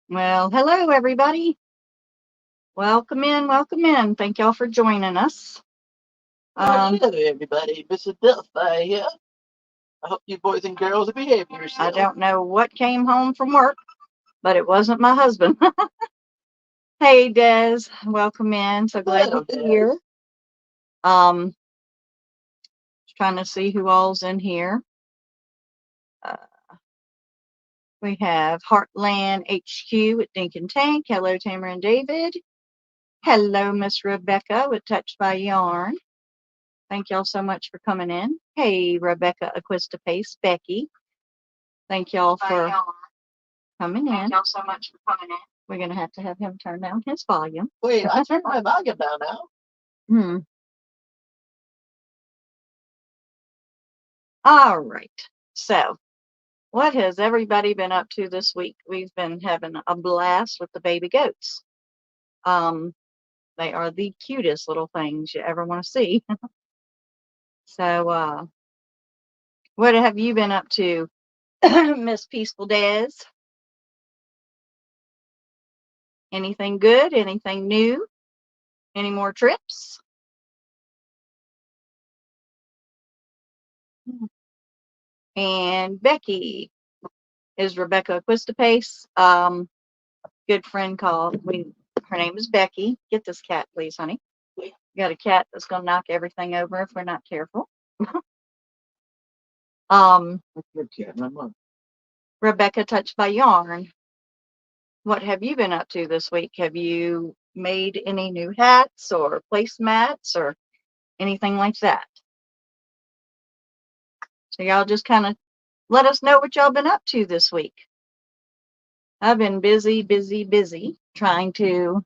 Well, hello, everybody. Welcome in, welcome in. Thank y'all for joining us. Hello, everybody. Mr. Delphi here. I hope you boys and girls are behaving I yourselves. don't know what came home from work, but it wasn't my husband. Hey, Des, welcome in. So glad Hello, you're Des. here. Um, Trying to see who all's in here. Uh, we have Heartland HQ with Dink and Tank. Hello, Tamara and David. Hello, Miss Rebecca with Touched by Yarn. Thank y'all so much for coming in. Hey, Rebecca Aquista Pace, Becky. Thank y'all for coming in. Thank y'all so much for coming in. We're going to have him turn down his volume. Wait, I turned my volume down now. Hmm. All right. So, what has everybody been up to this week? We've been having a blast with the baby goats. Um, they are the cutest little things you ever want to see. So, what have you been up to, Miss Peaceful Des? Anything good? Anything new? Any more trips? And Becky is Rebecca Aquistapace. Good friend called. Her name is Becky. Get this cat, please, honey. We got a cat that's gonna knock everything over if we're not careful. um, Good kid, my mom. Rebecca Touched by Yarn. What have you been up to this week? Have you made any new hats or placemats or anything like that? So y'all just kind of let us know what y'all been up to this week. I've been busy trying to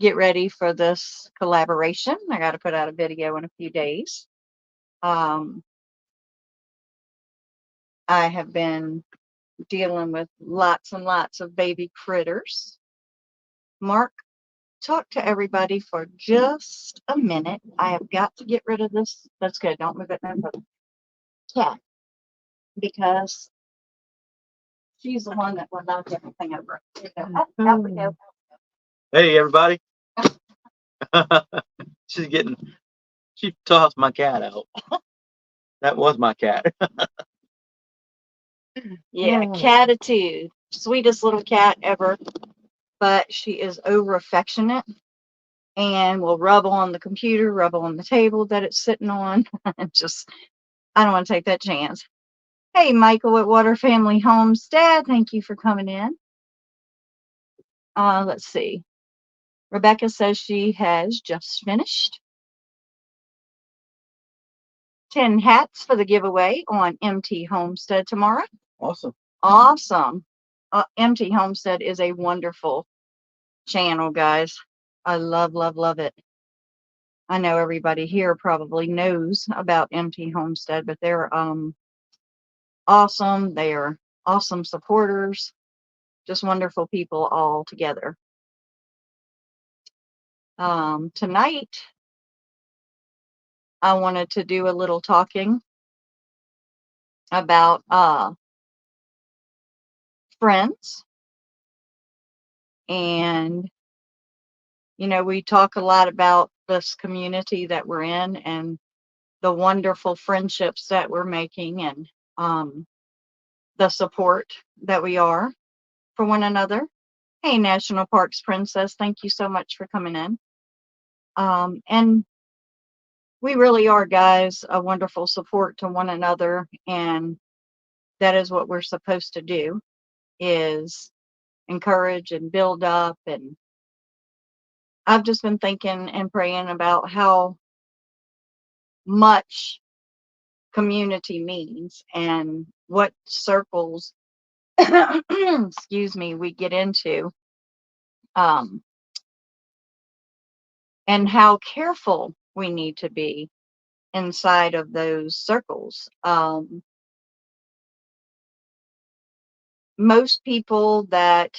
get ready for this collaboration. I got to put out a video in a few days. Um, I have been dealing with lots and lots of baby critters. Mark, talk to everybody for just a minute. I have got to get rid of this. That's good. Don't move it no further. Cat, because she's the one that will knock everything over. Out we go. Hey, everybody. She tossed my cat out. That was my cat. Yeah, Catitude. Sweetest little cat ever. But she is over affectionate and will rub on the computer, rub on the table that it's sitting on. Just, I don't want to take that chance. Hey, Michael at Water Family Homestead, thank you for coming in. Let's see. Rebecca says she has just finished 10 hats for the giveaway on MT Homestead tomorrow. Awesome. Awesome. MT Homestead is a wonderful channel, guys. I love it. I know everybody here probably knows about MT Homestead, but they're awesome. They are awesome supporters, just wonderful people all together. Tonight, I wanted to do a little talking about friends. And, we talk a lot about this community that we're in and the wonderful friendships that we're making and the support that we are for one another. Hey, National Parks Princess, thank you so much for coming in. And we really are, guys, a wonderful support to one another. And that is what we're supposed to do, is encourage and build up. And I've just been thinking and praying about how much community means and what circles, excuse me, we get into. Um, and how careful we need to be inside of those circles. Most people that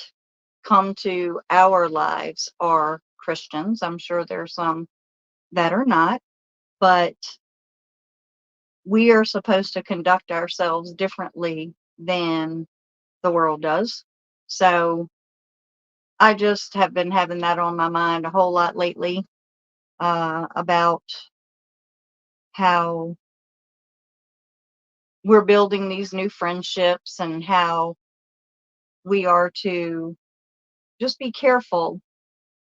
come to our lives are Christians. I'm sure there's some that are not, but we are supposed to conduct ourselves differently than the world does. So I just have been having that on my mind a whole lot lately, about how we're building these new friendships and how we are to just be careful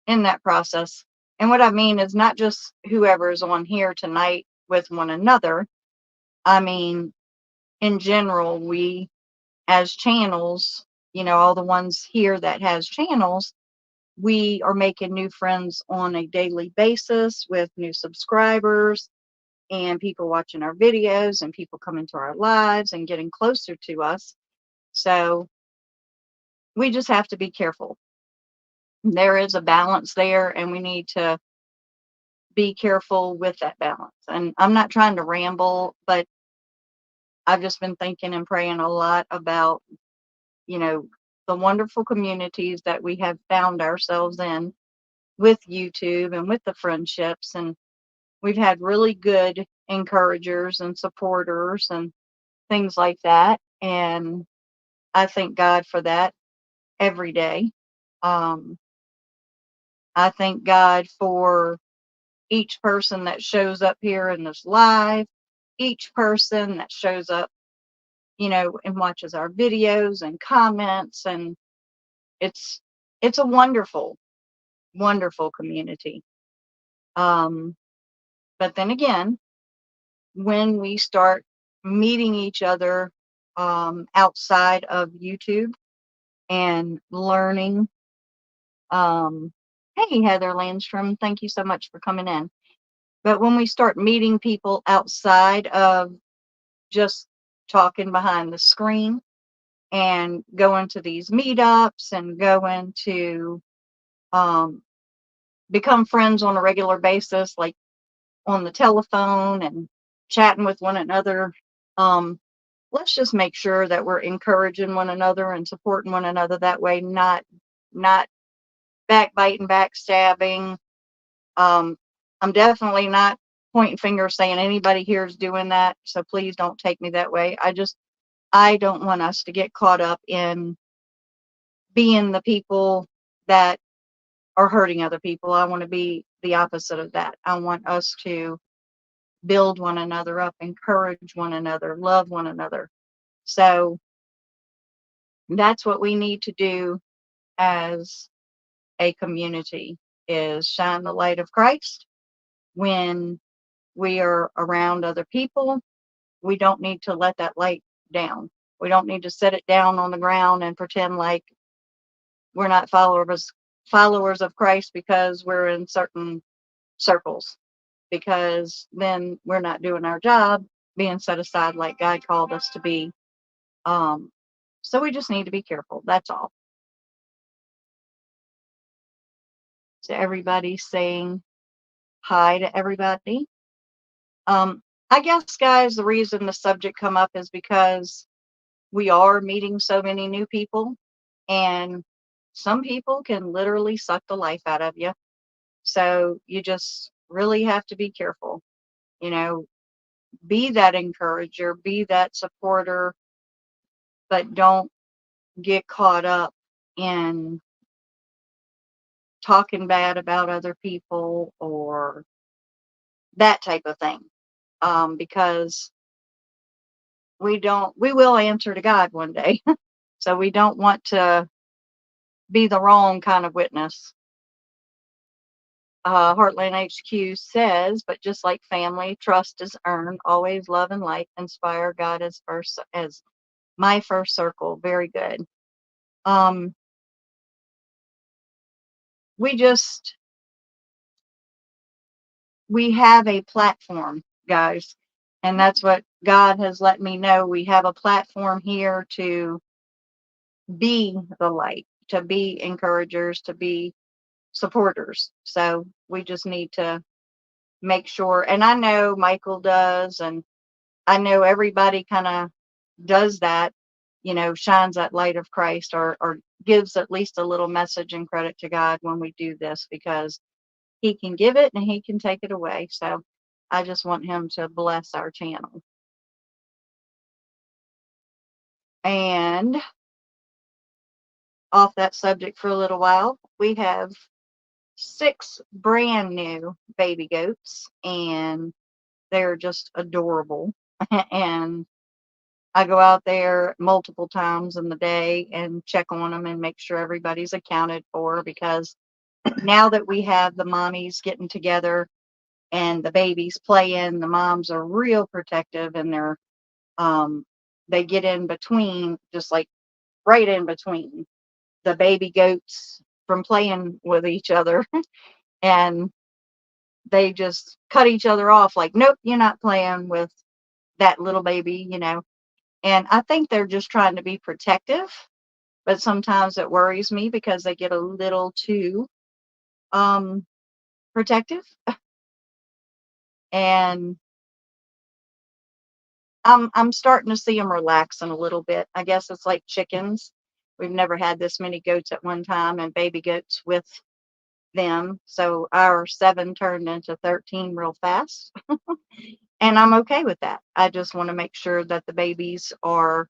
in that process. And what I mean is not just whoever is on here tonight with one another. I mean, in general, we as channels, all the ones here that has channels, we are making new friends on a daily basis with new subscribers and people watching our videos and people coming to our lives and getting closer to us. So we just have to be careful. There is a balance there, and we need to be careful with that balance. And I'm not trying to ramble, but I've just been thinking and praying a lot about, the wonderful communities that we have found ourselves in with YouTube and with the friendships. And we've had really good encouragers and supporters and things like that. And I thank God for that every day. Um, I thank God for each person that shows up here in this live, each person that shows up, and watches our videos and comments. And it's a wonderful, wonderful community. But then again, when we start meeting each other outside of YouTube and learning, hey, Heather Landstrom, thank you so much for coming in. But when we start meeting people outside of just talking behind the screen and going to these meetups and going to become friends on a regular basis, like on the telephone and chatting with one another, let's just make sure that we're encouraging one another and supporting one another that way, not backbiting, backstabbing. I'm definitely not pointing fingers saying anybody here is doing that, so please don't take me that way. I don't want us to get caught up in being the people that are hurting other people. I want to be the opposite of that. I want us to build one another up, encourage one another, love one another. So that's what we need to do as a community, is shine the light of Christ when we are around other people. We don't need to let that light down. We don't need to set it down on the ground and pretend like we're not followers of Christ because we're in certain circles, because then we're not doing our job being set aside like God called us to be. So we just need to be careful. That's all. So everybody's saying hi to everybody. I guess, guys, the reason the subject come up is because we are meeting so many new people, and some people can literally suck the life out of you. So you just really have to be careful. You know, be that encourager, be that supporter, but don't get caught up in talking bad about other people or that type of thing. Because we will answer to God one day. So we don't want to be the wrong kind of witness. Heartland HQ says, but just like family, trust is earned. Always love and light, inspire God as my first circle. Very good. Um, we have a platform, guys, and that's what God has let me know. We have a platform here to be the light, to be encouragers, to be supporters. So we just need to make sure, and I know Michael does, and I know everybody kind of does that, shines that light of Christ, or gives at least a little message and credit to God when we do this, because he can give it and he can take it away. So I just want him to bless our channel. And off that subject for a little while. We have 6 brand new baby goats, and they're just adorable. And I go out there multiple times in the day and check on them and make sure everybody's accounted for, because now that we have the mommies getting together and the babies playing, the moms are real protective, and um they get in between, just like right in between the baby goats from playing with each other. And they just cut each other off, like, nope, you're not playing with that little baby. And I think they're just trying to be protective, but sometimes it worries me because they get a little too um protective. And I'm starting to see them relaxing a little bit. I guess it's like chickens. We've never had this many goats at one time, and baby goats with them. So our 7 turned into 13 real fast. And I'm okay with that. I just want to make sure that the babies are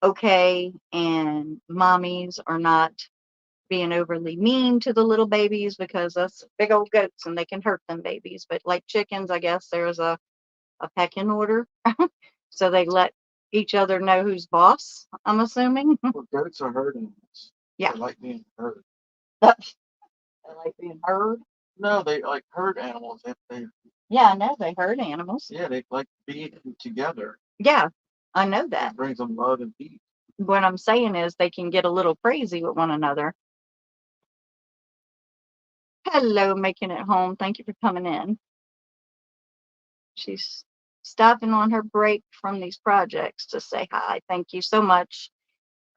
okay and mommies are not being overly mean to the little babies, because that's big old goats and they can hurt them babies. But like chickens, I guess there's a pecking order. So they let each other know who's boss, I'm assuming. Well, goats are herd animals. Yeah. They like being herd. They like being herd. No, they like herd animals. Yeah, I know they herd animals. Yeah, they like being together. Yeah, I know that. It brings them love and peace. What I'm saying is they can get a little crazy with one another. Hello, making it home. Thank you for coming in. She's stopping on her break from these projects to say hi. Thank you so much.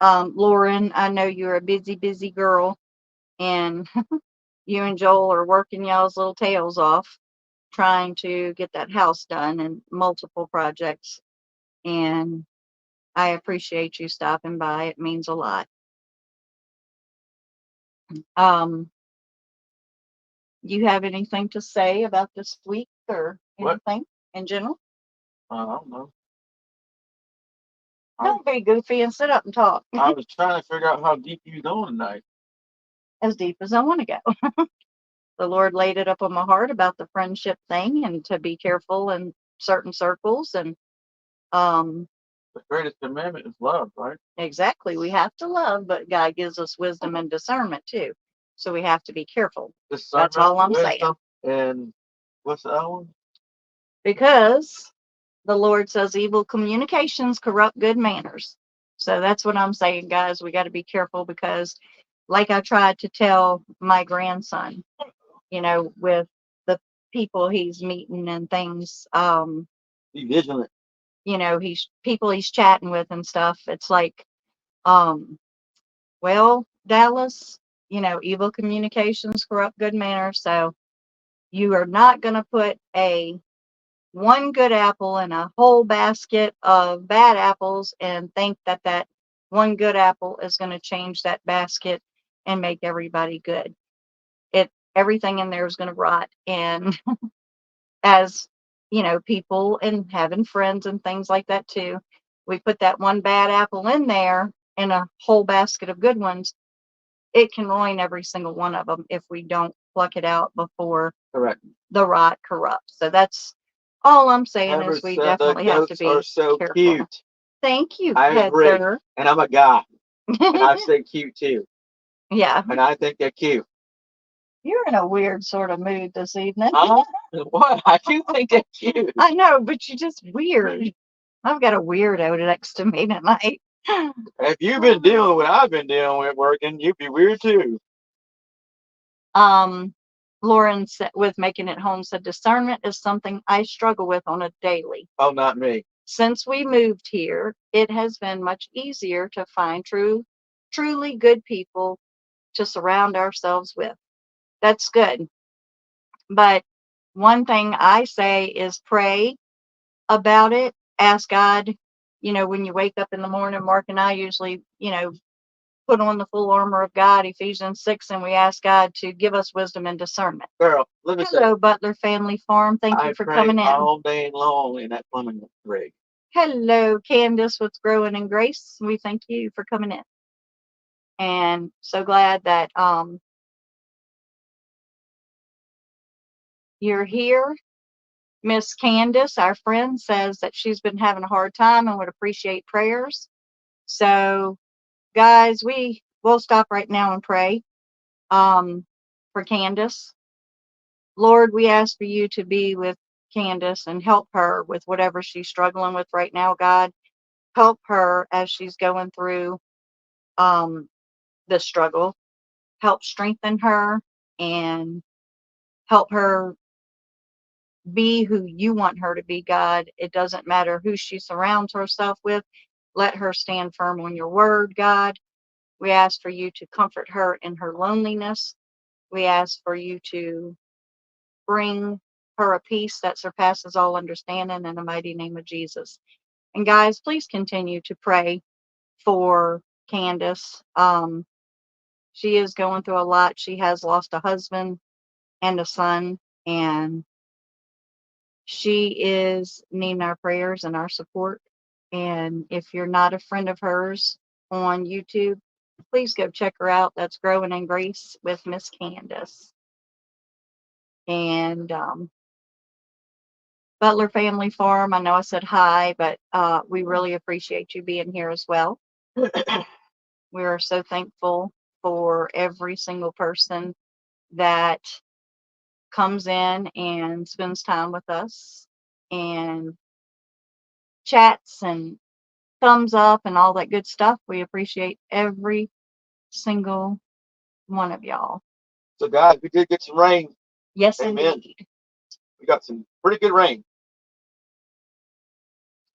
Lauren, I know you're a busy, busy girl, and you and Joel are working y'all's little tails off trying to get that house done and multiple projects. And I appreciate you stopping by. It means a lot. Um, you have anything to say about this week or What? anything in general? I don't know. Don't be goofy and sit up and talk. I was trying to figure out how deep you going tonight. As deep as I want to go. The Lord laid it up on my heart about the friendship thing and to be careful in certain circles. And The greatest commandment is love, right? exactly, we have to love, but God gives us wisdom and discernment too. So we have to be careful. Discernment, That's all I'm saying. wisdom, and what's the other one? Because the Lord says evil communications corrupt good manners. So that's what I'm saying, guys. We got to be careful, because, like I tried to tell my grandson, with the people he's meeting and things, Be vigilant. he's chatting with and stuff. It's like, well, Dallas, evil communications corrupt good manners. So you are not going to put one good apple in a whole basket of bad apples and think that that one good apple is going to change that basket and make everybody good. Everything in there is going to rot. And as people and having friends and things like that too, we put that one bad apple in there in a whole basket of good ones, it can ruin every single one of them if we don't pluck it out before Correct. the rot corrupts. So that's all I'm saying. Heather Is we said definitely the have to goats be are so careful. cute. Thank you, I agree. Heather. And I'm a guy. And I say cute too. Yeah, And I think they're cute. you're in a weird sort of mood this evening. What? I do think they're cute. I know, but you're just weird. I've got a weirdo next to me tonight. If you've been dealing with what I've been dealing with working, you'd be weird too. Lauren said, with making it home, said discernment is something I struggle with on a daily. Oh, not me. Since we moved here, it has been much easier to find truly good people to surround ourselves with. That's good. But one thing I say is pray about it. Ask God, when you wake up in the morning. Mark and I usually, put on the full armor of God, Ephesians 6, and we ask God to give us wisdom and discernment. Girl, let me Hello, Butler Family Farm. Thank you for coming in. all day long in that plumbing rig. Hello, Candace with Growing in Grace. We thank you for coming in. And so glad that you're here. Miss Candace, our friend, says that she's been having a hard time and would appreciate prayers. So, guys, we will stop right now and pray for Candace. Lord, we ask for you to be with Candace and help her with whatever she's struggling with right now, God. Help her as she's going through the struggle. Help strengthen her and help her be who you want her to be, God. It doesn't matter who she surrounds herself with. Let her stand firm on your word, God. We ask for you to comfort her in her loneliness. We ask for you to bring her a peace that surpasses all understanding in the mighty name of Jesus. And guys, please continue to pray for Candace. She is going through a lot. She has lost a husband and a son, and she is needing our prayers and our support. And if you're not a friend of hers on YouTube, please go check her out. That's Growing in Grace with Miss Candace. And Butler Family Farm, I know I said hi, but we really appreciate you being here as well. We are so thankful for every single person that comes in and spends time with us and chats and thumbs up and all that good stuff. We appreciate every single one of y'all. So, guys, we did get some rain. Yes, Amen. indeed. We got some pretty good rain.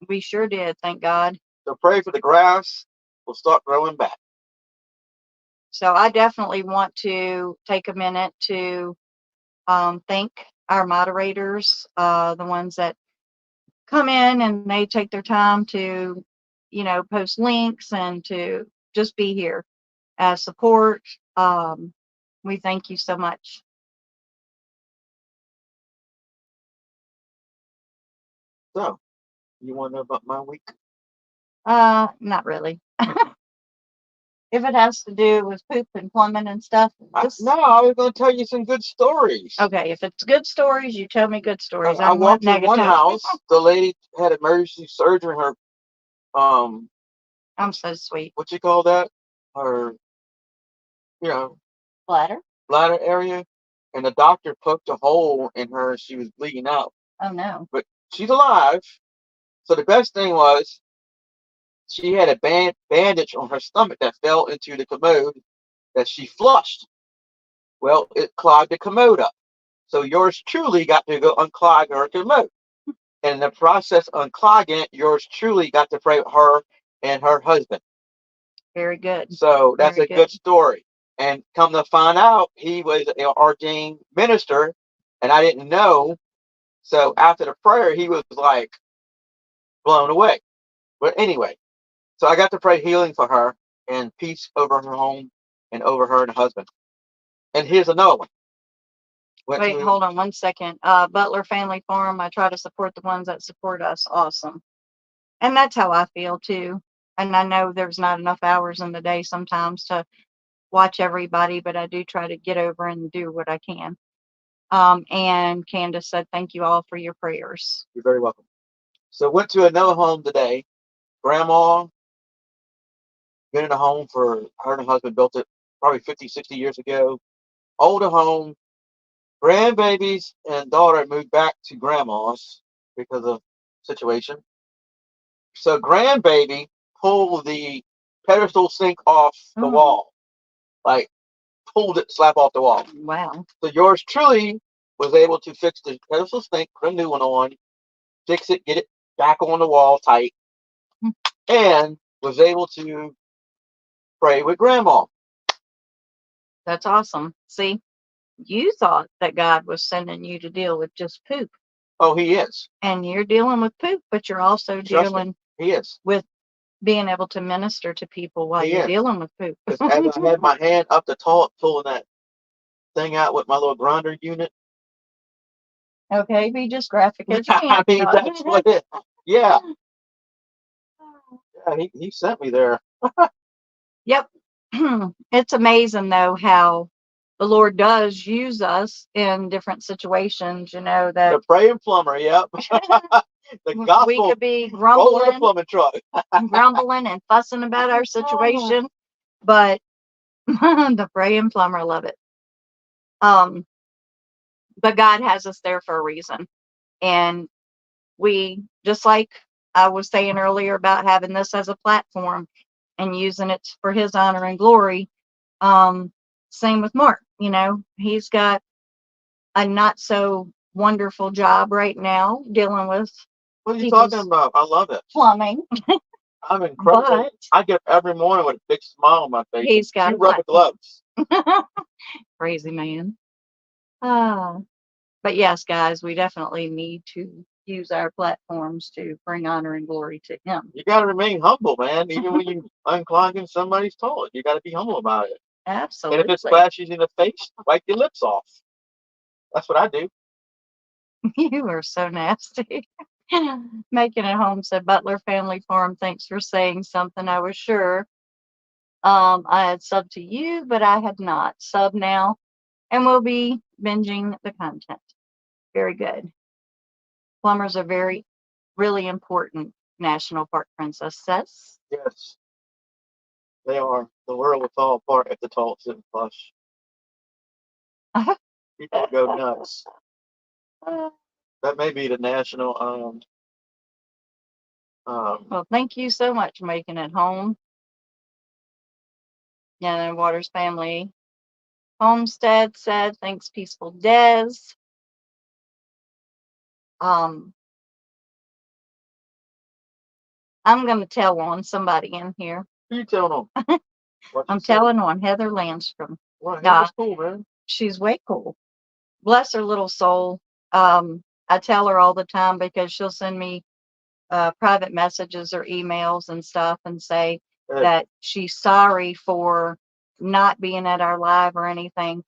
We sure did, thank God. So pray for the grass will start growing back. So I definitely want to take a minute to thank our moderators, the ones that come in and they take their time to, post links and to just be here as support. We thank you so much. So, you want to know about my week? Not really. If it has to do with poop and plumbing and stuff, No, I was going to tell you some good stories. Okay, if it's good stories, you tell me good stories. I walked in one house. The lady had emergency surgery in her, I'm so sweet. what you call that? Her, Bladder? bladder area. And the doctor poked a hole in her and she was bleeding out. Oh, no. But she's alive. So the best thing was she had a bandage on her stomach that fell into the commode that she flushed. Well, it clogged the commode up. So yours truly got to go unclog her commode. And in the process of unclogging it, yours truly got to pray with her and her husband. Very good. So that's Very a good story. And come to find out, he was an ordained minister, and I didn't know. So after the prayer, he was like blown away. But anyway, so I got to pray healing for her and peace over her home and over her and her husband. And here's another one. Wait, hold on 1 second. Butler Family Farm, I try to support the ones that support us. Awesome. And that's how I feel too. And I know there's not enough hours in the day sometimes to watch everybody, but I do try to get over and do what I can. And Candace said, thank you all for your prayers. You're very welcome. So went to another home today. Grandma been in a home for her and her husband, built it probably 50, 60 years ago. Older home. Grandbabies and daughter moved back to grandma's because of situation. So grandbaby pulled the pedestal sink off the wall. Like pulled it slap off the wall. Wow. So yours truly was able to fix the pedestal sink, put a new one on, fix it, get it back on the wall tight, and was able to pray with grandma. That's awesome. See, you thought that God was sending you to deal with just poop. Oh, he is. And you're dealing with poop, but you're also dealing he is. with being able to minister to people while you're dealing with poop. As I had my hand up the toilet pulling that thing out with my little grinder unit. Okay, be just graphic as you can. I mean, that's what it. Yeah. Yeah, he sent me there. Yep. It's amazing though how the Lord does use us in different situations, that The praying plumber, yep. The we gospel could be rolling the grumbling plumbing truck. and grumbling and fussing about our situation, but the praying plumber love it. Um, but God has us there for a reason. And we, just like I was saying earlier about having this as a platform and using it for his honor and glory. Same with Mark, he's got a not so wonderful job right now dealing with What are you people's talking about? I love it. plumbing, I'm incredible. but I get up every morning with a big smile on my face. he's got Two a rubber platform. gloves. Crazy man. Ah, but yes, guys, we definitely need to use our platforms to bring honor and glory to him. You got to remain humble, man. Even when you unclogging somebody's toilet, you got to be humble about it. And Absolutely. if it splashes in the face, wipe your lips off. That's what I do. You are so nasty. Making it home said Butler Family Farm. Thanks for saying something. I was sure I had subbed to you, but I had not. Sub now, and we'll be binging the content. Very good. Plumbers are really important. National Park Princess says. Yes, they are. The world will fall apart if the toilets didn't flush. People go nuts. That may be the national. Well, thank you so much for making it home. Yeah, then Waters Family Homestead said, thanks, Peaceful Des. I'm going to tell on somebody in here. Who you telling them? I'm telling on Heather Landstrom. Well, Nah, that's cool, man. she's way cool. Bless her little soul. I tell her all the time because she'll send me private messages or emails and stuff and say Hey, that she's sorry for not being at our live or anything.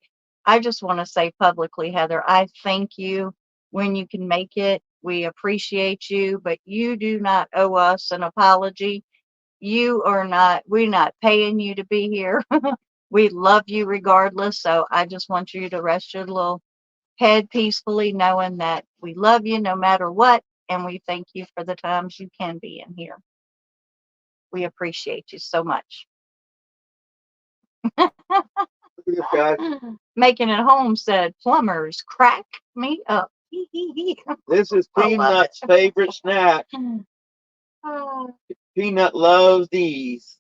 I just want to say publicly, Heather, I thank you when you can make it. We appreciate you, but you do not owe us an apology. We're not paying you to be here. We love you regardless. So I just want you to rest your little head peacefully, knowing that we love you no matter what. And we thank you for the times you can be in here. We appreciate you so much. look at this guy. Making it home said, plumbers crack me up. This is I love Peanut's favorite snack. Oh, Peanut loves these.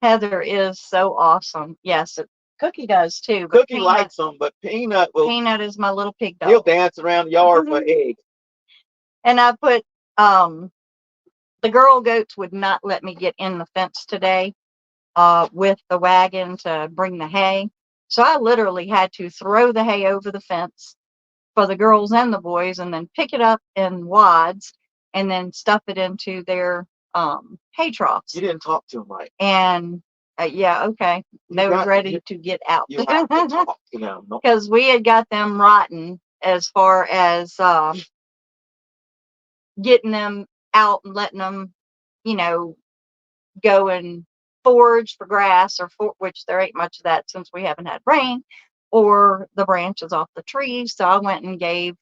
Heather is so awesome. Yes, Cookie does too. But Cookie likes them, but Peanut will. Peanut is my little pig He'll dog. dance around the yard for eggs. And I put the girl goats would not let me get in the fence today with the wagon to bring the hay. So I literally had to throw the hay over the fence for the girls and the boys and then pick it up in wads and then stuff it into their hay troughs. You didn't talk to him right. And yeah, okay. They was ready to get out. You have to talk to them. No? Because we had got them rotten as far as getting them out and letting them, go and forage for grass which there ain't much of that since we haven't had rain, or the branches off the trees. So I went and gave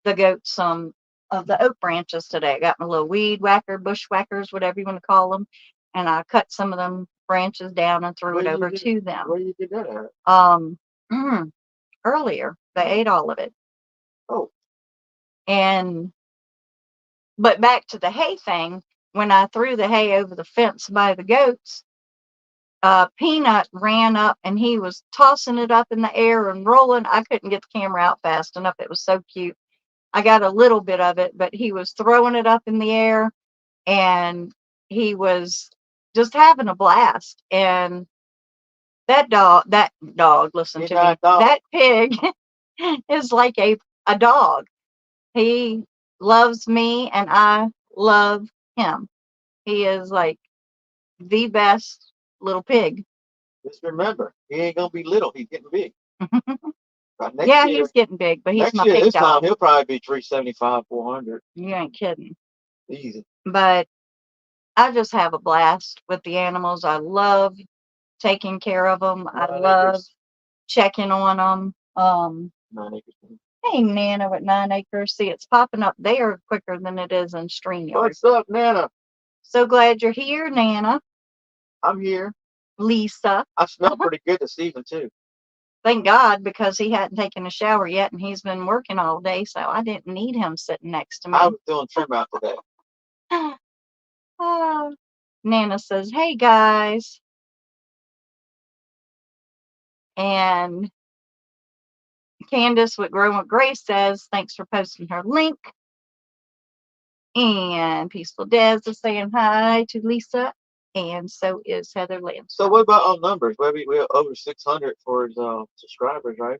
the goats some of the oak branches today. I got my little weed whacker, bushwhackers, whatever you want to call them, and I cut some of them branches down and threw it over to them. Where you did that at? Earlier. They ate all of it. Oh. But back to the hay thing, when I threw the hay over the fence by the goats, Peanut ran up and he was tossing it up in the air and rolling. I couldn't get the camera out fast enough. It was so cute. I got a little bit of it, but he was throwing it up in the air and he was just having a blast. And that dog, listen to me, that pig is like a dog. He loves me and I love him. He is like the best little pig. Just remember, he ain't gonna be little. He's getting big. Yeah, he's getting big, but he's my pig this dog. Time, he'll probably be 375, 400. You ain't kidding. Easy. But I just have a blast with the animals. I love taking care of them. I 9 love acres. checking on them. 9 acres. Hey, Nana with 9 acres. See, it's popping up there quicker than it is in StreamYard. What's up, Nana? So glad you're here, Nana. I'm here. Lisa. I smell pretty good this evening too. Thank God, because he hadn't taken a shower yet and he's been working all day, so I didn't need him sitting next to me. I was doing trim out today. Oh. Nana says, hey guys. And Candace with Growing with Grace says, thanks for posting her link. And Peaceful Des is saying hi to Lisa. And so is Heather Lance. So what about on numbers? Maybe we're over 600 for his subscribers, right?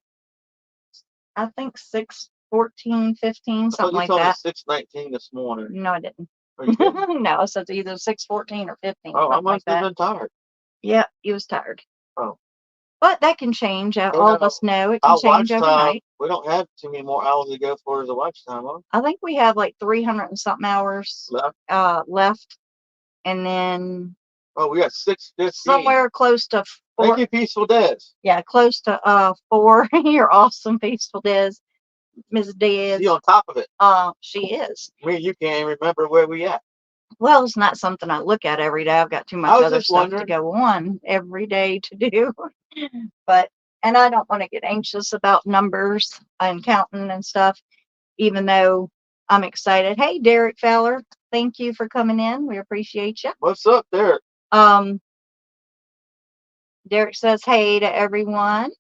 I think 614, 15, something you like told me that. 619 this morning. No, I didn't. Oh, you didn't? No, so it's either 614 or 15. Oh, I something like must have that. been tired. Yeah, he was tired. Oh. But that can change. All of us know it can Our watch change time, overnight. we don't have too many more hours to go for as a watch time, huh? I think we have like 300 and something hours Left. left. And then Oh, we got 615. somewhere close to 4. Thank you, Peaceful Des. Yeah, close to 4. You're awesome, Peaceful Des. Ms. Des. She on top of it. She is. Me and you can't even remember where we at. Well, it's not something I look at every day. I've got too much other stuff to go on every day to do. And I don't want to get anxious about numbers and counting and stuff, even though I'm excited. Hey, Derek Fowler, thank you for coming in. We appreciate you. What's up, Derek? Derek says hey to everyone.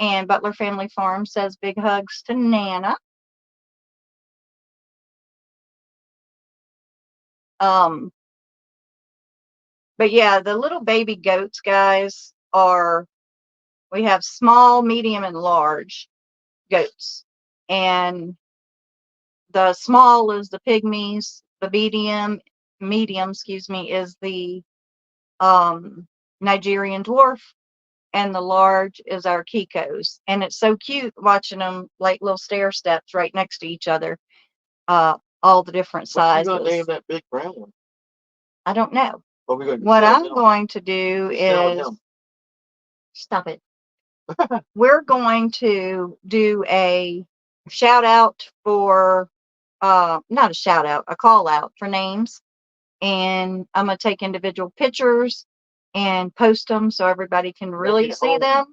And Butler Family Farm says big hugs to Nana. But yeah, the little baby goats, guys, we have small, medium, and large goats. And the small is the pygmies. The medium, is the Nigerian dwarf. And the large is our Kikos. And it's so cute watching them like little stair steps right next to each other. All the different sizes. What's you gonna name that big brown one? I don't know. What I'm going to do is stop it. We're going to do a shout out for not a shout out, a call out for names. And I'm going to take individual pictures and post them so everybody can really see them.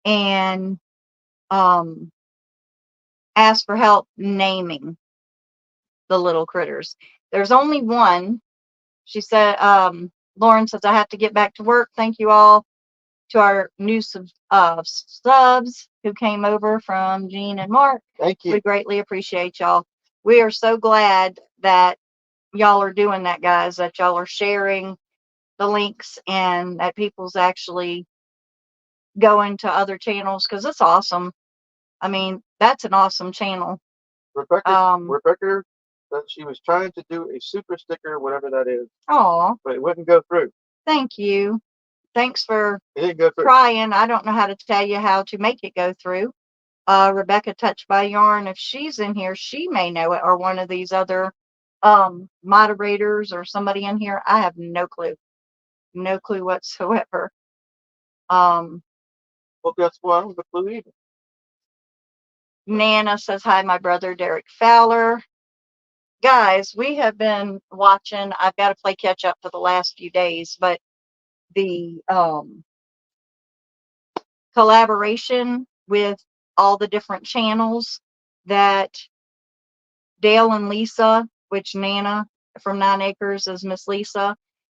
And ask for help naming the little critters. There's only one. She said, Lauren says, I have to get back to work. Thank you all to our new subs who came over from Jean and Mark. Thank you. We greatly appreciate y'all. We are so glad that y'all are doing that, guys, that y'all are sharing the links and that people's actually going to other channels, because it's awesome. I mean, that's an awesome channel. Rebecca that she was trying to do a super sticker, whatever that is. Oh, but it wouldn't go through. Thank you. Thanks for it didn't go through. Trying. I don't know how to tell you how to make it go through. Rebecca Touched by Yarn, if she's in here, she may know it, or one of these other moderators or somebody in here. I have no clue. No clue whatsoever. Well, guess what? I don't have a clue either. Nana says, hi, my brother, Derek Fowler. Guys, we have been watching. I've got to play catch up for the last few days, but the collaboration with all the different channels that Dale and Lisa, which Nana from 9 Acres is Miss Lisa,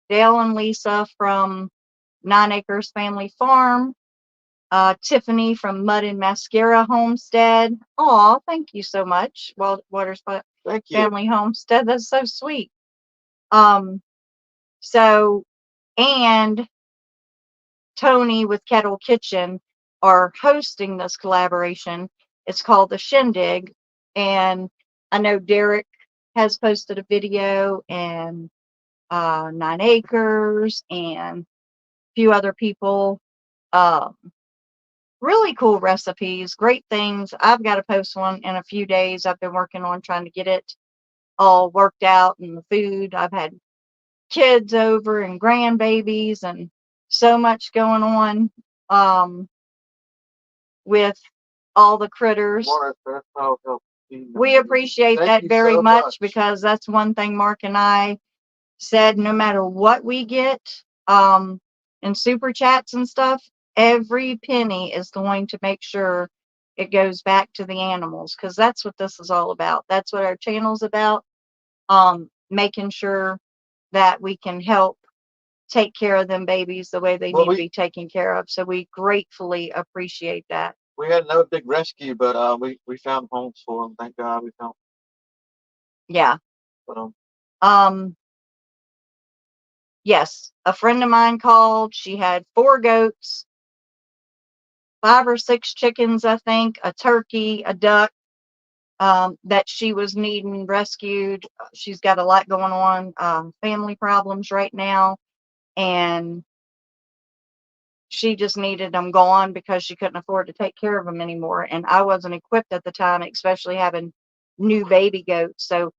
Dale and Lisa from 9 Acres Family Farm, Tiffany from Mud and Mascara Homestead. Oh, thank you so much. Well, Thank you. Family Homestead. That's so sweet. And Tony with Kettle Kitchen are hosting this collaboration. It's called The Shindig. And I know Derek has posted a video, and 9 Acres and a few other people. Really cool recipes, great things. I've got to post one in a few days. I've been working on trying to get it all worked out, and the food. I've had kids over and grandbabies, and so much going on with all the critters. We appreciate Thank that you very so much because that's one thing Mark and I said, no matter what we get in super chats and stuff, every penny is going to make sure it goes back to the animals, because that's what this is all about. That's what our channel's about. Making sure that we can help take care of them babies the way they Well, need to be taken care of. So we gratefully appreciate that. We had another big rescue, but we found homes for them. Thank God we found Yeah. them. Yes, a friend of mine called. She had 4 goats, 5 or 6 chickens, I think, a turkey, a duck, that she was needing rescued. She's got a lot going on, family problems right now, and she just needed them gone because she couldn't afford to take care of them anymore. And I wasn't equipped at the time, especially having new baby goats. So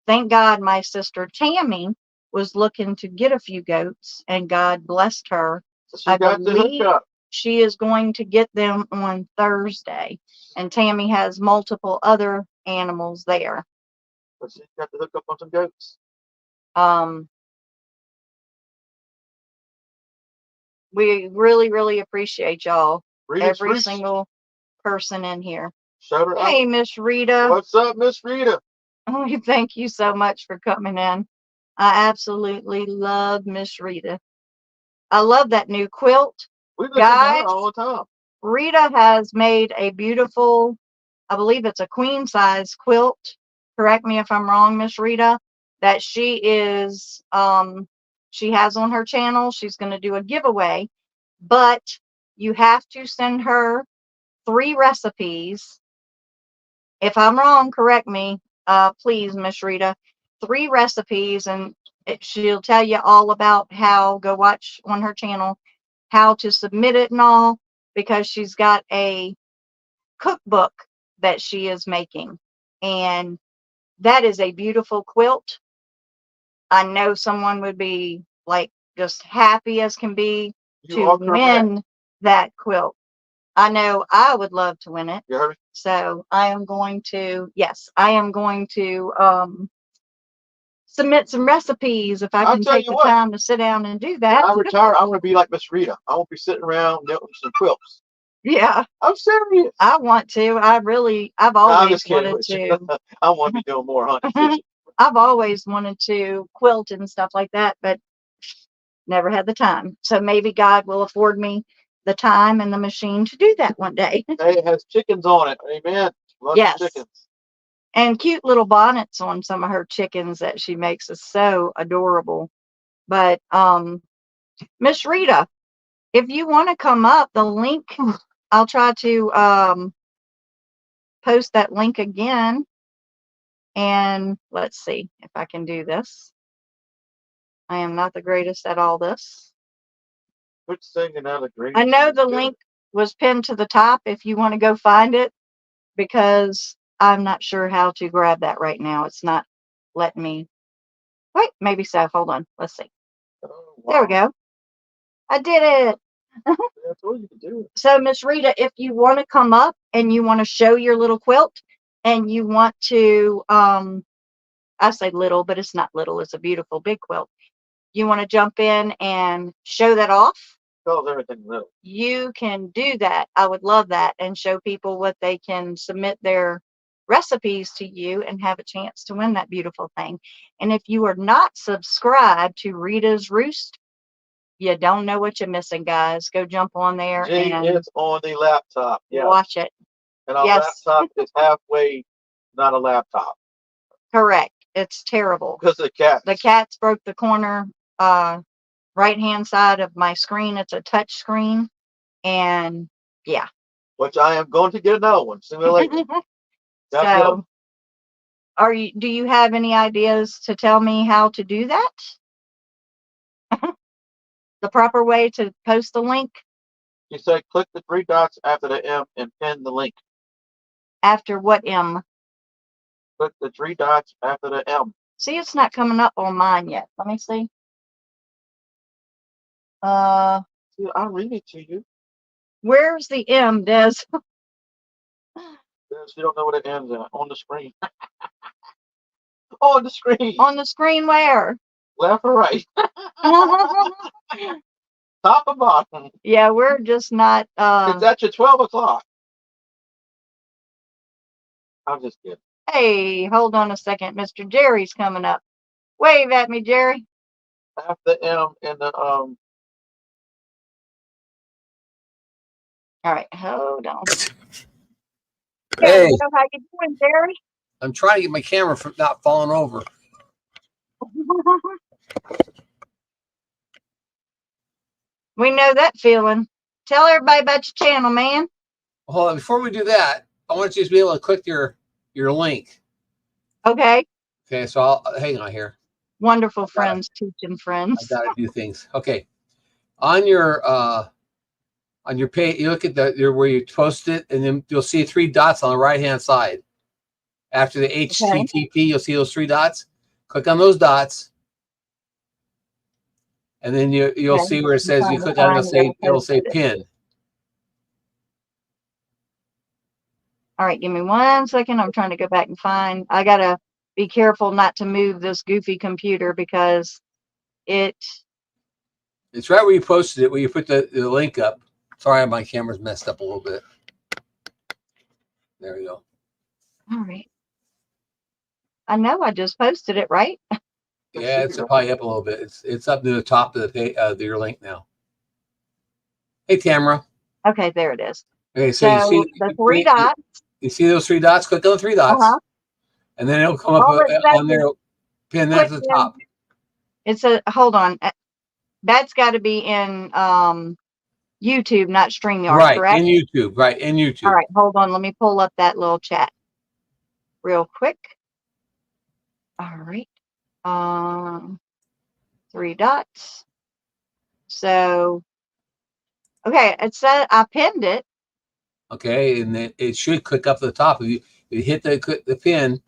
thank God my sister Tammy was looking to get a few goats, and God blessed her. So she I got the believe hookup. she is going to get them on Thursday. And Tammy has multiple other animals there. So she got the hookup on some goats. We really, really appreciate y'all. Rita's Every Roost. single person in here. Shout her Hey, out. Miss Rita. What's up, Miss Rita? Oh, thank you so much for coming in. I absolutely love Miss Rita. I love that new quilt. We listen to Guys, her all the time. Rita has made a beautiful, I believe it's a queen size quilt. Correct me if I'm wrong, Miss Rita, that she has on her channel. She's going to do a giveaway, but you have to send her 3 recipes. If I'm wrong, correct me, please, Miss Rita. 3 recipes, and she'll tell you all about how. Go watch on her channel how to submit it and all, because she's got a cookbook that she is making, and that is a beautiful quilt. I know someone would be like just happy as can be to win that quilt. I know I would love to win it. You heard me? So I am going to, submit some recipes if I can take the time to sit down and do that. When I retire, I'm going to be like Miss Rita. I won't be sitting around knitting some quilts. Yeah. I'm serious. I want to. I've always wanted to. I want to be doing more hunting fishing. I've always wanted to quilt and stuff like that, but never had the time. So maybe God will afford me the time and the machine to do that one day. Hey, it has chickens on it. Amen. Yes. Chickens. And cute little bonnets on some of her chickens that she makes is so adorable. But Miss Rita, if you want to come up, the link, I'll try to post that link again. And let's see if I can do this. I am not the greatest at all this. Quit singing out of green. I know the link was pinned to the top if you want to go find it, because I'm not sure how to grab that right now. It's not letting me. Wait, maybe so. Hold on. Let's see. Oh, wow. There we go. I did it. I told you to do it. So, Miss Rita, if you want to come up and you want to show your little quilt, and you want to, I say little, but it's not little. It's a beautiful big quilt. You want to jump in and show that off? Calls everything little. You can do that. I would love that, and show people what they can submit their recipes to you and have a chance to win that beautiful thing. And if you are not subscribed to Rita's Roost, you don't know what you're missing, guys. Go jump on there and it's on the laptop. Yeah. Watch it. And our laptop is halfway not a laptop. Correct. It's terrible. Because the cat. The cats broke the corner right-hand side of my screen. It's a touch screen. And yeah. Which I am going to get another one sooner or later. So do you have any ideas to tell me how to do that? The proper way to post the link? You say click the 3 dots after the M and pin the link. After what M? Click the 3 dots after the M. See, it's not coming up on mine yet. Let me see. I'll read it to you. Where's the M, Des? Yes, you don't know what it ends at. On the screen. On the screen. On the screen where? Left or right. Top or bottom. Yeah, we're just not, It's at your 12 o'clock. I'm just kidding. hey, hold on a second. Mr. Jerry's coming up. Wave at me, Jerry. Half the M in the All right, hold on. Hey, How you doing, Jerry? I'm trying to get my camera from not falling over. We know that feeling. Tell everybody about your channel, man. Hold on, before we do that, I want you to be able to click your link. Okay. Okay, so I'll hang on here. Wonderful friends, teaching friends. I've got to do things. Okay, on your page, you look at where you posted it, and then you'll see 3 dots on the right hand side. After the HTTP, you'll see those 3 dots. Click on those dots, and then you'll see where it says you click on it. It'll say pin. All right, give me 1 second. I'm trying to go back and find. I gotta be careful not to move this goofy computer because It's right where you posted it, where you put the link up. Sorry, my camera's messed up a little bit. There we go. All right. I know I just posted it, right? Yeah, it's probably up a little bit. It's up to the top of your link now. Hey, Tamara. Okay, there it is. Okay, so you see the 3 dots. You see those 3 dots? Click on the 3 dots, and then it'll come up on there. Pin that to the top. It's hold on. That's got to be in YouTube, not StreamYard, right, correct? In YouTube, right, in YouTube. All right, hold on. Let me pull up that little chat real quick. All right. 3 dots. So, okay, it said I pinned it. Okay, and then it should click up to the top. If you hit the pin,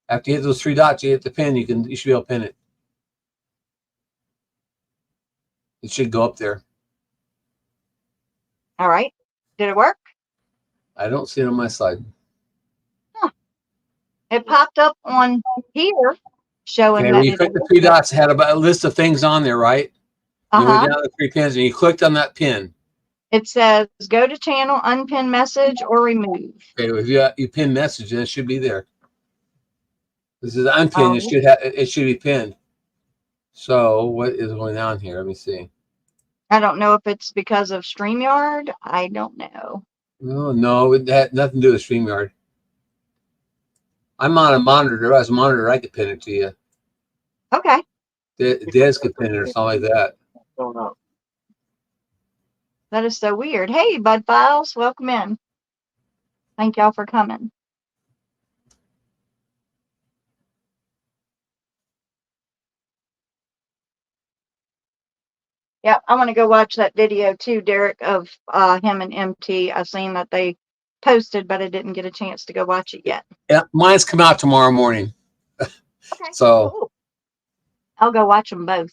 after you hit those 3 dots, you hit the pin. You should be able to pin it. It should go up there. All right. Did it work? I don't see it on my side. Huh. It popped up on here showing Okay, that when you click the 3 dots, it had about a list of things on there, right? You went down the 3 pins, and you clicked on that pin. It says go to channel, unpin message, or remove. Okay, if you pin message, then it should be there. This is unpinned. It should be pinned. So what is going on here? Let me see. I don't know if it's because of StreamYard. I don't know. No, it had nothing to do with StreamYard. I'm on a monitor. If I was a monitor, I could pin it to you. Okay. Des could pin it or something like that. Don't know. That is so weird. Hey, Bud Files, welcome in. Thank y'all for coming. Yeah, I want to go watch that video too, Derek, of him and MT. I've seen that they posted, but I didn't get a chance to go watch it yet. Yeah, mine's come out tomorrow morning. Okay. So cool. I'll go watch them both.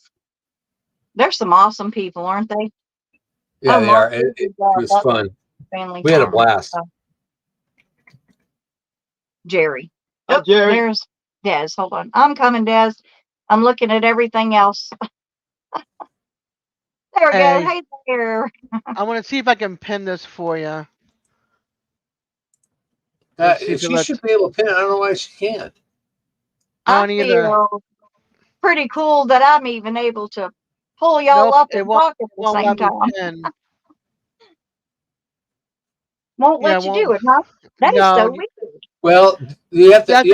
They're some awesome people, aren't they? yeah, they are. It was fun. We had a blast. Jerry. Hi, Jerry. There's Des. Hold on. I'm coming, Des. I'm looking at everything else. There we go. Hey there. I want to see if I can pin this for you. She should be able to pin it. I don't know why she can't. I feel pretty cool that I'm even able to pull y'all up and talk at the same time. Won't let you do it, huh? That is so weird. Well, you have to. That's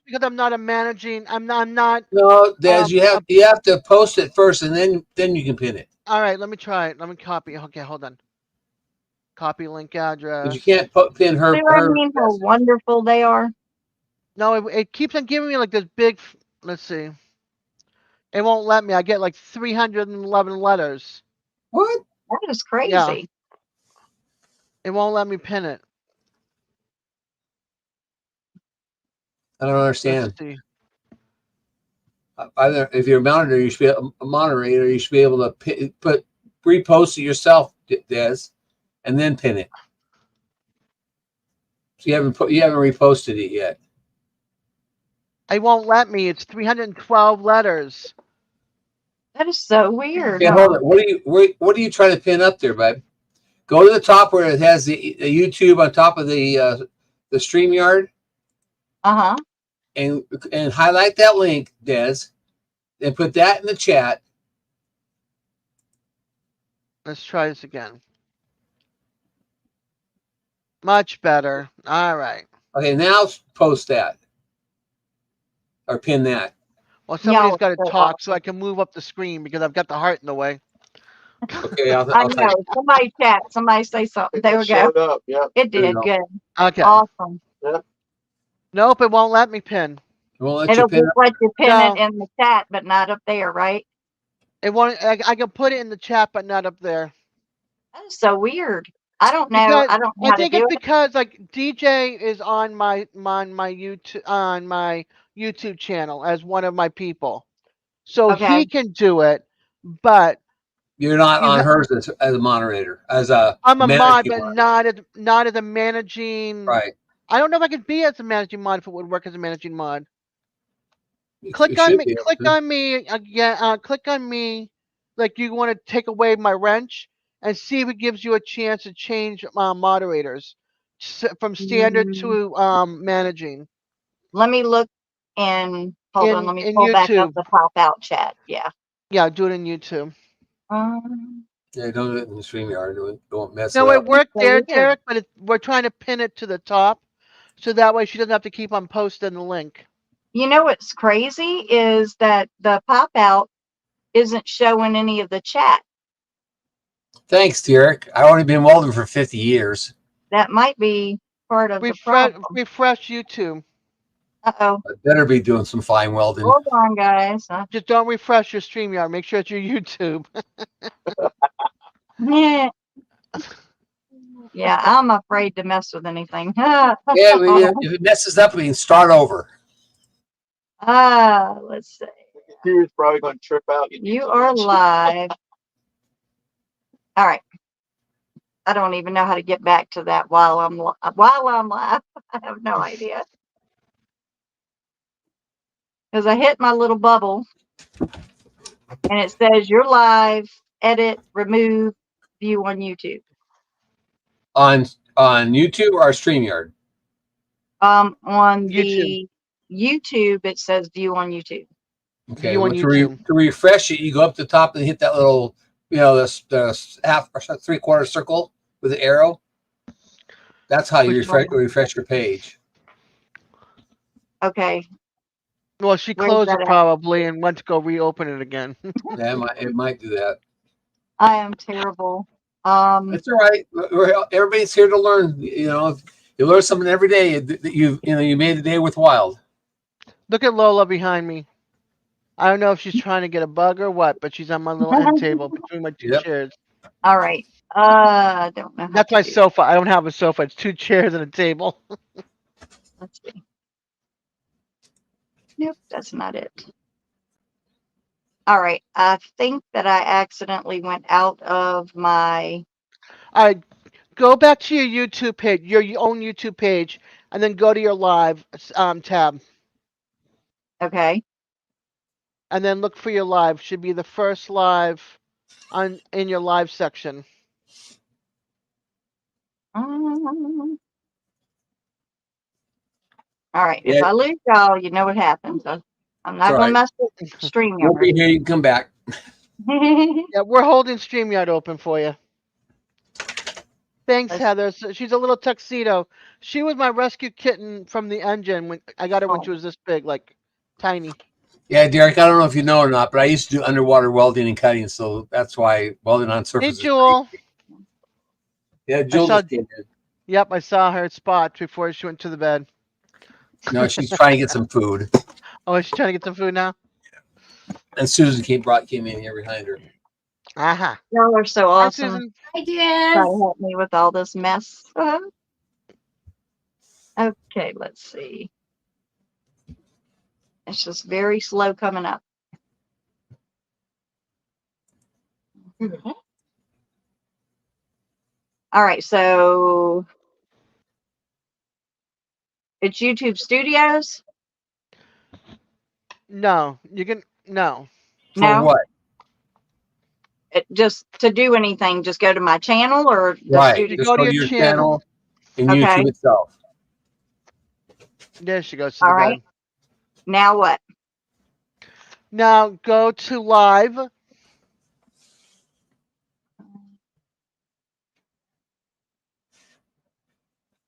because I'm not a managing. I'm not. No, Des, you have to post it first, and then you can pin it. All right, let me try it. Let me copy. Okay, hold on. Copy link address. But you can't pin her. See what I mean? How wonderful they are. No, it keeps on giving me like this big. Let's see. It won't let me. I get like 311 letters. What? That is crazy. Yeah. It won't let me pin it. I don't understand. If you're a moderator, you should be able to put repost it yourself, Des, and then pin it. So you haven't reposted it yet. It won't let me. It's 312 letters. That is so weird. Okay, hold it. What are you trying to pin up there, bud? Go to the top where it has the YouTube on top of the StreamYard, Uh-huh. and highlight that link, Des, and put that in the chat. Let's try this again. Much better. All right. Okay, now post that or pin that. Well, somebody's Y'all got are to so talk so I can move up the screen because I've got the heart in the way. Okay, I I'll type. know. Somebody chat. Somebody say something. There we go. Showed up. Yep. It There you did go. good. Okay. Awesome. Nope, it won't let me pin. It won't let you It'll pin just up. let you pin No. it in the chat, but not up there, right? It won't. I can put it in the chat, but not up there. That is so weird. I don't know. Because I don't know I how to think do it's it. because like DJ is on my YouTube channel as one of my people, so Okay. he can do it. But You're not you on ha- hers as a moderator, as a I'm a mod, managing but moderator. not as a managing. Right. I don't know if I could be as a managing mod if it would work as a managing mod. You Click on should me. be able Click to. on me again. Click on me, like you want to take away my wrench, and see if it gives you a chance to change moderators from standard Mm, to managing let me look and hold on. Let me in pull back up YouTube. the pop out chat. Yeah. Yeah, do it in YouTube. Yeah, don't do it in the StreamYard. Don't mess it No, it up. worked So there, weird. Tarek, but we're trying to pin it to the top, so that way she doesn't have to keep on posting the link. You know what's crazy is that the pop out isn't showing any of the chat. Thanks, Derek. I've only been welding for 50 years. That might be part of the Refresh problem. YouTube. Uh-oh. I better be doing some fine welding. Hold on, guys. Just don't refresh your StreamYard. Make sure it's your YouTube. Yeah. Yeah, I'm afraid to mess with anything. Yeah, if it messes up, we can start over. Let's see. The computer's probably going to trip out. You are live. All right. I don't even know how to get back to that while I'm live. I have no idea. Because I hit my little bubble and it says you're live, edit, remove, view on YouTube. On YouTube or StreamYard? On the YouTube, it says view on YouTube. Okay, View on well, YouTube. to refresh it, you go up to the top and hit that little, the half or 3/4 circle with the arrow. That's how you Which one? refresh your page. Okay. Well, she Where's closed that it at? probably and went to go reopen it again. Yeah, it might do that. I am terrible. It's all right. Everybody's here to learn. You learn something every day. That you made a day worthwhile. Look at Lola behind me. I don't know if she's trying to get a bug or what, but she's on my little end table between my two Yep. chairs. All right. I don't know. How That's to my do sofa. I don't have a sofa. It's two chairs and a table. that. Let's see. Nope, that's not it. All right. I think that I accidentally went out of my. All right, go back to your YouTube page, your own YouTube page, and then go to your live tab, Okay. and then look for your live. Should be the first live in your live section. All right. If Yeah. I lose y'all, you know what happens. I'm not all going right. to mess with Won't be StreamYard. here. You can come back. Yeah, we're holding StreamYard open for you. Thanks, Let's- Heather. So she's a little tuxedo. She was my rescue kitten from the engine when I got her when Oh. she was this big, like tiny. Yeah, Derek. I don't know if you know or not, but I used to do underwater welding and cutting, so that's why welding on Hey, surface. is Jewel. great. Yeah, Jewel saw- just came in. Yep, I saw her spot before she went to the bed. No, she's trying to get some food, Oh, is she trying to get some food now? and Susan came in here behind her. Aha. Y'all are so Hi, awesome. Susan. I Try did. to help me with all this mess. Okay, let's see. It's just very slow coming up. All right, so it's YouTube Studios? No, you can no. For No? what? Just to do anything, just go to my channel or the Right. studio? You Just go go to to your your channel. channel and Okay. YouTube itself. There she goes to All the right. bed. Now what? Now go to live.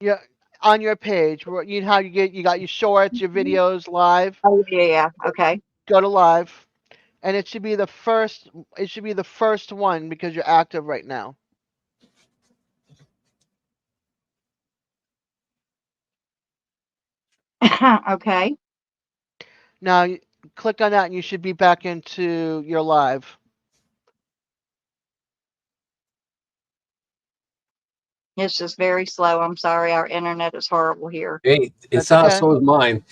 Yeah, on your page, where you know how you got your shorts, your videos live. Oh, yeah. Okay. Go to live, and it should be the first. It should be the first one because you're active right now. Okay. Now click on that, and you should be back into your live. It's just very slow. I'm sorry. Our internet is horrible here. Hey, it's That's not okay. so is mine.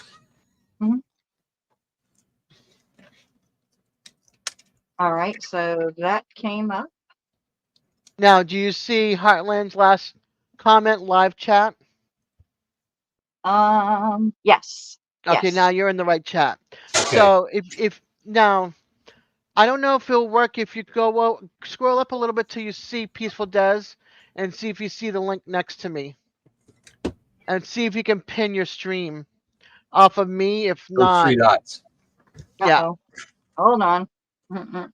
All right. So that came up. Now, do you see Heartland's last comment live chat? Yes. Okay, Yes. now you're in the right chat. Okay. So if now, I don't know if it'll work if you go scroll up a little bit till you see Peaceful Des, and see if you see the link next to me, and see if you can pin your stream off of me. If Those not, three dots. yeah. Uh-oh. Hold on. Mm-mm.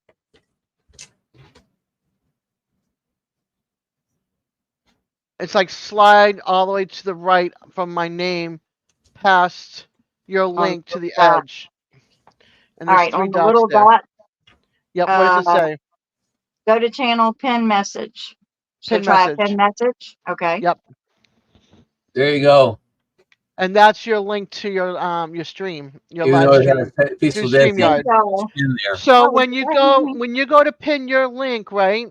It's like slide all the way to the right from my name, past your link to the dot. edge. And All there's right. three On the dots little there. dot, Yep. What does it say? go to channel pin message. So Pin try message. pin message. Okay. Yep. There you go. And that's your link to your stream, your Even live though it stream has a peaceful through day StreamYard. in there. So Oh, when you go to pin your link, right,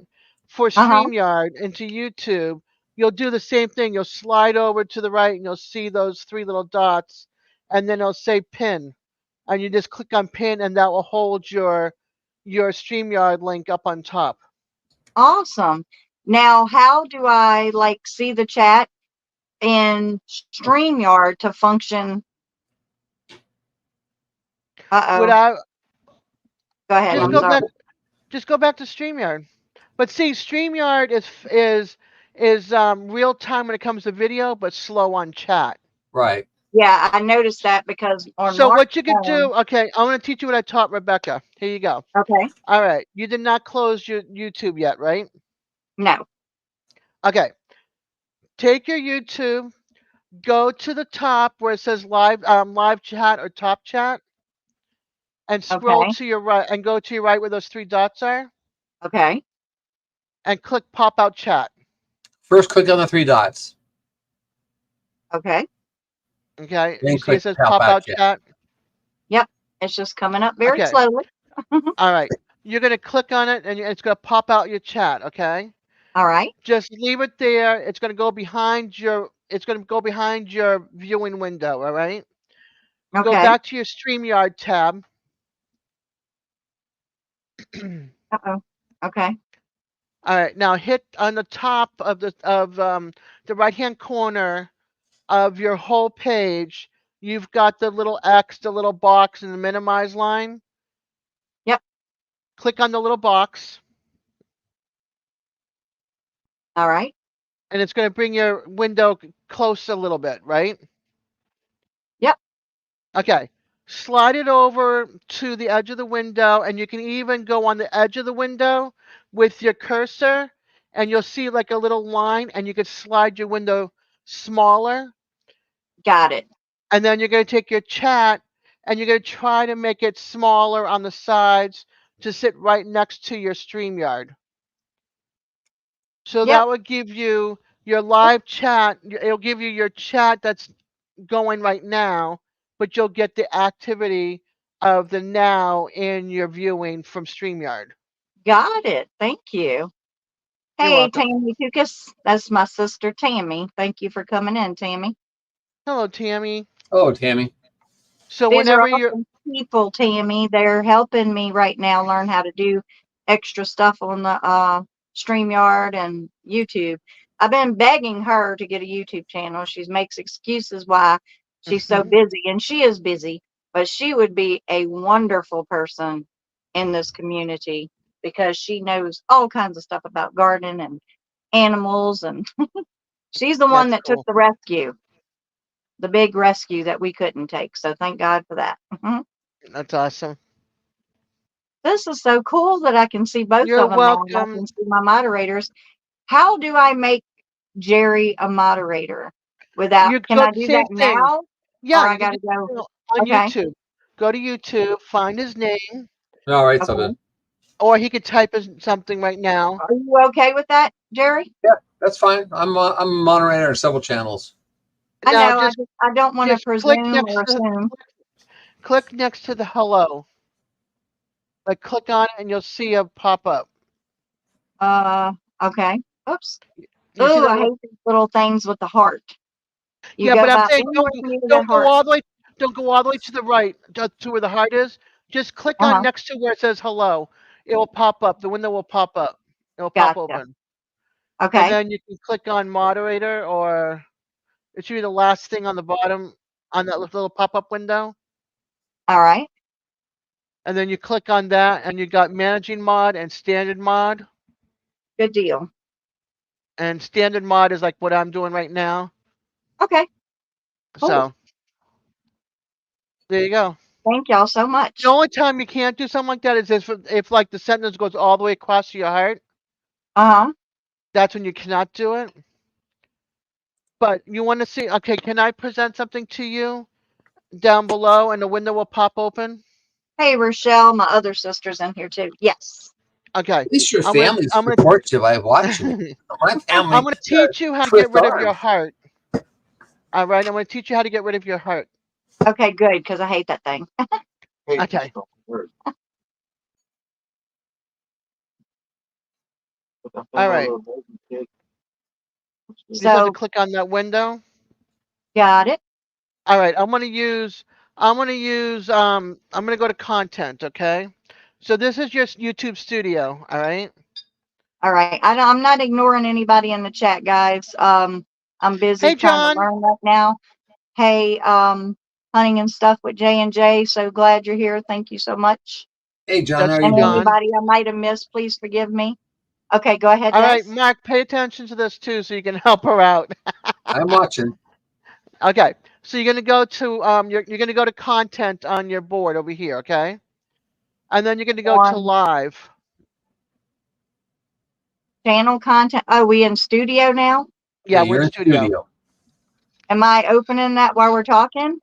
for StreamYard into YouTube, you'll do the same thing. You'll slide over to the right and you'll see those three little dots, and then it'll say pin. And you just click on pin, and that will hold your StreamYard link up on top. Awesome. Now, how do I like see the chat in StreamYard to function? Uh-oh. Without Go ahead. just I'm go sorry. back to StreamYard. But see, StreamYard is real time when it comes to video, but slow on chat. Right. Yeah, I noticed that because on So Mark's what you can phone- do, okay, I'm going to teach you what I taught Rebecca. Here you go. Okay. All right. You did not close your YouTube yet, right? No. Okay. Take your YouTube, go to the top where it says live chat or top chat, and scroll Okay. to your right and go to your right where those three dots are, Okay. and click pop out chat. First, click on the three dots. Okay. Okay. Then You see click it says pop pop out out chat. chat. It's just coming up very Okay. slowly. All right. You're going to click on it and it's going to pop out your chat, okay? All right. Just leave it there. It's going to go behind your viewing window, all right? Okay. Go back to your StreamYard tab. Uh-oh. Okay. All right. Now hit on the top of the right-hand corner of your whole page. You've got the little X, the little box, and the minimize line. Yep. Click on the little box, All right. and it's going to bring your window close a little bit, right? Yep. Okay. Slide it over to the edge of the window, and you can even go on the edge of the window with your cursor, and you'll see like a little line, and you could slide your window smaller. Got it. And then you're going to take your chat, and you're going to try to make it smaller on the sides to sit right next to your StreamYard. So Yep. that would give you your live chat. It'll give you your chat that's going right now, but you'll get the activity of the now in your viewing from StreamYard. Got it. Thank you. You're Hey, welcome. Tammy Kukas. That's my sister, Tammy. Thank you for coming in, Tammy. Hello, Tammy. Oh, Tammy. So These whenever are you're awesome people, Tammy. They're helping me right now learn how to do extra stuff on the StreamYard and YouTube. I've been begging her to get a YouTube channel. She makes excuses why she's so busy, and she is busy, but she would be a wonderful person in this community because she knows all kinds of stuff about gardening and animals, and she's the one That's that took cool. the rescue, the big rescue that we couldn't take. So thank God for that. That's awesome. This is so cool that I can see both You're of them now. And I welcome. can see my moderators. How do I make Jerry a moderator without? You Can go I the do same that thing. now, Yeah, or I you can gotta just go? do it on Okay, YouTube. Go to YouTube, find his name, All right, so okay. good. or he could type something right now. Are you okay with that, Jerry? Yeah, that's fine. I'm a moderator on several channels. I Now know. I don't want to just click presume next or to assume. click next to the hello. Like click on it and you'll see a pop up. Okay. Oops. You see Oh, the I little, hate these little things with the heart. You yeah, go but I'm about saying any way near that don't go heart. all the way to the right to where the heart is. Just click on Uh-huh. next to where it says hello. It will pop up. The window will pop up. It will pop Gotcha. open. And Okay. then you can click on moderator, or it should be the last thing on the bottom on that little pop-up window. All right. And then you click on that and you got managing mod and standard mod. Good deal. And standard mod is like what I'm doing right now. Okay. Cool. So there you go. Thank y'all so much. The only time you can't do something like that is if like the sentence goes all the way across to your heart. Uh-huh. That's when you cannot do it. But you want to see, okay, can I present something to you down below and the window will pop open? Hey, Rochelle, my other sister's in here too. Yes. Okay. At least your I'm gonna family's I'm gonna supportive. I watch it. My family. I'm gonna teach you how to twist get rid of your arms. heart. All right, I'm gonna teach you how to get rid of your heart. Okay, good, because I hate that thing. Hey, Okay. All right. You just have to So, click on that window. got it. All right, I'm gonna go to content, okay? So this is your YouTube studio, all right? All right. I'm not ignoring anybody in the chat, guys. I'm busy Hey trying to John. learn right now. Hey, hunting and stuff with J&J. So glad you're here. Thank you so much. Hey, John, That's how are you And doing? John. anybody I might have missed, please forgive me. Okay, go ahead, All right, Des. Mark, pay attention to this too so you can help her out. I'm watching. Okay. So you're gonna go to you're gonna go to content on your board over here, okay? And then you're gonna go to On live. channel content. Oh, we in studio now? Yeah, we're You're in in studio. studio. Am I opening that while we're talking?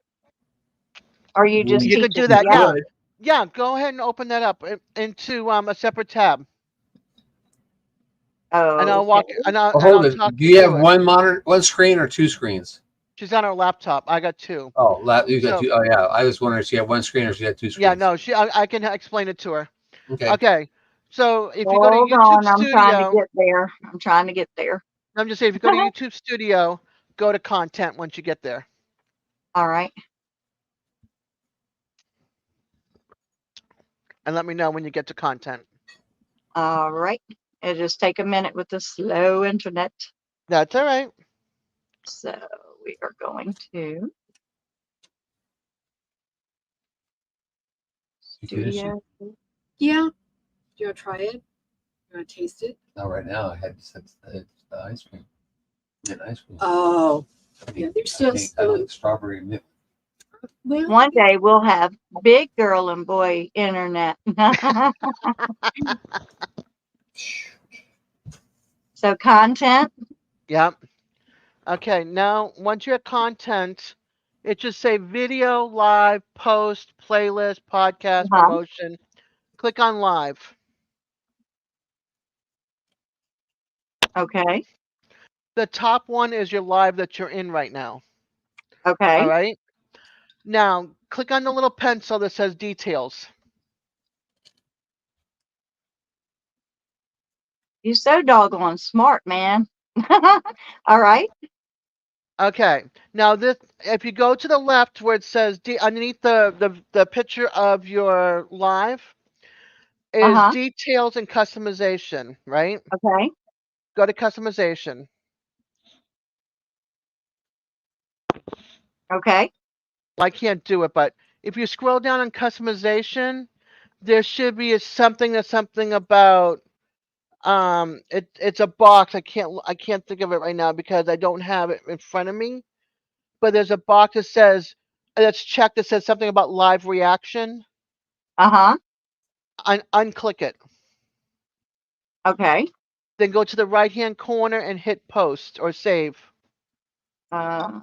Or are you just You could teaching do me? that. Yeah. Yeah. Yeah, go ahead and open that up into a separate tab. And I'll walk Okay. and Oh, I'll hold talk it. Do you you have through it. one monitor, one screen, or two screens? She's on her laptop. I got two. Oh, you got So two. Oh, yeah. I was wondering if you had one screen or if you had two yeah, screens. no, I can explain it to her. Okay. Okay. So if you go to Hold YouTube on. I'm trying to Studio, get there. I'm trying to get there. I'm just saying if you go to YouTube Studio, go to content once you get there. All right. And let me know when you get to content. All right. It'll just take a minute with the slow internet. That's all right. So we are going to You finish it? studio. Yeah. Do you want to try it? You want to taste it? Not right now. I had the ice cream. Yeah, ice cream. Oh, I yeah. think- There's still I think I like strawberry nip. well. One day we'll have big girl and boy internet. So content. Yep. Okay, now once you're at content, it just say video, live, post, playlist, podcast, Uh-huh. promotion. Click on live. Okay. The top one is your live that you're in right now. Okay. All right. Now click on the little pencil that says details. You're so doggone smart, man. All right. Okay. Now this, if you go to the left where it says underneath the picture of your live is Uh-huh. details and customization, right? Okay. Go to customization. Okay. Well, I can't do it, but if you scroll down on customization, there should be something about it's a box. I can't think of it right now because I don't have it in front of me. But there's a box that says that's checked that says something about live reaction. Uh-huh. Unclick it. Okay. Then go to the right hand corner and hit post or save. Uh,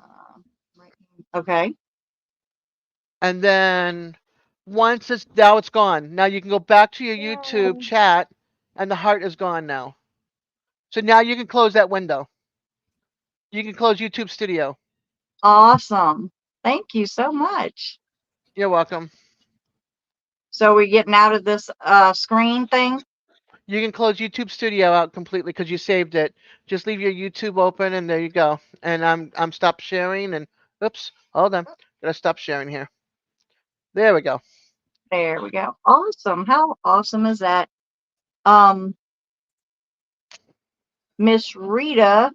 okay. And then once now it's gone. Now you can go back to your YouTube chat and the heart is gone now. So now you can close that window. You can close YouTube Studio. Awesome. Thank you so much. You're welcome. So we're getting out of this screen thing? You can close YouTube Studio out completely because you saved it. Just leave your YouTube open and there you go. And I'm stopped sharing and oops, hold on. Gotta stop sharing here. There we go. There we go. Awesome. How awesome is that? Miss Rita,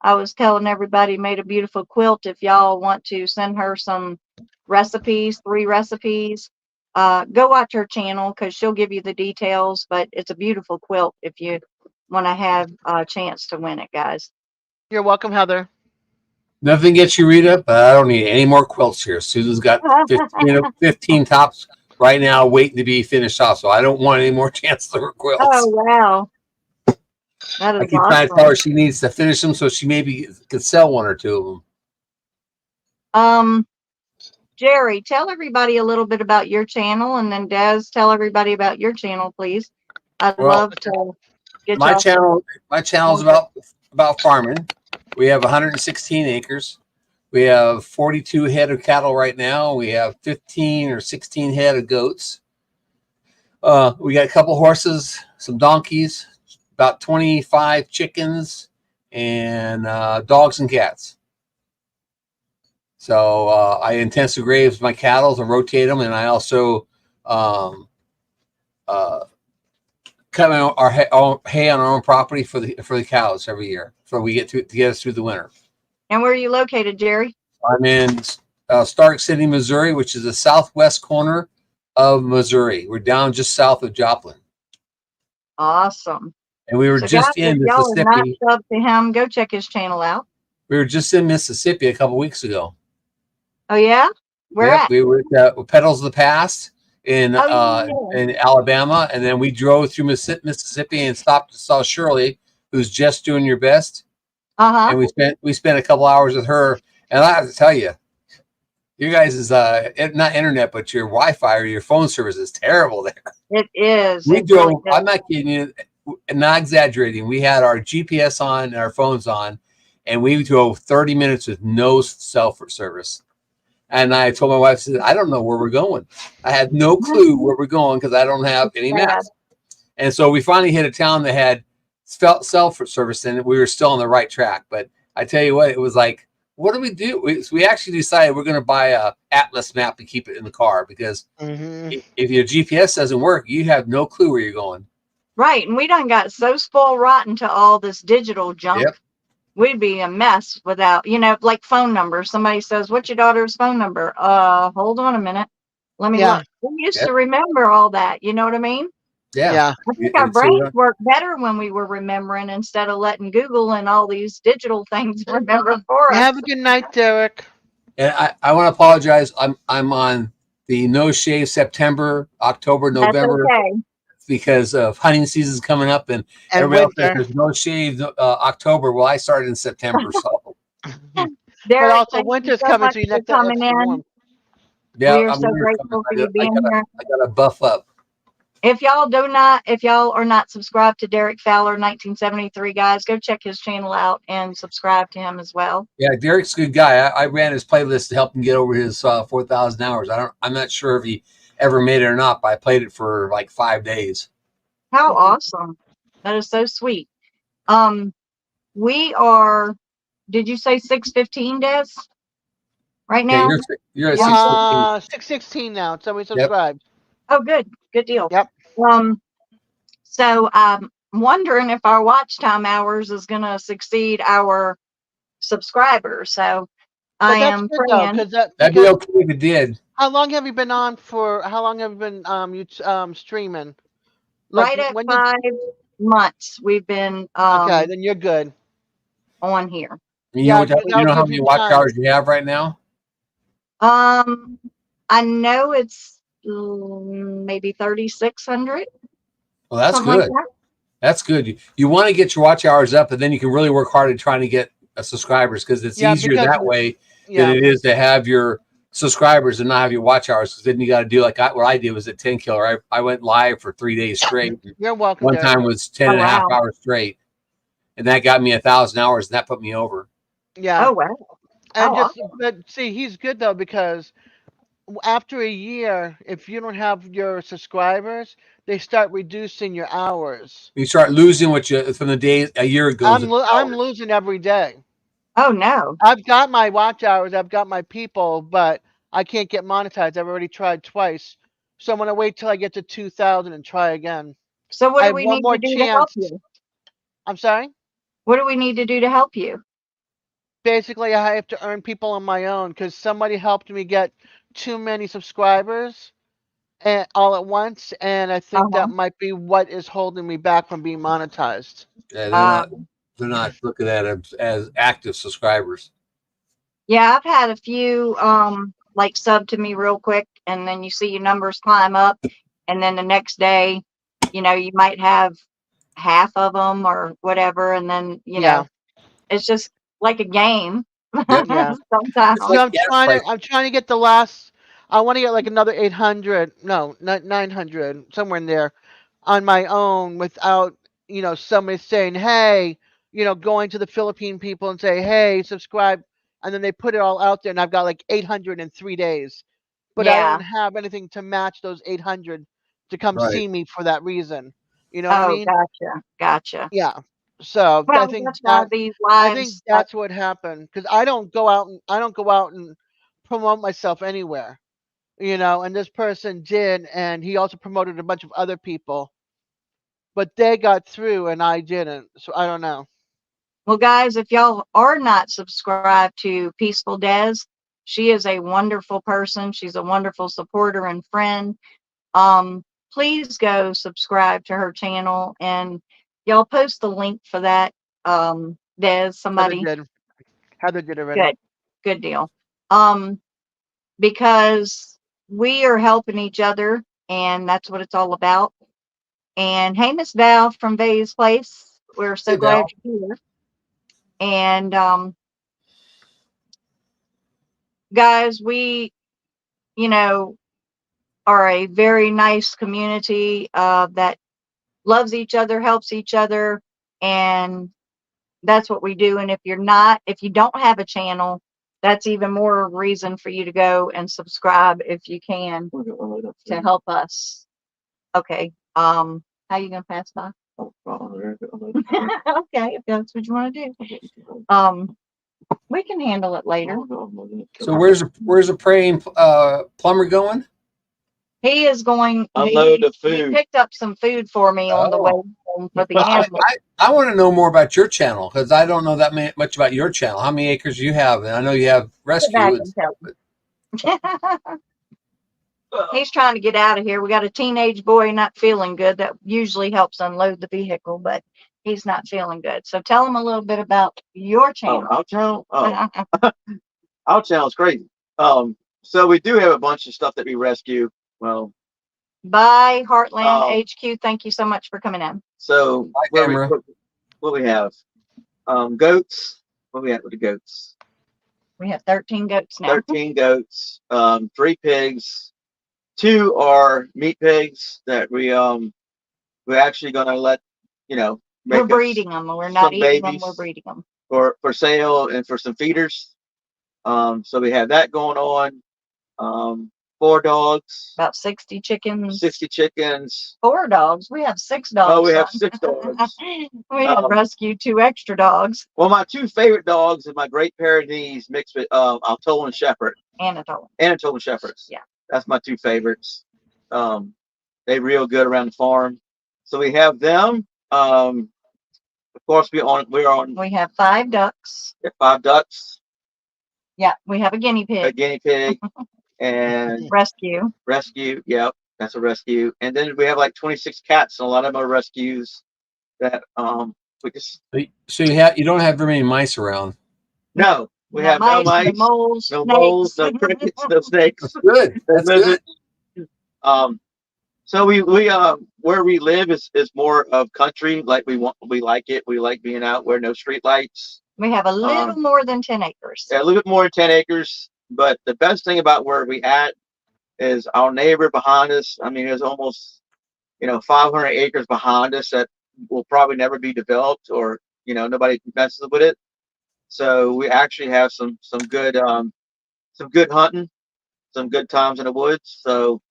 I was telling everybody, made a beautiful quilt. If y'all want to send her some recipes, 3 recipes, go watch her channel because she'll give you the details. But it's a beautiful quilt if you want to have a chance to win it, guys. You're welcome, Heather. Nothing gets you, Rita, but I don't need any more quilts here. Susan's got 15 tops right now waiting to be finished off, so I don't want any more chances of her quilts. Oh, wow. That I is keep trying to tell her awesome. she needs to finish them so she maybe could sell 1 or 2 of them. Jerry, tell everybody a little bit about your channel, and then Des, tell everybody about your channel, please. I'd Well, love to get my y'all. channel is about farming. We have 116 acres. We have 42 head of cattle right now. We have 15 or 16 head of goats. We got a couple horses, some donkeys, about 25 chickens, and dogs and cats. So I intensive graze my cattle and rotate them, and I also cut our hay on our own property for the cows every year, so we get to get us through the winter. And where are you located, Jerry? I'm in Stark City, Missouri, which is the southwest corner of Missouri. We're down just south of Joplin. Awesome. And we were So just guys, in if y'all are not Mississippi. subbed to him, go check his channel out. We were just in Mississippi a couple weeks ago. Oh, yeah? Where Yep, at? we were at Petals of the Past in Oh, yeah. in Alabama, and then we drove through Mississippi and stopped and saw Shirley, who's just doing your best. Uh-huh. And we spent a couple hours with her. And I have to tell you, you guys is not internet, but your Wi-Fi or your phone service is terrible there. It is. We It really drove. I'm not kidding you, not exaggerating. We had our GPS on and our phones on, and we drove 30 minutes with no cell service. And I told my wife, I said, I don't know where we're going. I had no clue where we're going because I don't have any maps. And so we finally hit a town that had cell service, and we were still on the right track. But I tell you what, it was like, what do we do? We actually decided we're going to buy a Atlas map and keep it in the car because if your GPS doesn't work, you have no clue where you're going. Right. And we done got so spoiled rotten to all this digital junk. Yep. We'd be a mess without, like phone numbers. Somebody says, what's your daughter's phone number? Hold on a minute. Let me look. We used to remember all that. You know what I mean? Yeah. I think our brains work better when we were remembering instead of letting Google and all these digital things remember for us. Have a good night, Derek. And I want to apologize. I'm on the no shave September, October, November. That's okay. Because of hunting season's coming up, and everybody else says there's no shave October. Well, I started in September, so. Derek, but also winter's so coming, so you have to coming in. Yeah, we are so grateful for you being here. I got to buff up. If y'all are not subscribed to Derek Fowler 1973, guys, go check his channel out and subscribe to him as well. Yeah, Derek's a good guy. I ran his playlist to help him get over his 4,000 hours. I'm not sure if he ever made it or not, but I played it for like 5 days. How awesome. That is so sweet. We are, did you say 6:15, Des? Right now? Yeah, you're at 6:15. 6:16 now. Somebody subscribed. Oh, good. Good deal. Yep. So I'm wondering if our watch time hours is going to succeed our subscribers. So I that's am good though, praying. because that That'd be because okay if it did. how long have you been on for? How long have you been streaming? Like Right at when did? 5 months we've been Okay, then you're good. on here. You Yeah, know, because you that'll know how give many you watch time. hours you have right now? I know it's maybe 3,600, Well, that's something like good. that. That's good. You want to get your watch hours up, and then you can really work hard at trying to get subscribers because it's Yeah, easier because that way than yeah, it is to have your subscribers and not have your watch hours. Because then you got to do like what I did was at 10 killer. I went live for 3 days straight. you're welcome. One Dad. time was 10 Oh, and a half wow. hours straight, and that got me 1,000 hours, and that put me over. Yeah, Oh, wow. and Oh, just awesome. but see, he's good though because after a year, if you don't have your subscribers, they start reducing your hours. You start losing what you from the days a year ago. I'm losing every day. Oh, no. I've got my watch hours, I've got my people, but I can't get monetized. I've already tried twice. So I'm gonna wait till I get to 2,000 and try again. So what I do have we one need more to do to help chance. you? I'm sorry? What do we need to do to help you? Basically, I have to earn people on my own because somebody helped me get too many subscribers and all at once, and I think Uh-huh. that might be what is holding me back from being monetized. Yeah, they're not looking at them as active subscribers. Yeah, I've had a few like sub to me real quick, and then you see your numbers climb up, and then the next day, you might have half of them or whatever, and then Yeah, it's just like a game. Yep. yeah. Sometimes. It's like So I'm gas trying price. to I'm trying to get the last. I want to get like another 800, no, not 900, somewhere in there, on my own without somebody saying, hey, going to the Philippine people and say, hey, subscribe, and then they put it all out there, and I've got like 800 in 3 days, but I Yeah. don't have anything to match those 800 to come Right. see me for that reason. You know what I Oh, mean? gotcha. Yeah. So I Well, think that's why these lives. that's what happened because I don't go out and promote myself anywhere, and this person did, and he also promoted a bunch of other people, but they got through and I didn't. So I don't know. Well, guys, if y'all are not subscribed to Peaceful Des, she is a wonderful person. She's a wonderful supporter and friend. Please go subscribe to her channel, and y'all post the link for that. Des, Heather somebody. did. Heather did already. Good deal. Because we are helping each other, and that's what it's all about. And hey, Miss Val from Vay's Place, we're so Hey, glad Val. you're here. And guys, we, are a very nice community that loves each other, helps each other, and that's what we do. And if you don't have a channel, that's even more reason for you to go and subscribe if you can to help us. Okay. How you gonna pass by? Okay, if that's what you want to do. We can handle it later. So where's the praying plumber going? He is going. Unload the He food. picked up some food for me on the way home for the Well, animals. I want to know more about your channel because I don't know that much about your channel. How many acres you have? And I know you have Sit back rescue. and tell me. He's trying to get out of here. We got a teenage boy not feeling good. That usually helps unload the vehicle, but he's not feeling good. So tell him a little bit about your channel. Our channel? Our channel's crazy. So we do have a bunch of stuff that we rescue. Well, Bye, Heartland HQ. Thank you so much for coming in. so Bye, camera. what we have? Goats. What we at with the goats? We have 13 goats now. 13 goats, 3 pigs, 2 are meat pigs that we're actually gonna let We're make us breeding them. We're not some eating them. babies. We're breeding them. for sale and for some feeders. So we have that going on. 4 dogs, About 60 chickens. 60 chickens. 4 dogs. We have 6 dogs. Oh, we have son. 6 dogs. We had rescued 2 extra dogs. Well, my 2 favorite dogs are my Great Pyrenees mixed with Altolan Shepherd. Anatolian Shepherds. Yeah. That's my 2 favorites. They real good around the farm. So we have them. Of course, we have 5 ducks. Yeah, we have a guinea a pig guinea pig, and rescue. rescue. Yep, that's a rescue. And then we have like 26 cats, and a lot of them are rescues that we just So you don't have very many mice around. no. We No have no mice, no mice, moles, no snakes. moles, no crickets, no snakes, Good. no That's good. lizards. So we where we live is more of country. Like we like it. We like being out where no street lights. We have a little more than 10 acres. Yeah, a little bit more than 10 acres. But the best thing about where we at is our neighbor behind us. I mean, there's almost 500 acres behind us that will probably never be developed, or nobody messes with it. So we actually have some good hunting, some good times in the woods. So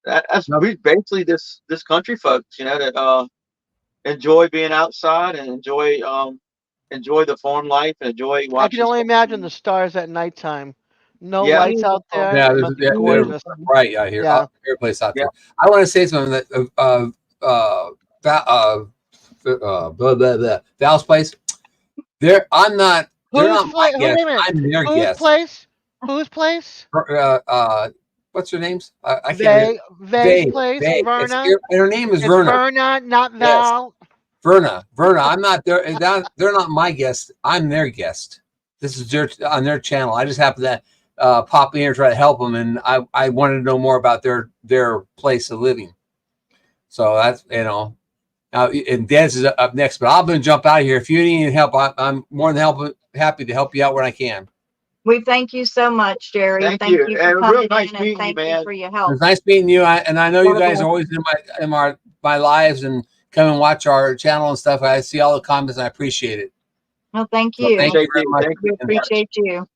that's we basically this country folks, that enjoy being outside and enjoy the farm life and enjoy I watching can only stuff. imagine the stars at nighttime. No Yeah. lights out Beautiful. there. Yeah, It must be they're gorgeous. right out here. Yeah. Every place out Yeah. there. I want to say something that blah, blah, blah. Val's place. I'm not. They're not my Wait guest. a minute. I'm their Whose guest. place? Whose place? What's her names? I can't. Vay's place. Vay. Verna. Her name is It's Verna. Verna, not Yes. Val. Verna. I'm not there. They're not my guest. I'm their guest. This is on their channel. I just happened to pop in here try to help them, and I wanted to know more about their place of living. So that's now, and Des is up next, but I'm going to jump out of here. If you need any help, I'm more than happy to help you out when I can. We thank you so much, Jerry. Thank you you. for And coming real nice in, meeting and you, thank man. you for your It help. was nice meeting you, and I know you guys are Wonderful. always in my lives and come and watch our channel and stuff. I see all the comments, and I appreciate it. No, thank So you. thank you very much. Thank We you. appreciate you.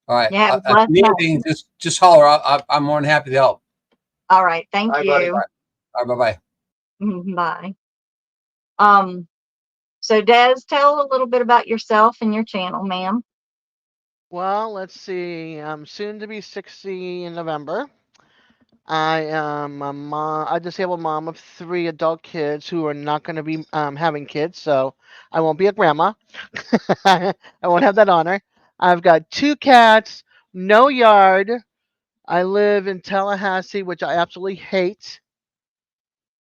All right. Yeah, If bless you need up. anything, just holler. I'm more than happy to help. All right. Thank Bye, buddy. you. All right. Bye-bye. Bye. So Des, tell a little bit about yourself and your channel, ma'am. Well, let's see. I'm soon to be 60 in November. I am a disabled mom of 3 adult kids who are not going to be having kids, so I won't be a grandma. I won't have that honor. I've got 2 cats, no yard. I live in Tallahassee, which I absolutely hate.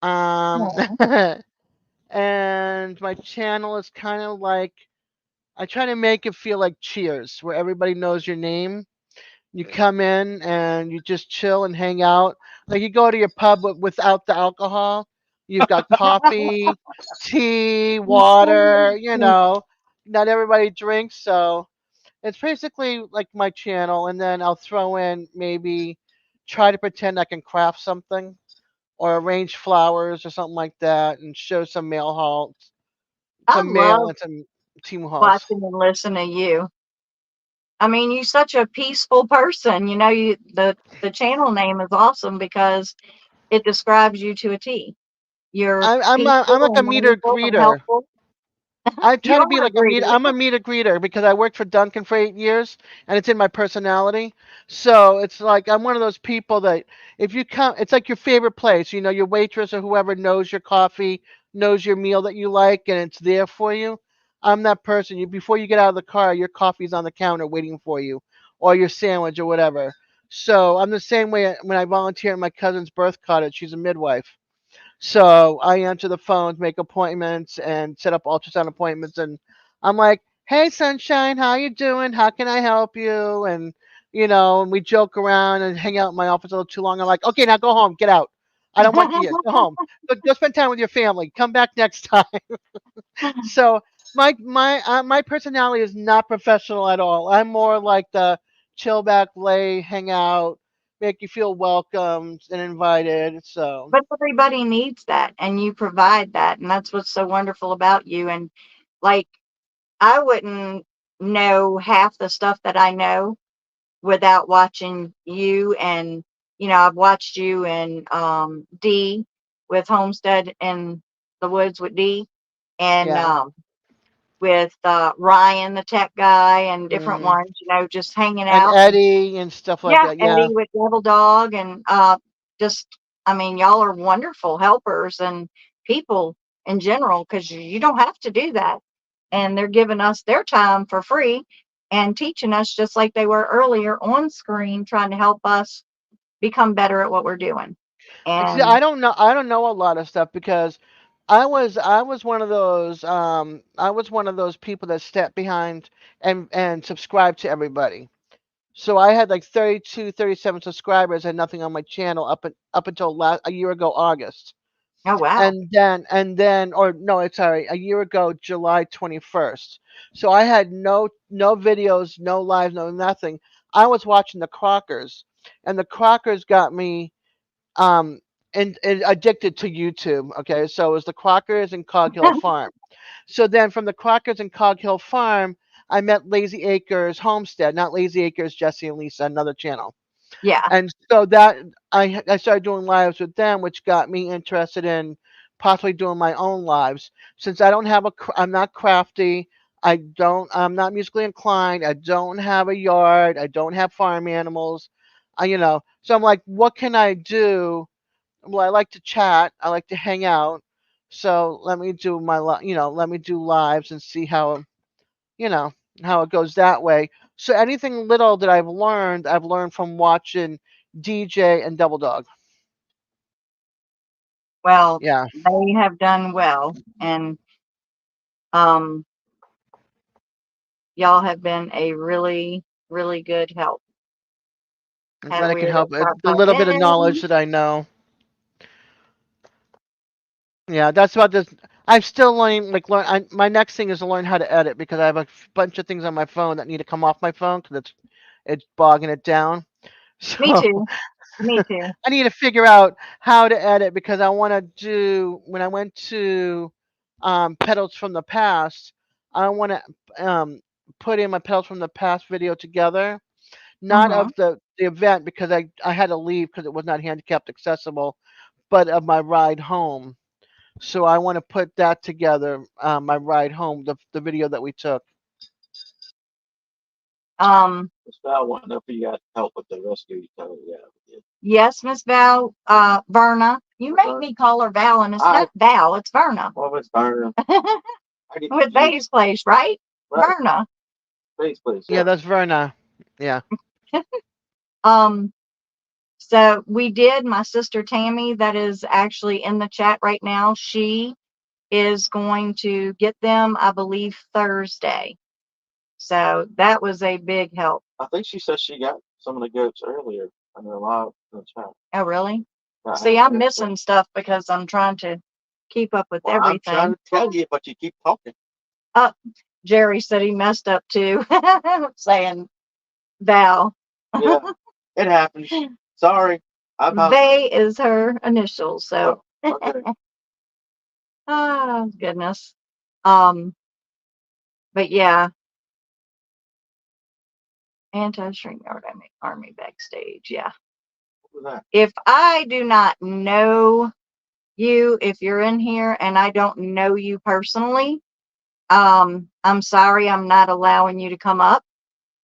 And my channel is kind of like, I try to make it feel like Cheers, where everybody knows your name. You come in and you just chill and hang out. Like you go to your pub without the alcohol. You've got coffee, tea, water, not everybody drinks. So it's basically like my channel. And then I'll throw in maybe try to pretend I can craft something or arrange flowers or something like that and show some mail hauls, I some mail love and some team hauls. watching and listening to you. I mean, you're such a peaceful person. The channel name is awesome because it describes you to a T. You're I'm peaceful like a and meter wonderful and greeter. helpful. I try You to be are a like a meter. greeter. I'm a meter greeter because I worked for Dunkin' for 8 years, and it's in my personality. So it's like I'm one of those people that if you come, it's like your favorite place. Your waitress or whoever knows your coffee, knows your meal that you like, and it's there for you. I'm that person. Before you get out of the car, your coffee's on the counter waiting for you, or your sandwich or whatever. So I'm the same way when I volunteer at my cousin's birth cottage. She's a midwife. So I answer the phones, make appointments, and set up ultrasound appointments. And I'm like, "Hey, sunshine, how you doing? How can I help you?" And we joke around and hang out in my office a little too long. I'm like, "Okay, now go home, get out. I don't want you here. Go home. Go spend time with your family. Come back next time." So my personality is not professional at all. I'm more like the chill back, lay, hang out, make you feel welcomed and invited. So. But everybody needs that, and you provide that, and that's what's so wonderful about you. And like, I wouldn't know half the stuff that I know without watching you. And I've watched you and D with Homestead in the Woods with D, and Yeah. with Ryan, the tech guy, and different Mhm. ones, just hanging And out. Eddie and stuff like Yeah, that. Eddie Yeah. with Devil Dog, and just, I mean, y'all are wonderful helpers and people in general, because you don't have to do that. And they're giving us their time for free. and teaching us just like they were earlier on screen, trying to help us become better at what we're doing. And see, And I don't know a lot of stuff because I was one of those I was one of those people that stepped behind and subscribed to everybody. So I had like 32, 37 subscribers and nothing on my channel up until a year ago August. oh wow. And then or no, sorry, a year ago July 21st. So I had no videos, no lives, no nothing. I was watching the Crockers, and the Crockers got me um and addicted to YouTube. Okay, so it was the Crockers and Cog Hill Farm. So then from the Crockers and Cog Hill Farm, I met Lazy Acres Homestead, not Lazy Acres Jesse and Lisa, another channel. Yeah. And so that I started doing lives with them, which got me interested in possibly doing my own lives. Since I don't have I'm not crafty. I'm not musically inclined. I don't have a yard. I don't have farm animals. So I'm like, what can I do? Well, I like to chat. I like to hang out. So let me do let me do lives and see you know, how it goes that way. So anything little that I've learned from watching DJ and Double Dog. Well, Yeah. they have done well, and um, y'all have been a really, really good help. I'm Had glad I can Weirdo help stop the by little bit of knowledge then. that I know. Yeah, that's about this. I'm still learning, my next thing is to learn how to edit because I have a bunch of things on my phone that need to come off my phone because it's bogging it down. Me So too. Me too. I need to figure out how to edit because I want to do when I went to pedals from the past. I want to put in my pedals from the past video together, not Mm-hmm. of the event because I had to leave because it was not handicapped accessible, but of my ride home. So I want to put that together, my ride home, the video that we took. Miss Val wanted to know if you got help with the rescue. You told her, yeah, we did. Yes, Miss Val, Verna. You make Verna. me call her Val, and it's I- not Val, it's Verna. Well, Miss Burner. I get With confused. Bay's place, right? Right. Verna. Please, please. Yeah, that's Verna. Yeah. Um, so we did, my sister Tammy, that is actually in the chat right now. She is going to get them, I believe, Thursday. So that was a big help. I think she said she got some of the goats earlier in her live in the chat. Oh, really? I See, haven't I'm asked her. missing stuff because I'm trying to keep up with Well, I'm trying everything. to tell you, but you keep talking. Jerry said he messed up too, saying Val. Yeah, it happens. Sorry. I'm not. They is her initials, so Okay. oh goodness. But yeah, anti-StreamYard army backstage. Yeah. What was that? If I do not know you, if you're in here and I don't know you personally, I'm sorry I'm not allowing you to come up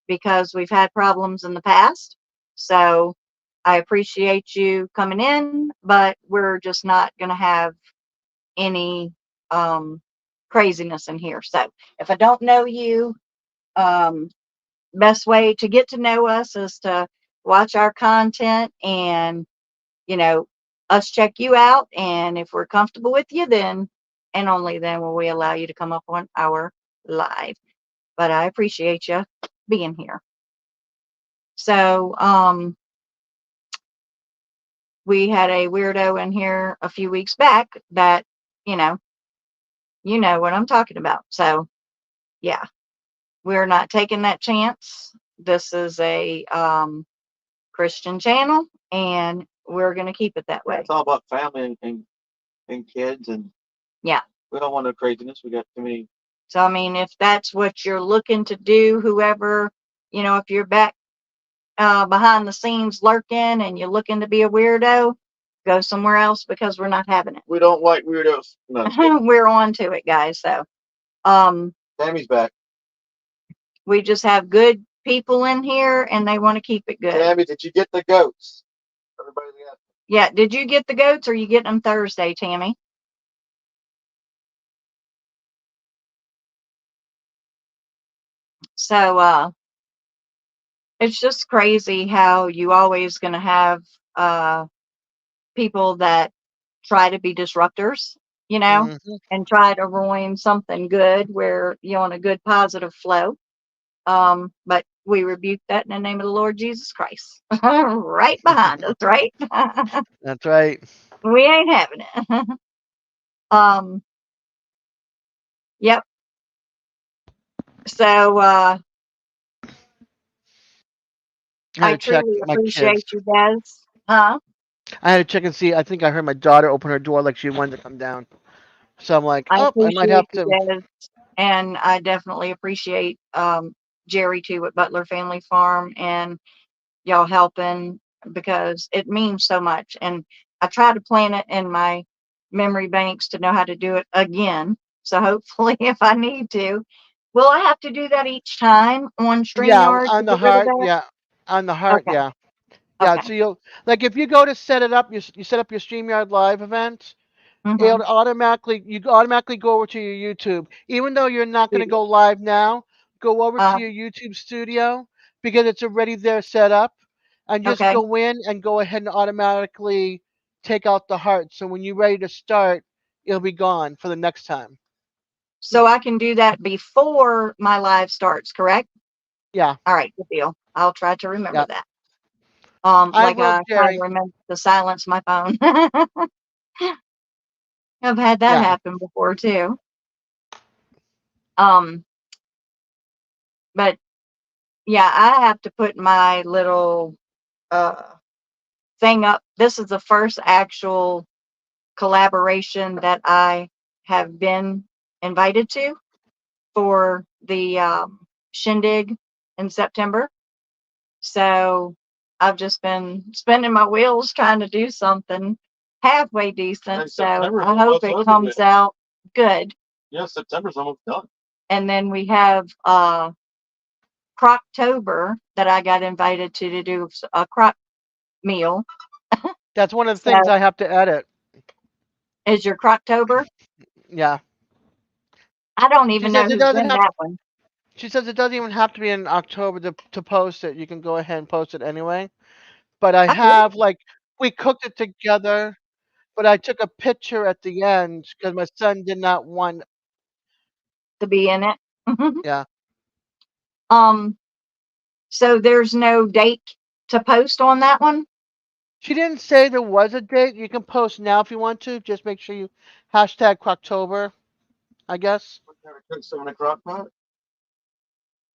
because we've had problems in the past. So I appreciate you coming in, but we're just not going to have any craziness in here. So if I don't know you, best way to get to know us is to watch our content and, us check you out. And if we're comfortable with you, then and only then will we allow you to come up on our live. But I appreciate you being here. So, we had a weirdo in here a few weeks back that, you know what I'm talking about. So, yeah, we're not taking that chance. This is a Christian channel, and we're going to keep it that way. It's all about family and kids, and Yeah. we don't want no craziness. We got too many. So, I mean, if that's what you're looking to do, whoever, if you're back behind the scenes lurking and you're looking to be a weirdo, go somewhere else because we're not having it. We don't like weirdos. No. We're on to it, guys. So, Tammy's back. we just have good people in here and they want to keep it good. Tammy, did you get the goats? Everybody's got. Yeah. Did you get the goats or you getting them Thursday, Tammy? So it's just crazy how you always going to have people that try to be disruptors, you know, Mhm. and try to ruin something good where you're on a good positive flow. But we rebuke that in the name of the Lord Jesus Christ. Right behind us, right? That's right. We ain't having it. um, yep. So I I had to check truly my kids. appreciate you guys. Huh? I had to check and see. I think I heard my daughter open her door like she wanted to come down. So I'm like, I oh, I might have appreciate you to. guys. And I definitely appreciate Jerry too at Butler Family Farm and y'all helping because it means so much. And I try to plan it in my memory banks to know how to do it again. So hopefully, if I need to, will I have to do that each time on Yeah, StreamYard to on the get rid of heart. that? Yeah, on the heart. Okay. Yeah, yeah. Okay. So you'll like if you go to set it up, you set up your StreamYard Live event. Mm-hmm. It'll automatically go over to your YouTube. Even though you're not going to go live now, go over to your YouTube studio because it's already there set up, and just Okay. go in and go ahead and automatically take out the heart. So when you're ready to start, it'll be gone for the next time. So I can do that before my live starts, correct? Yeah, All right, good deal. I'll try to remember yeah. that. I Like will, I try to Jerry. remember to silence my phone. I've had that Yeah. happen before too. Um, but yeah, I have to put my little uh thing up. This is the first actual collaboration that I have been invited to for the shindig in September. So I've just been spinning my wheels trying to do something halfway Hey, decent. So September's I hope almost it over comes with. out good. Yeah, September's almost done. And then we have Croctober that I got invited to do a croc meal. That's one of the So things I have to edit. is your Croctober? Yeah. I don't She even know says it who's doesn't in have. that one. She says it doesn't even have to be in October to post it. You can go ahead and post it anyway. But I Oh, have like we cooked it together, but I took a picture at the end because my son did not want. to be in it. Yeah, um, so there's no date to post on that one. she didn't say there was a date. You can post now if you want to. Just make sure you hashtag Croctober, I guess. Never cooked some in a crock pot.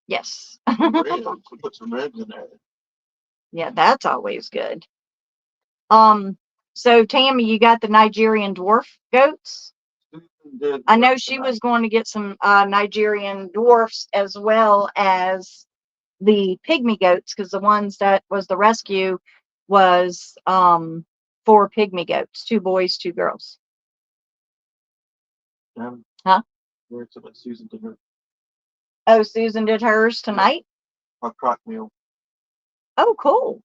Yes. Ribs. We put some ribs in there. Yeah, that's always good. So Tammy, you got the Nigerian dwarf goats. Did I know she was going to get some Nigerian dwarfs as well as the pygmy goats because the ones that was the rescue was 4 pygmy goats, 2 boys, 2 girls. Huh? Where's what Susan did her Oh, Susan did hers tonight. our crock meal. Oh, cool.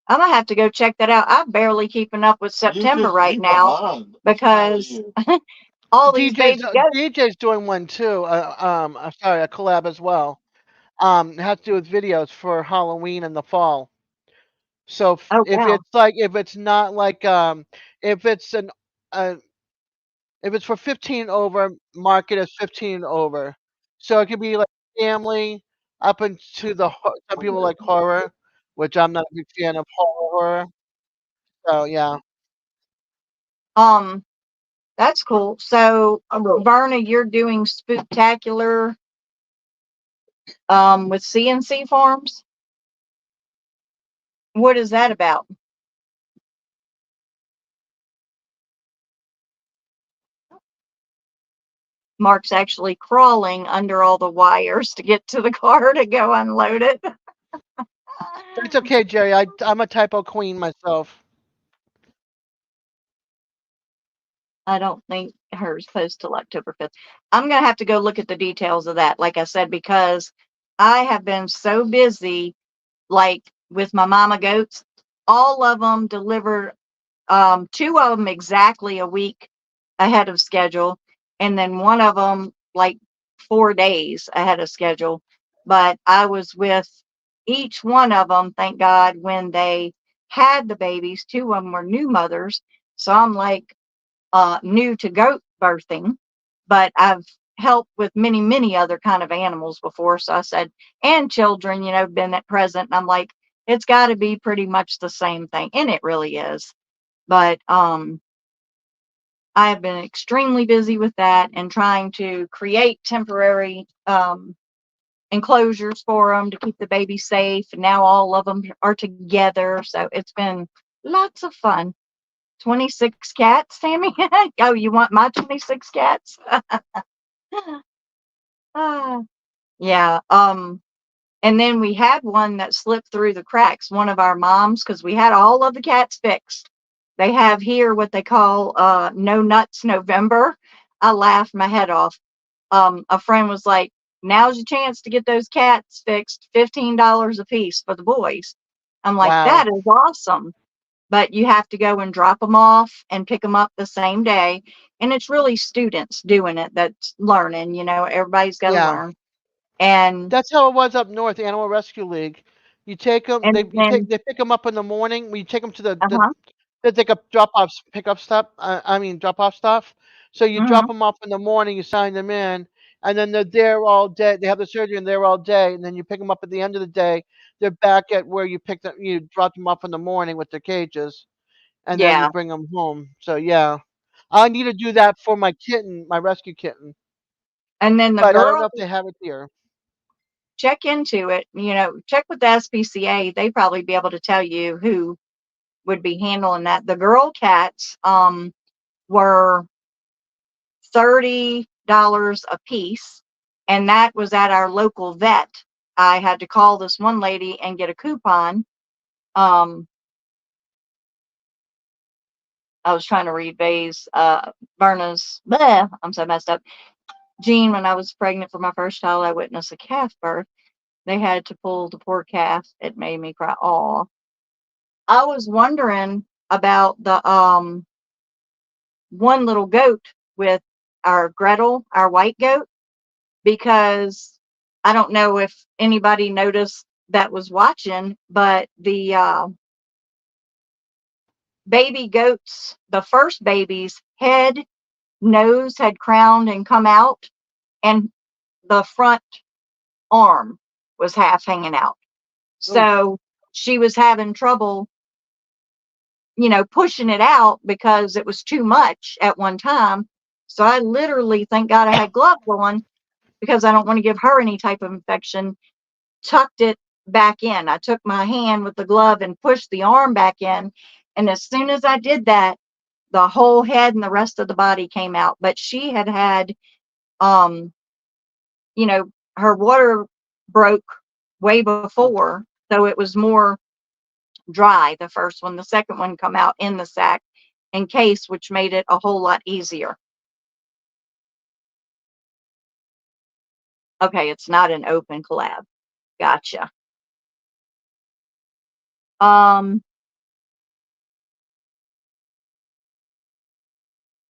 I'm gonna have to go check that out. I'm barely keeping up with September right now because all these baby goats. DJ's doing one too. I'm sorry, a collab as well. It has to do with videos for Halloween in the fall. So Oh wow. if it's not like if it's an uh, if it's for 15 over, mark it as 15 over. So it could be like family up into some people like horror, which I'm not a big fan of horror. So yeah, Um, that's cool. So Verna, you're doing spooktacular with CNC farms. What is that about? Mark's actually crawling under all the wires to get to the car to go unload it. it's okay, Jerry. I'm a typo queen myself. I don't think hers posts till October 5th. I'm going to have to go look at the details of that, like I said, because I have been so busy, like with my mama goats. All of them delivered, 2 of them exactly a week ahead of schedule, and then one of them like 4 days ahead of schedule. but I was with each one of them, thank God, when they had the babies. Two of them were new mothers. So I'm like new to goat birthing, but I've helped with many, many other kind of animals before. So I said, and children, you know, been at present. And I'm like, it's got to be pretty much the same thing. And it really is. But I have been extremely busy with that and trying to create temporary enclosures for them to keep the baby safe. And now all of them are together. So it's been lots of fun. 26 cats, Sammy? Oh, you want my 26 cats? Ah, yeah. And then we had one that slipped through the cracks, one of our moms, because we had all of the cats fixed. They have here what they call No Nuts November. I laughed my head off. A friend was like, now's your chance to get those cats fixed, $15 a piece for the boys. I'm like, Wow. that is awesome. But you have to go and drop them off and pick them up the same day. And it's really students doing it that's learning, you know, everybody's got to Yeah. learn. And That's how it was up north, the Animal Rescue League. You take them, then, they pick them up in the morning. When you take them to uh-huh, they take a drop-off stop. Drop-off stuff. So you drop mhm, them off in the morning, you sign them in, and then they're there all day. They have the surgery and they're all day, and then you pick them up at the end of the day. They're back at where you picked them. You dropped them off in the morning with their cages, and then you yeah. bring them home. So yeah, I need to do that for my kitten, my rescue kitten, And then the but I don't know girl, if they have it here. check into it, you know, check with the SPCA. They probably be able to tell you who would be handling that. The girl cats were $30 a piece, and that was at our local vet. I had to call this one lady and get a coupon. I was trying to read Bay's, Verna's, bleh, I'm so messed up. Jean, when I was pregnant for my first child, I witnessed a calf birth. They had to pull the poor calf. It made me cry. Aw. I was wondering about the one little goat with our Gretel, our white goat, because I don't know if anybody noticed that was watching, but the baby goats, the first baby's head, nose had crowned and come out, and the front arm was half hanging out. Oh, So she was having trouble, you know, pushing it out because it was too much at one time. So I literally, thank God I had gloves on because I don't want to give her any type of infection, tucked it back in. I took my hand with the glove and pushed the arm back in. And as soon as I did that, the whole head and the rest of the body came out. But she had had, you know, her water broke way before. So it was more dry, the first one. The second one come out in the sack encased, which made it a whole lot easier. Okay, it's not an open collab. Gotcha.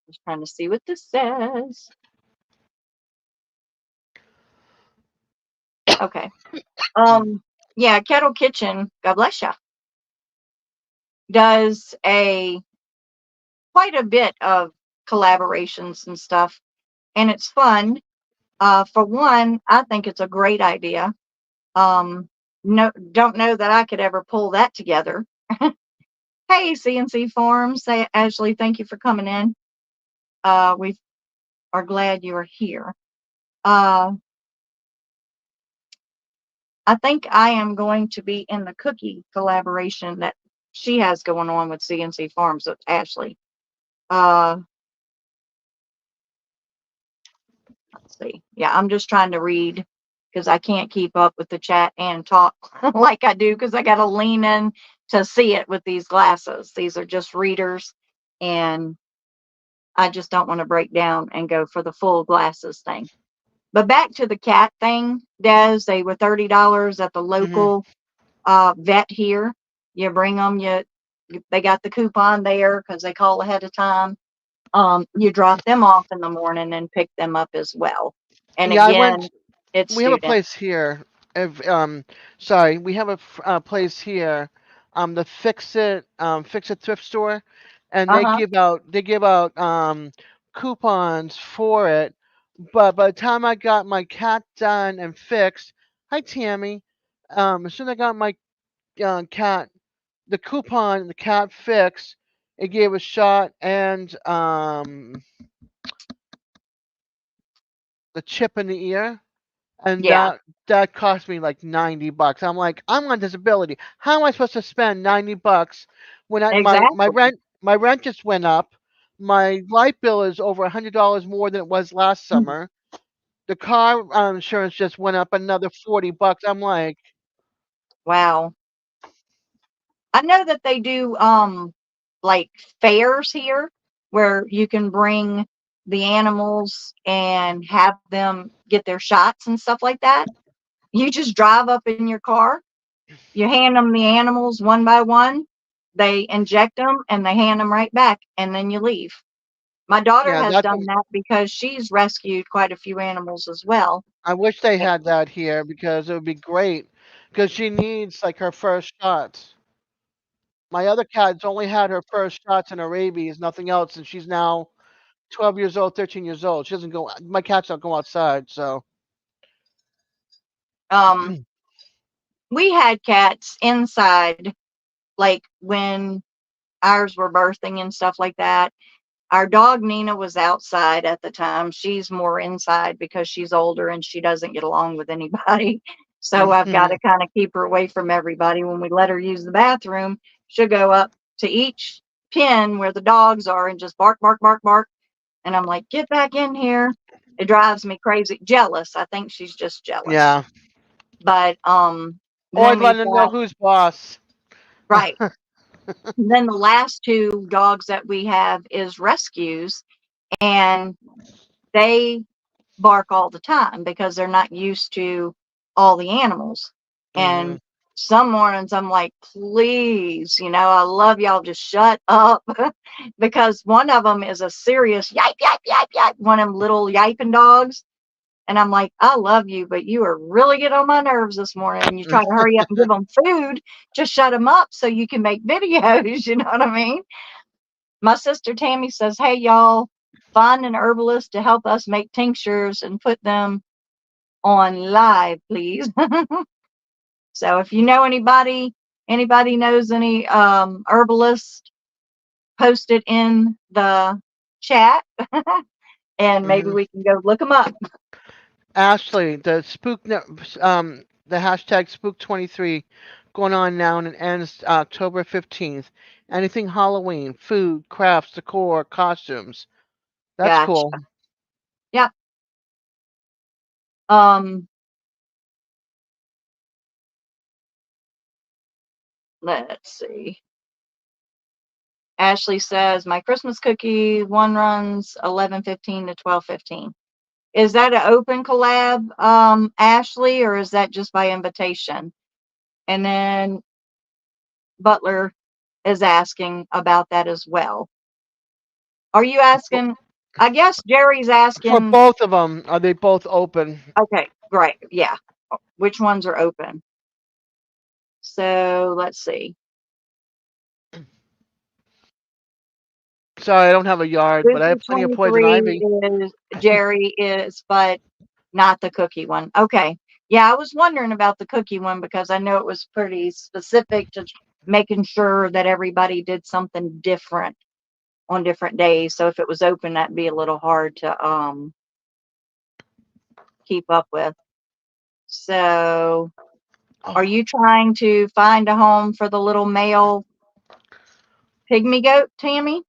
Just trying to see what this says. Okay. Yeah, Kettle Kitchen, God bless ya, does quite a bit of collaborations and stuff, and it's fun. For one, I think it's a great idea. No, don't know that I could ever pull that together. Hey, CNC Farms, say Ashley, thank you for coming in. We are glad you are here. I think I am going to be in the cookie collaboration that she has going on with CNC Farms with Ashley. Let's see. Yeah, I'm just trying to read because I can't keep up with the chat and talk like I do because I got to lean in to see it with these glasses. These are just readers, and I just don't want to break down and go for the full glasses thing. But back to the cat thing, Des, they were $30 at the local vet here. You bring them, they got the coupon there because they call ahead of time. You drop them off in the morning and pick them up as well. And Yeah, again, it's we have a student. place here, if sorry, we have a place here, the Fix It thrift store, and Uh-huh. they give out coupons for it. But by the time I got my cat done and fixed, hi Tammy, as soon as I got my cat the coupon the cat fixed, it gave a shot and the chip in the ear. And Yeah, that cost me like $90. I'm like, I'm on disability. How am I supposed to spend $90 when exactly. my rent just went up? My light bill is over $100 more than it was last summer. The car insurance just went up another $40. I'm like, Wow. I know that they do like fairs here where you can bring the animals and have them get their shots and stuff like that. You just drive up in your car, you hand them the animals one by one, they inject them and they hand them right back and then you leave. My daughter yeah, has that's done that because she's rescued quite a few animals as well. I wish they had that here because it would be great. Because she needs like her first shots. My other cat's only had her first shots and her rabies, nothing else, and she's now 12 years old, 13 years old. She doesn't go. My cats don't go outside, so Um, we had cats inside, like when ours were birthing and stuff like that. Our dog Nina was outside at the time. She's more inside because she's older and she doesn't get along with anybody. So I've got to kind of keep her away from everybody. When we let her use the bathroom, she'll go up to each pen where the dogs are and just bark, bark, bark, bark. And I'm like, get back in here. It drives me crazy. Jealous. I think she's just jealous. yeah. But Always then we've letting them know got who's boss. right. Then the last two dogs that we have is rescues, and they bark all the time because they're not used to all the animals. Hmm. And some mornings I'm like, please, I love y'all, just shut up. Because one of them is a serious yipe, yipe, yipe, yipe, one of them little yiping dogs. And I'm like, I love you, but you are really getting on my nerves this morning. And you try to hurry up and give them food, just shut them up so you can make videos. You know what I mean? My sister Tammy says, hey, y'all, find an herbalist to help us make tinctures and put them on live, please. So if you know anybody knows any herbalist, post it in the chat and maybe Hmm. we can go look them up. Ashley, the hashtag Spook23 going on now and it ends October 15th. Anything Halloween, food, crafts, decor, costumes. That's Gotcha. cool. Yep. Um, let's see. Ashley says my Christmas cookie one runs 11:15 to 12:15. Is that an open collab, Ashley, or is that just by invitation? And then Butler is asking about that as well. Are you asking? I guess Jerry's For asking. both of them, are they both open? Okay, great. Yeah. Which ones are open? So let's see. Sorry, I don't have a yard, but I have Spooky plenty of poison 23 ivy. is Jerry is, but not the cookie one. Okay. Yeah, I was wondering about the cookie one because I know it was pretty specific to making sure that everybody did something different on different days. So if it was open, that'd be a little hard to keep up with. So are Oh, you trying to find a home for the little male pygmy goat, Tammy?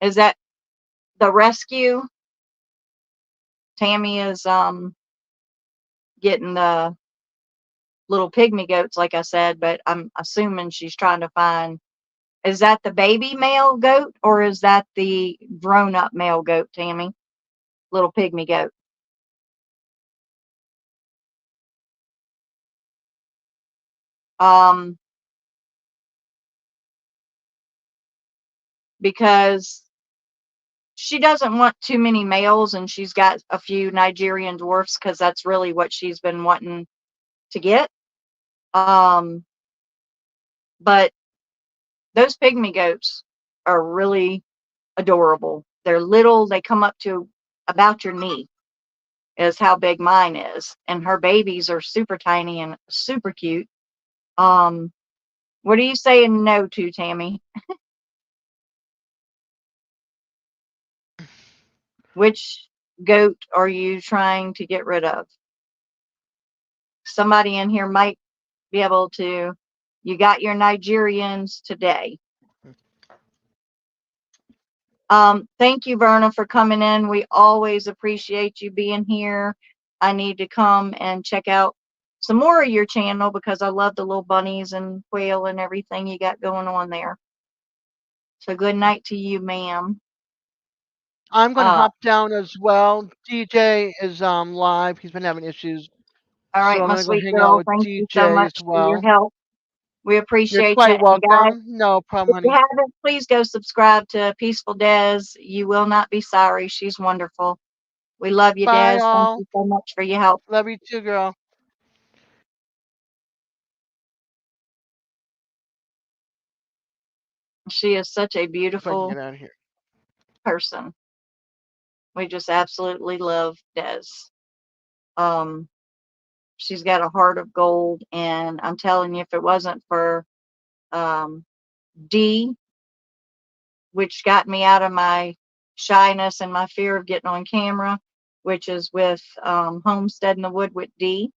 Is that the rescue? Tammy is getting the little pygmy goats, like I said, but I'm assuming she's trying to find, is that the baby male goat or is that the grown up male goat, Tammy? Little pygmy goat. Um, because she doesn't want too many males, and she's got a few Nigerian dwarfs because that's really what she's been wanting to get. But those pygmy goats are really adorable. They're little, they come up to about your knee, is how big mine is. And her babies are super tiny and super cute. What are you saying no to, Tammy? Which goat are you trying to get rid of? Somebody in here might be able to. You got your Nigerians today. Thank you, Verna, for coming in. We always appreciate you being here. I need to come and check out some more of your channel because I love the little bunnies and quail and everything you got going on there. So good night to you, ma'am. I'm gonna Uh, hop down as well. DJ is live. He's been having issues, all so right, I'm my gonna go sweet hang out girl. with Thank you so DJ much as for your well. help. We You're appreciate you. quite And guys, welcome. No problem, if you honey. haven't, please go subscribe to Peaceful Des. You will not be sorry. She's wonderful. We love you, Bye, Des. Thank all. you so much for your help. Love you too, girl. She is such a If I can beautiful get out of here. person. We just absolutely love Des. Um, she's got a heart of gold, and I'm telling you, if it wasn't for D, which got me out of my shyness and my fear of getting on camera, which is with Homestead in the Wood with D.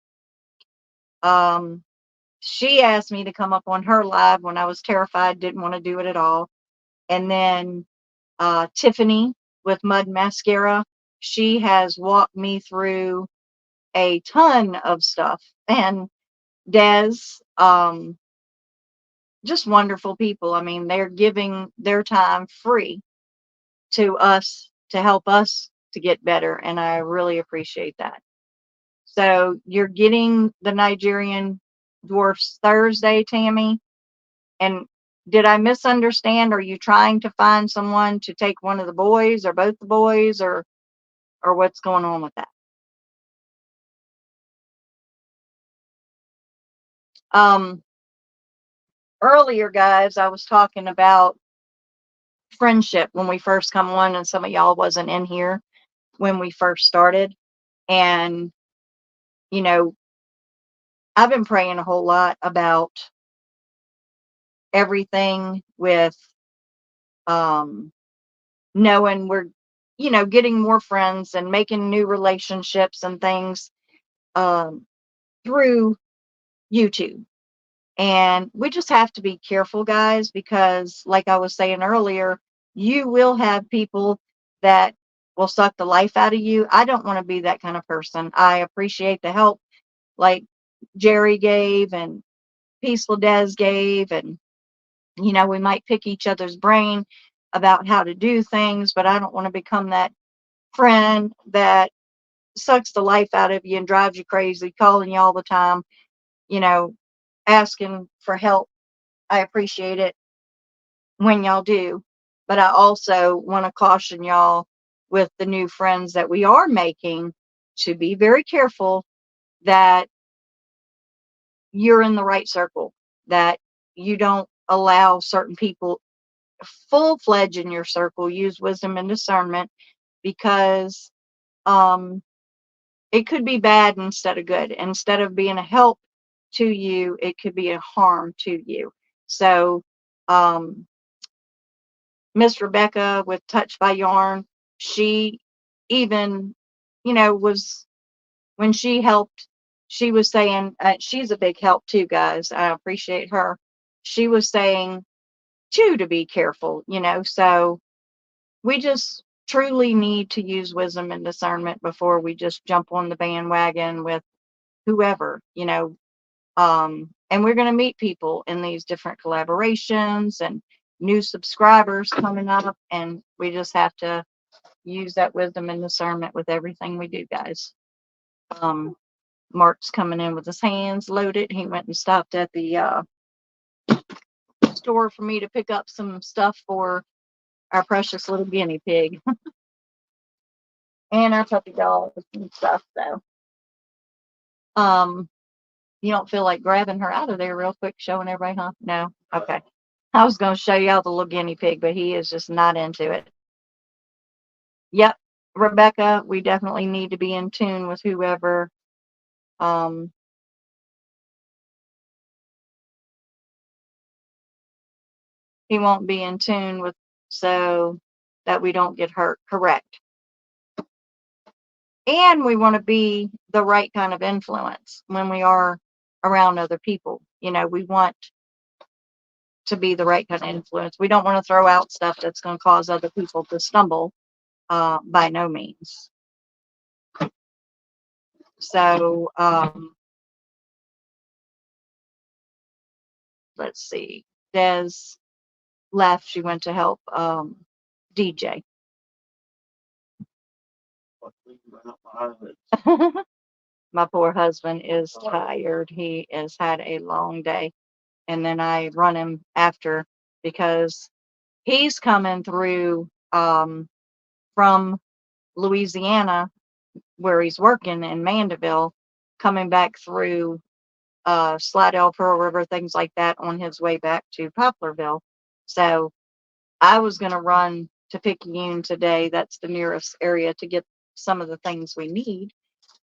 She asked me to come up on her live when I was terrified, didn't want to do it at all. And then Tiffany with Mud Mascara, she has walked me through a ton of stuff. And Des, just wonderful people. I mean, they're giving their time free to us to help us to get better. And I really appreciate that. So you're getting the Nigerian dwarfs Thursday, Tammy. And did I misunderstand? Are you trying to find someone to take one of the boys or both the boys, or what's going on with that? Earlier, guys, I was talking about friendship when we first come on, and some of y'all wasn't in here when we first started. And, you know, I've been praying a whole lot about everything with knowing we're, getting more friends and making new relationships and things through YouTube. And we just have to be careful, guys, because like I was saying earlier, you will have people that will suck the life out of you. I don't want to be that kind of person. I appreciate the help like Jerry gave and Peaceful Des gave. And, we might pick each other's brain about how to do things, but I don't want to become that friend that sucks the life out of you and drives you crazy, calling you all the time, asking for help. I appreciate it when y'all do, but I also want to caution y'all with the new friends that we are making to be very careful that you're in the right circle, that you don't allow certain people full-fledged in your circle. Use wisdom and discernment, because it could be bad instead of good. Instead of being a help to you, it could be a harm to you. So Miss Rebecca with Touch by Yarn, she even, was, when she helped, she was saying, she's a big help too, guys. I appreciate her. She was saying too to be careful, so we just truly need to use wisdom and discernment before we just jump on the bandwagon with whoever, and we're going to meet people in these different collaborations and new subscribers coming up, and we just have to use that wisdom and discernment with everything we do, guys. Mark's coming in with his hands loaded. He went and stopped at the store for me to pick up some stuff for our precious little guinea pig. and our puppy dogs and stuff. So, you don't feel like grabbing her out of there real quick, showing everybody, huh? No? Okay. I was going to show y'all the little guinea pig, but he is just not into it. Yep. Rebecca, we definitely need to be in tune with whoever, he won't be in tune with, so that we don't get hurt. Correct. And we want to be the right kind of influence when we are around other people. You know, we want to be the right kind of influence. We don't want to throw out stuff that's going to cause other people to stumble, by no means. So, let's see. Des left. She went to help DJ. My poor husband is tired. He has had a long day. And then I run him after because he's coming through from Louisiana, where he's working in Mandeville, coming back through Slidell, Pearl River, things like that on his way back to Poplarville. So I was going to run to Picayune today. That's the nearest area to get some of the things we need,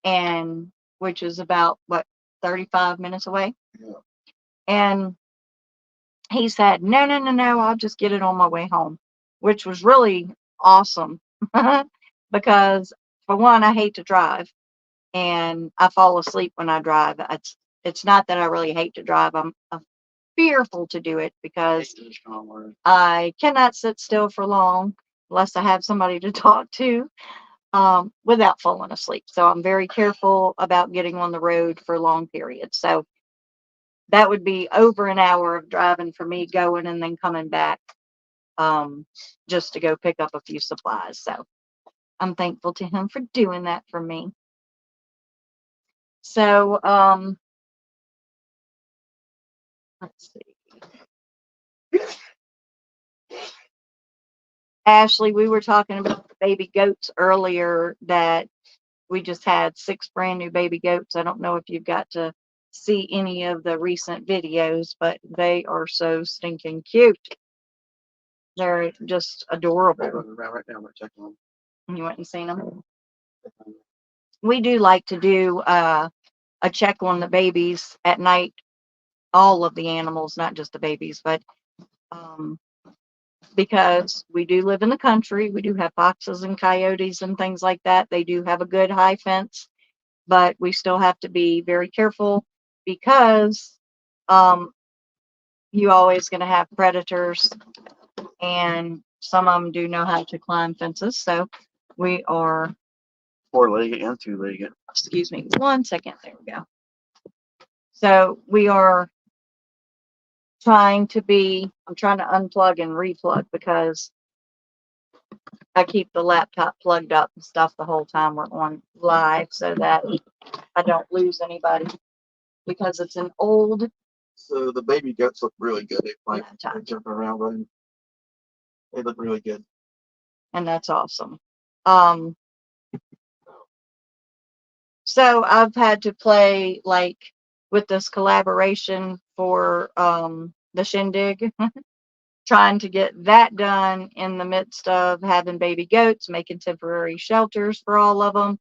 and which is about, what, 35 minutes away. Yeah. And he said, no, no, no, no, I'll just get it on my way home, which was really awesome because, for one, I hate to drive and I fall asleep when I drive. It's not that I really hate to drive. I'm fearful to do it because I cannot sit still for long unless I have somebody to talk to without falling asleep. So I'm very careful about getting on the road for long periods. So that would be over an hour of driving for me, going and then coming back, just to go pick up a few supplies. So I'm thankful to him for doing that for me. So, let's see. Ashley, we were talking about the baby goats earlier, that we just had 6 brand new baby goats. I don't know if you've got to see any of the recent videos, but they are so stinking cute. They're just adorable. Right now, we're checking them. You went and seen them? We do like to do a check on the babies at night, all of the animals, not just the babies, but because we do live in the country, we do have foxes and coyotes and things like that. They do have a good high fence, but we still have to be very careful because you always going to have predators, and some of them do know how to climb fences. So we are, 4-legged and 2-legged. excuse me, 1 second. There we go. So we are trying to be, I'm trying to unplug and replug because I keep the laptop plugged up and stuff the whole time we're on live so that I don't lose anybody, because it's an old So the baby goats look really good. They like laptop, they're jumping around, running. They look really good. and that's awesome. So I've had to play like with this collaboration for the shindig, trying to get that done in the midst of having baby goats, making temporary shelters for all of them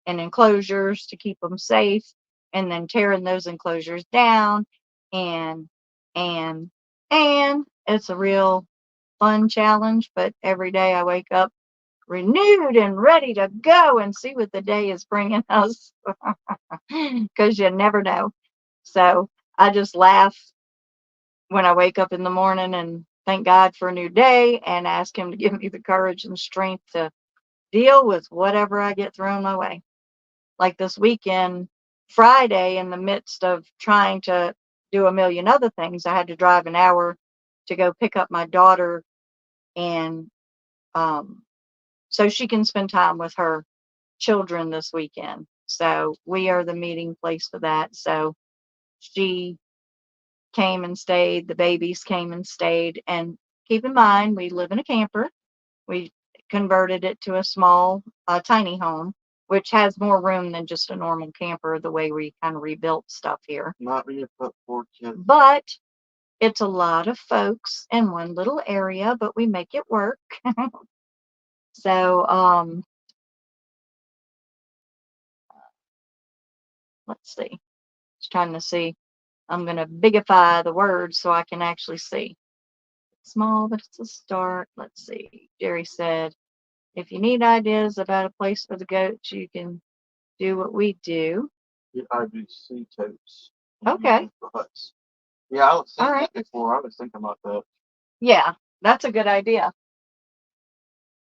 and enclosures to keep them safe, and then tearing those enclosures down, and and it's a real fun challenge. But every day I wake up renewed and ready to go and see what the day is bringing us, because you never know. So I just laugh when I wake up in the morning and thank God for a new day and ask him to give me the courage and strength to deal with whatever I get thrown my way. Like this weekend, Friday, in the midst of trying to do a million other things, I had to drive an hour to go pick up my daughter, and so she can spend time with her children this weekend. So we are the meeting place for that. So she came and stayed, the babies came and stayed, and keep in mind we live in a camper. We converted it to a small, tiny home, which has more room than just a normal camper, the way we kind of rebuilt stuff here. Not when you put 4 kids. But it's a lot of folks in one little area, but we make it work. So, let's see. Just trying to see. I'm going to bigify the words so I can actually see. Small, but it's a start. Let's see. Jerry said, if you need ideas about a place for the goats, you can do what we do. Get IBC totes. Okay. For huts. Yeah, I was thinking Alright. that before. I was thinking about that. Yeah, that's a good idea.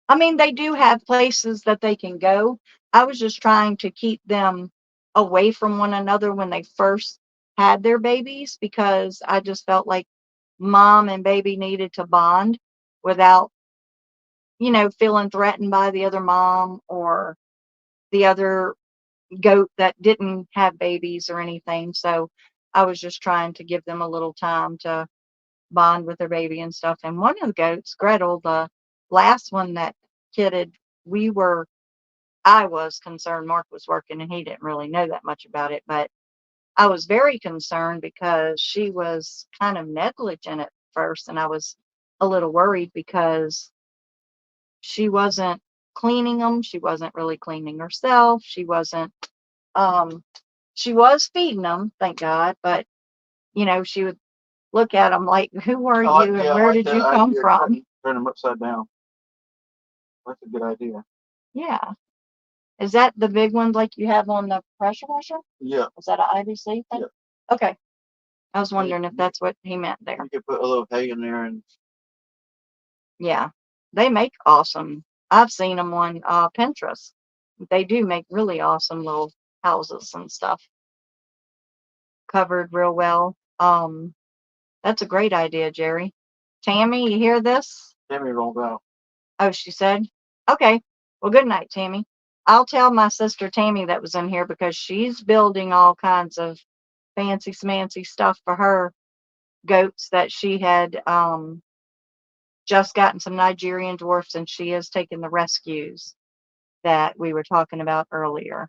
I mean, they do have places that they can go. I was just trying to keep them away from one another when they first had their babies, because I just felt like mom and baby needed to bond without, feeling threatened by the other mom or the other goat that didn't have babies or anything. So I was just trying to give them a little time to bond with their baby and stuff. And one of the goats, Gretel, the last one that kidded, I was concerned. Mark was working and he didn't really know that much about it, but I was very concerned because she was kind of negligent at first, and I was a little worried because she wasn't cleaning them. She wasn't really cleaning herself. She wasn't, she was feeding them, thank God, but she would look at them like, who are you and where did you come from? Turn them upside down. That's a good idea. Yeah. Is that the big ones like you have on the pressure washer? Yeah. Is that an IBC thing? Yeah. Okay. I was wondering if that's what he meant there. You could put a little hay in there and Yeah. They make awesome. I've seen them on Pinterest. They do make really awesome little houses and stuff. Covered real well. That's a great idea, Jerry. Tammy, you hear this? Tammy rolled out. Oh, she said? Okay. Well, good night, Tammy. I'll tell my sister Tammy that was in here, because she's building all kinds of fancy smancy stuff for her goats that she had just gotten some Nigerian dwarfs, and she has taken the rescues that we were talking about earlier.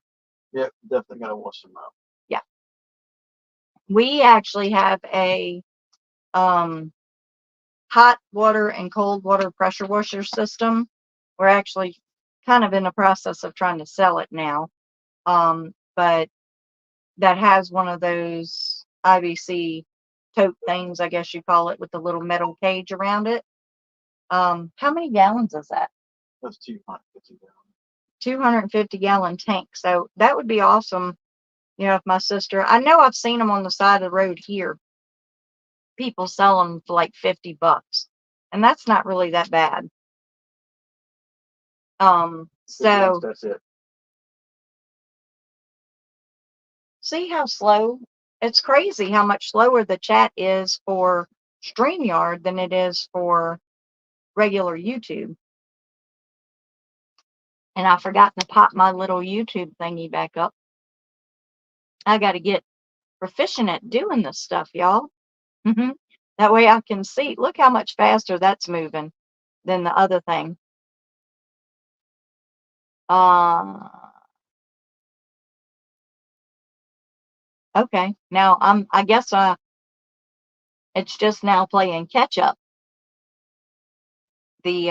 Yep, definitely gotta wash them out. Yeah. We actually have a hot water and cold water pressure washer system. We're actually kind of in the process of trying to sell it now. But that has one of those IBC tote things, I guess you call it, with the little metal cage around it. How many gallons is that? That's 250 gallons. 250-gallon tank. So that would be awesome. If my sister, I know I've seen them on the side of the road here. People sell them for like $50, and that's not really that bad. So That's it. see how slow? It's crazy how much slower the chat is for StreamYard than it is for regular YouTube. And I've forgotten to pop my little YouTube thingy back up. I got to get proficient at doing this stuff, y'all. That way I can see. Look how much faster that's moving than the other thing. Okay. Now I guess it's just now playing catch up. The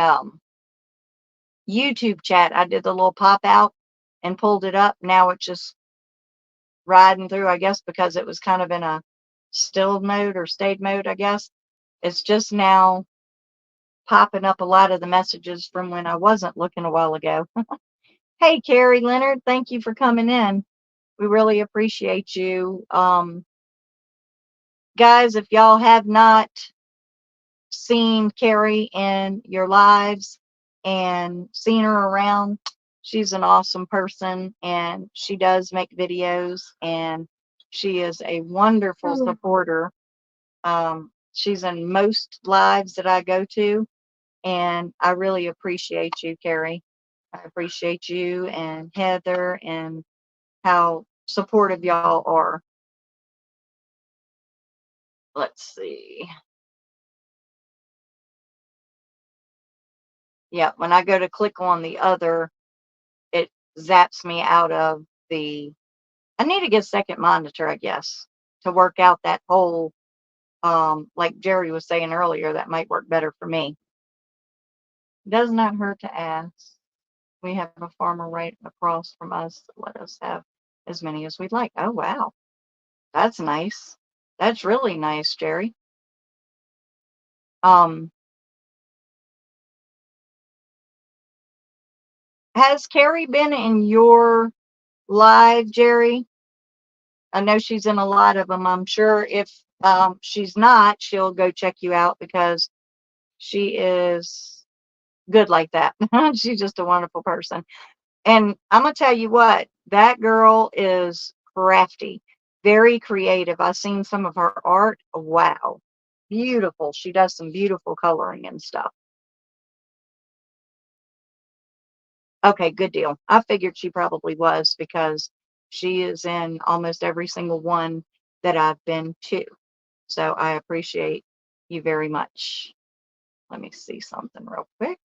YouTube chat, I did the little pop out and pulled it up. Now it's just riding through, I guess, because it was kind of in a still mode or stayed mode, I guess. It's just now popping up a lot of the messages from when I wasn't looking a while ago. Hey, Carrie Leonard, thank you for coming in. We really appreciate you. Guys, if y'all have not seen Carrie in your lives and seen her around, she's an awesome person, and she does make videos, and she is a wonderful supporter. She's in most lives that I go to, and I really appreciate you, Carrie. I appreciate you and Heather and how supportive y'all are. Let's see. Yeah, when I go to click on the other, it zaps me out of the. I need to get a second monitor, I guess, to work out that whole. Like Jerry was saying earlier, that might work better for me. Does not hurt to ask. We have a farmer right across from us that let us have as many as we'd like. Oh, wow. That's nice. That's really nice, Jerry. Has Carrie been in your live, Jerry? I know she's in a lot of them. I'm sure if she's not, she'll go check you out because she is good like that. She's just a wonderful person. And I'm going to tell you what, that girl is crafty, very creative. I've seen some of her art. Wow. Beautiful. She does some beautiful coloring and stuff. Okay, good deal. I figured she probably was because she is in almost every single one that I've been to. So I appreciate you very much. Let me see something real quick.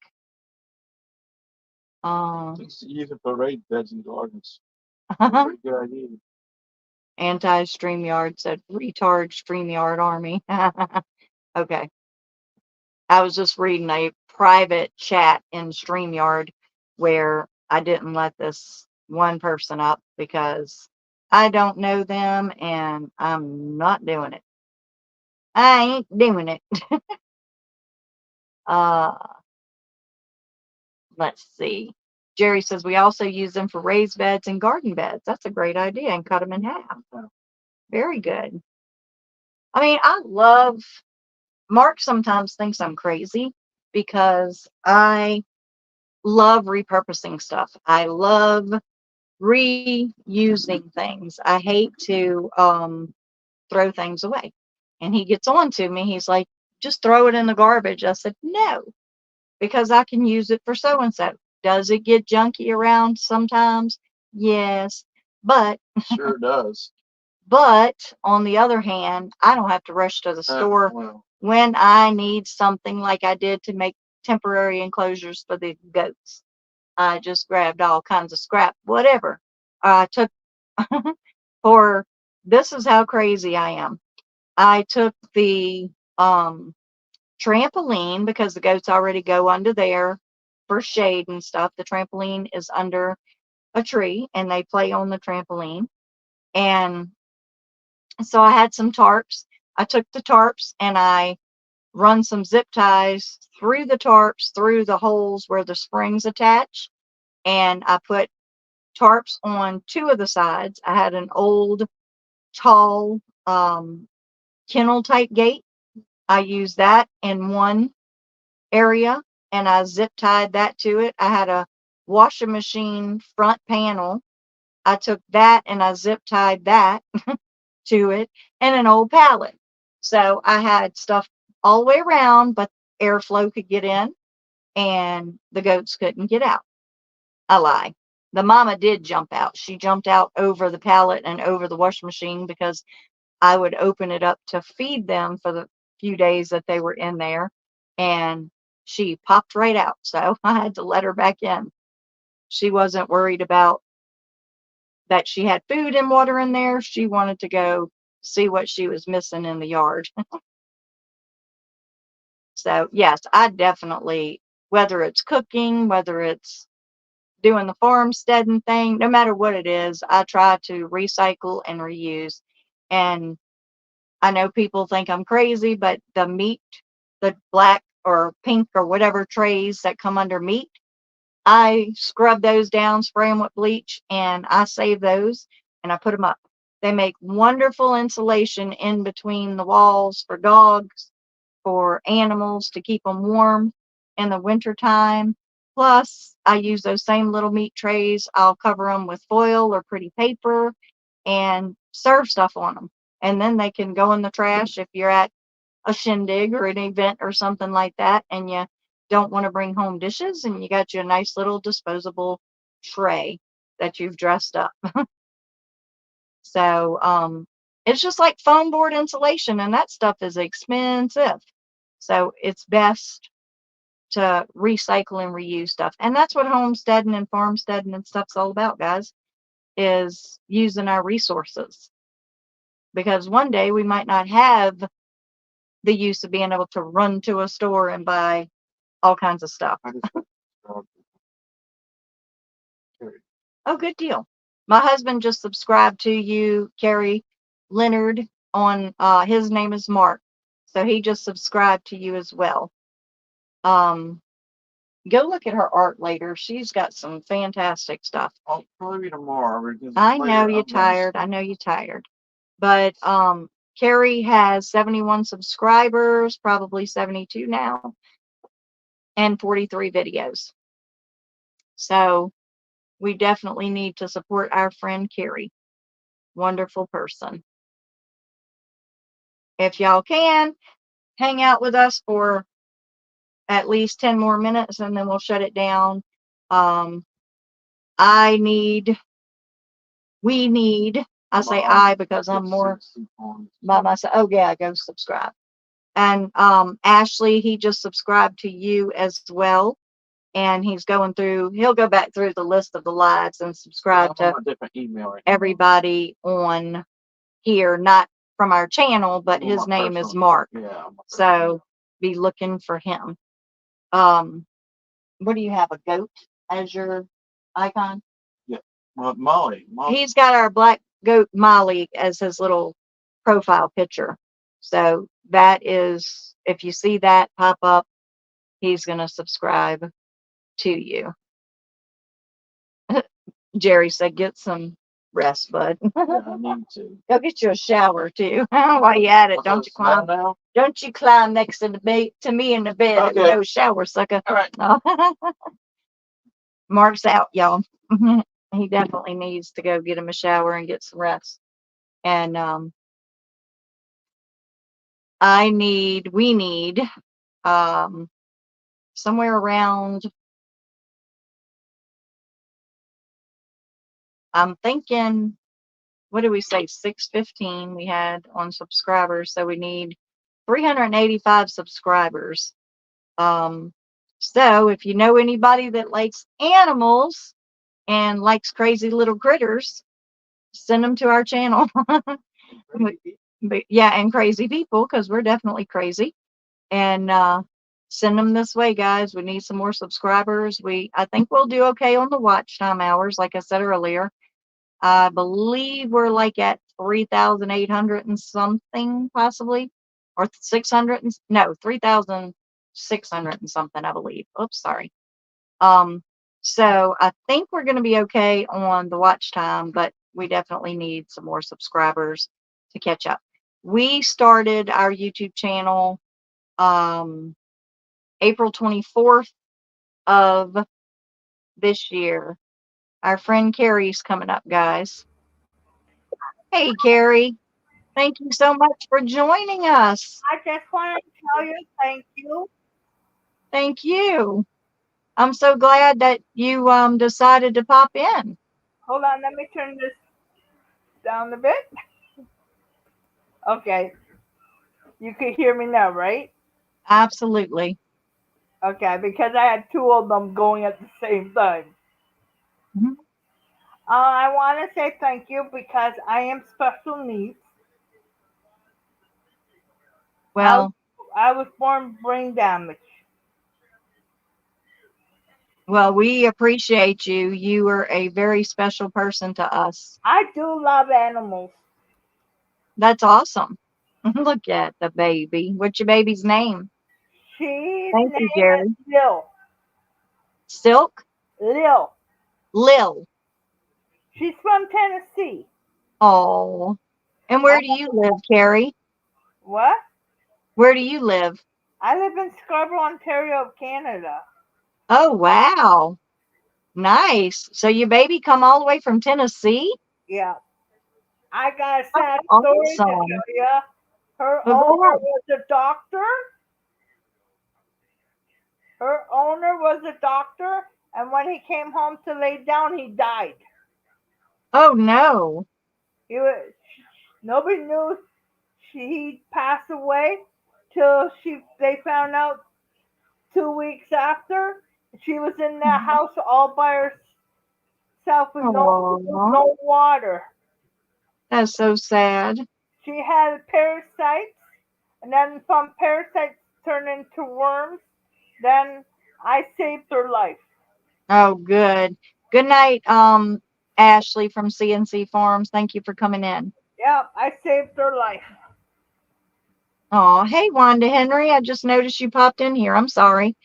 Using parade beds and gardens. Pretty good idea. Anti-StreamYard said retard StreamYard army. Okay. I was just reading a private chat in StreamYard where I didn't let this one person up because I don't know them and I'm not doing it. I ain't doing it. Let's see. Jerry says we also use them for raised beds and garden beds. That's a great idea, and cut them in half. Very good. I mean, I love, Mark sometimes thinks I'm crazy because I love repurposing stuff. I love reusing things. I hate to throw things away. And he gets on to me. He's like, just throw it in the garbage. I said, no, because I can use it for so and so. Does it get junky around sometimes? Yes. But Sure does. but on the other hand, I don't have to rush to the store Well, when I need something like I did to make temporary enclosures for the goats. I just grabbed all kinds of scrap, whatever. I took for this is how crazy I am. I took the trampoline because the goats already go under there for shade and stuff. The trampoline is under a tree and they play on the trampoline. And so I had some tarps. I took the tarps and I run some zip ties through the tarps, through the holes where the springs attach. And I put tarps on two of the sides. I had an old, tall kennel type gate. I used that in one area and I zip tied that to it. I had a washing machine front panel. I took that and I zip tied that to it and an old pallet. So I had stuff all the way around, but airflow could get in and the goats couldn't get out. I lie. The mama did jump out. She jumped out over the pallet and over the washing machine because I would open it up to feed them for the few days that they were in there. And she popped right out. So I had to let her back in. She wasn't worried about that she had food and water in there. She wanted to go see what she was missing in the yard. So, yes, I definitely, whether it's cooking, whether it's doing the farmsteading thing, no matter what it is, I try to recycle and reuse. And I know people think I'm crazy, but the meat, the black or pink or whatever trays that come under meat, I scrub those down, spray them with bleach, and I save those and I put them up. They make wonderful insulation in between the walls for dogs, for animals to keep them warm in the winter time. Plus, I use those same little meat trays. I'll cover them with foil or pretty paper and serve stuff on them. And then they can go in the trash if you're at a shindig or an event or something like that and you don't want to bring home dishes and you got your nice little disposable tray that you've dressed up. So it's just like foam board insulation and that stuff is expensive. So it's best to recycle and reuse stuff. And that's what homesteading and farmsteading and stuff's all about, guys, is using our resources. Because one day we might not have the use of being able to run to a store and buy all kinds of stuff. I just Oh, good deal. My husband just subscribed to you, Carrie Leonard, on his name is Mark. So he just subscribed to you as well. Go look at her art later. She's got some fantastic stuff. I'll probably tomorrow. Because I know later you're I'm gonna tired. I know you're tired. But Carrie has 71 subscribers, probably 72 now, and 43 videos. So we definitely need to support our friend Carrie. Wonderful person. If y'all can, hang out with us for at least 10 more minutes and then we'll shut it down. We need, I say I because I'm more by myself. Oh yeah, go subscribe. And Ashley, he just subscribed to you as well. And he's going through, he'll go back through the list of the lives and subscribe to a different email right now. everybody on here, not from our channel, but I'm on his my name is personal- Mark. Yeah. on my So personal. be looking for him. What do you have, a goat as your icon? Well, Molly. He's got our black goat Molly as his little profile picture. So that is, if you see that pop up, he's going to subscribe to you. Jerry said, get some rest, bud. Yeah, I need to. Go get you a shower too. While you at it, don't you Smell climb? now? Don't you climb next to the bed to me in the bed? Okay. No shower, sucker. All right. No. Mark's out, y'all. He definitely needs to go get him a shower and get some rest. And we need somewhere around, I'm thinking, what did we say, 615 we had on subscribers, so we need 385 subscribers. So if you know anybody that likes animals and likes crazy little critters, send them to our channel. But yeah, and crazy people, because we're definitely crazy. And send them this way, guys. We need some more subscribers. I think we'll do okay on the watch time hours, like I said earlier. I believe we're like at 3,800 and something, possibly, or 600 and no, 3,600 and something, I believe. Oops, sorry. So I think we're going to be okay on the watch time, but we definitely need some more subscribers to catch up. We started our YouTube channel April 24th of this year. Our friend Carrie's coming up, guys. Hey, Carrie. Thank you so much for joining us. I just want to tell you thank you. Thank you. I'm so glad that you decided to pop in. Hold on, let me turn this down a bit. Okay. You can hear me now, right? Absolutely. Okay, because I had two of them going at the same time. Mhm. I want to say thank you because I am special needs. Well, I was born brain damaged. well, we appreciate you. You are a very special person to us. I do love animals. That's awesome. Look at the baby. What's your baby's name? She's Thank you, name Jerry. is Lil. Silk? Lil. Lil. She's from Tennessee. Oh. And where do you live, Carrie? What? Where do you live? I live in Scarborough, Ontario, Canada. Oh, wow. Nice. So your baby come all the way from Tennessee? Yeah. I got a sad That's story to tell awesome. you. Her Well, go owner ahead. was a doctor. Her owner was a doctor, and when he came home to lay down, he died. Oh, no. Nobody knew he passed away till they found out 2 weeks after, she was in that house all by herself with Aw, no water. that's so sad. She had parasites, and then from parasites turned into worms. Then I saved her life. Oh, good. Good night, Ashley from CNC Farms. Thank you for coming in. Yeah, I saved her life. Oh, hey, Wanda Henry. I just noticed you popped in here. I'm sorry.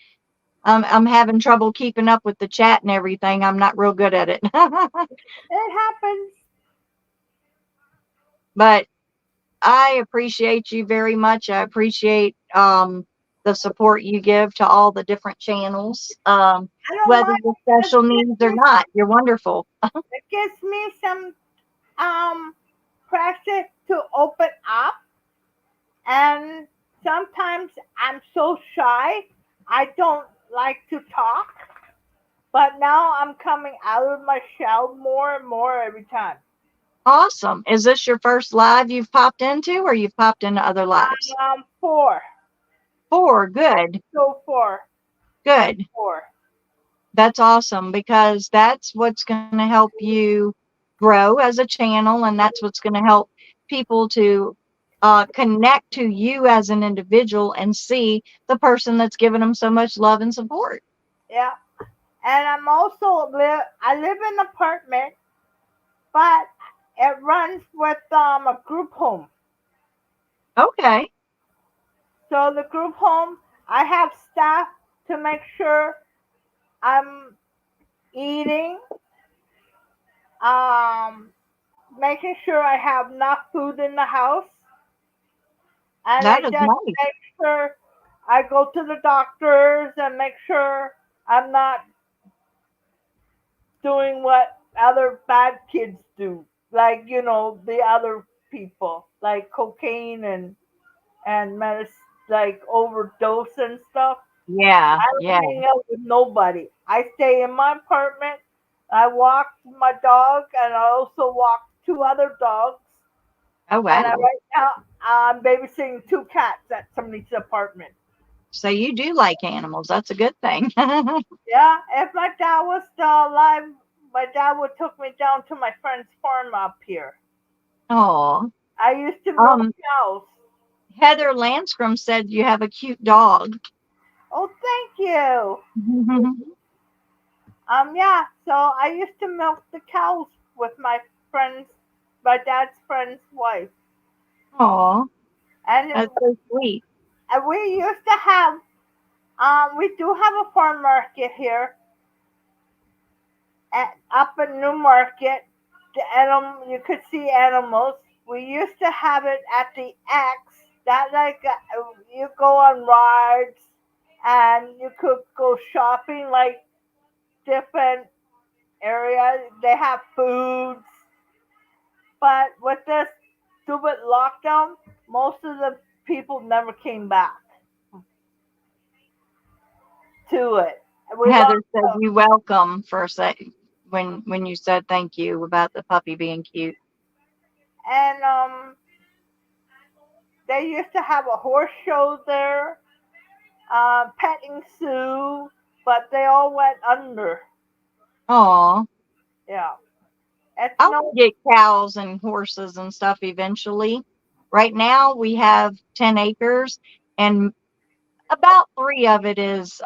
I'm having trouble keeping up with the chat and everything. I'm not real good at it. It happens. But I appreciate you very much. I appreciate the support you give to all the different channels. I don't Whether mind. you're special needs or not, you're wonderful. It gives me some pressure to open up, and sometimes I'm so shy. I don't like to talk, but now I'm coming out of my shell more and more every time. Awesome. Is this your first live you've popped into, or you've popped into other lives? 4. 4. Good. So 4. Good. 4. That's awesome, because that's what's going to help you grow as a channel, and that's what's going to help people to connect to you as an individual and see the person that's giving them so much love and support. Yeah. And I'm also I live in an apartment, but it runs with a group home. Okay. So the group home, I have staff to make sure I'm eating, making sure I have enough food in the house, and I That is just nice. make sure I go to the doctors and make sure I'm not doing what other bad kids do, like the other people, like cocaine and medicine, like overdose and stuff. Yeah. I Yeah. don't hang out with nobody. I stay in my apartment. I walk my dog, and I also walk 2 other dogs. Oh, And wow. right now, I'm babysitting 2 cats at somebody's apartment. So you do like animals. That's a good thing. Yeah, if my dad was still alive, my dad would took me down to my friend's farm up here. Oh. I used to milk Um, cows. Heather Lanscombe said you have a cute dog. Oh, thank you. Yeah. So I used to milk the cows with my dad's friend's wife, Oh, and that's so sweet. we used to have. We do have a farm market here up in Newmarket. You could see animals. We used to have it at the X. That you go on rides, and you could go shopping like different areas. They have foods, but with this stupid lockdown, most of the people never came back to it. We lost Heather said you welcome for a sec when you said thank you about the puppy being cute. and they used to have a horse show there, petting zoo, but they all went under. Aw, Yeah, it's I'll no. get cows and horses and stuff eventually. Right now we have 10 acres and about 3 of it is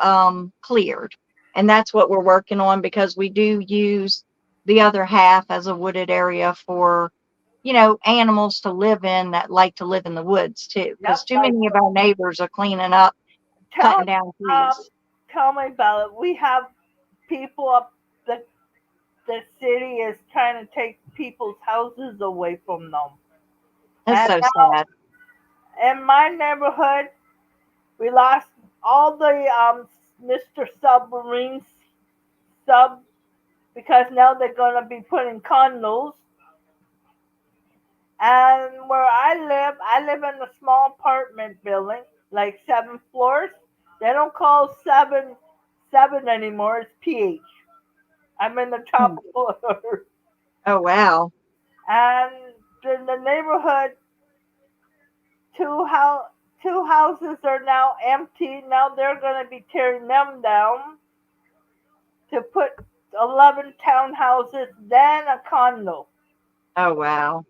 cleared. And that's what we're working on, because we do use the other half as a wooded area for, animals to live in that like to live in the woods too. Because Yep, too many of our neighbors are cleaning up, tell cutting down um trees. tell me about it. We have people up the city is trying to take people's houses away from them. That's And so now sad. in my neighborhood, we lost all the Mr. Submarine sub because now they're gonna be putting condos. And where I live in a small apartment building, like 7 floors. They don't call seven anymore. It's PH. I'm in the top floor, Oh, wow. and in the neighborhood, two house 2 houses are now empty. Now they're going to be tearing them down to put 11 townhouses, then a condo. Oh, wow.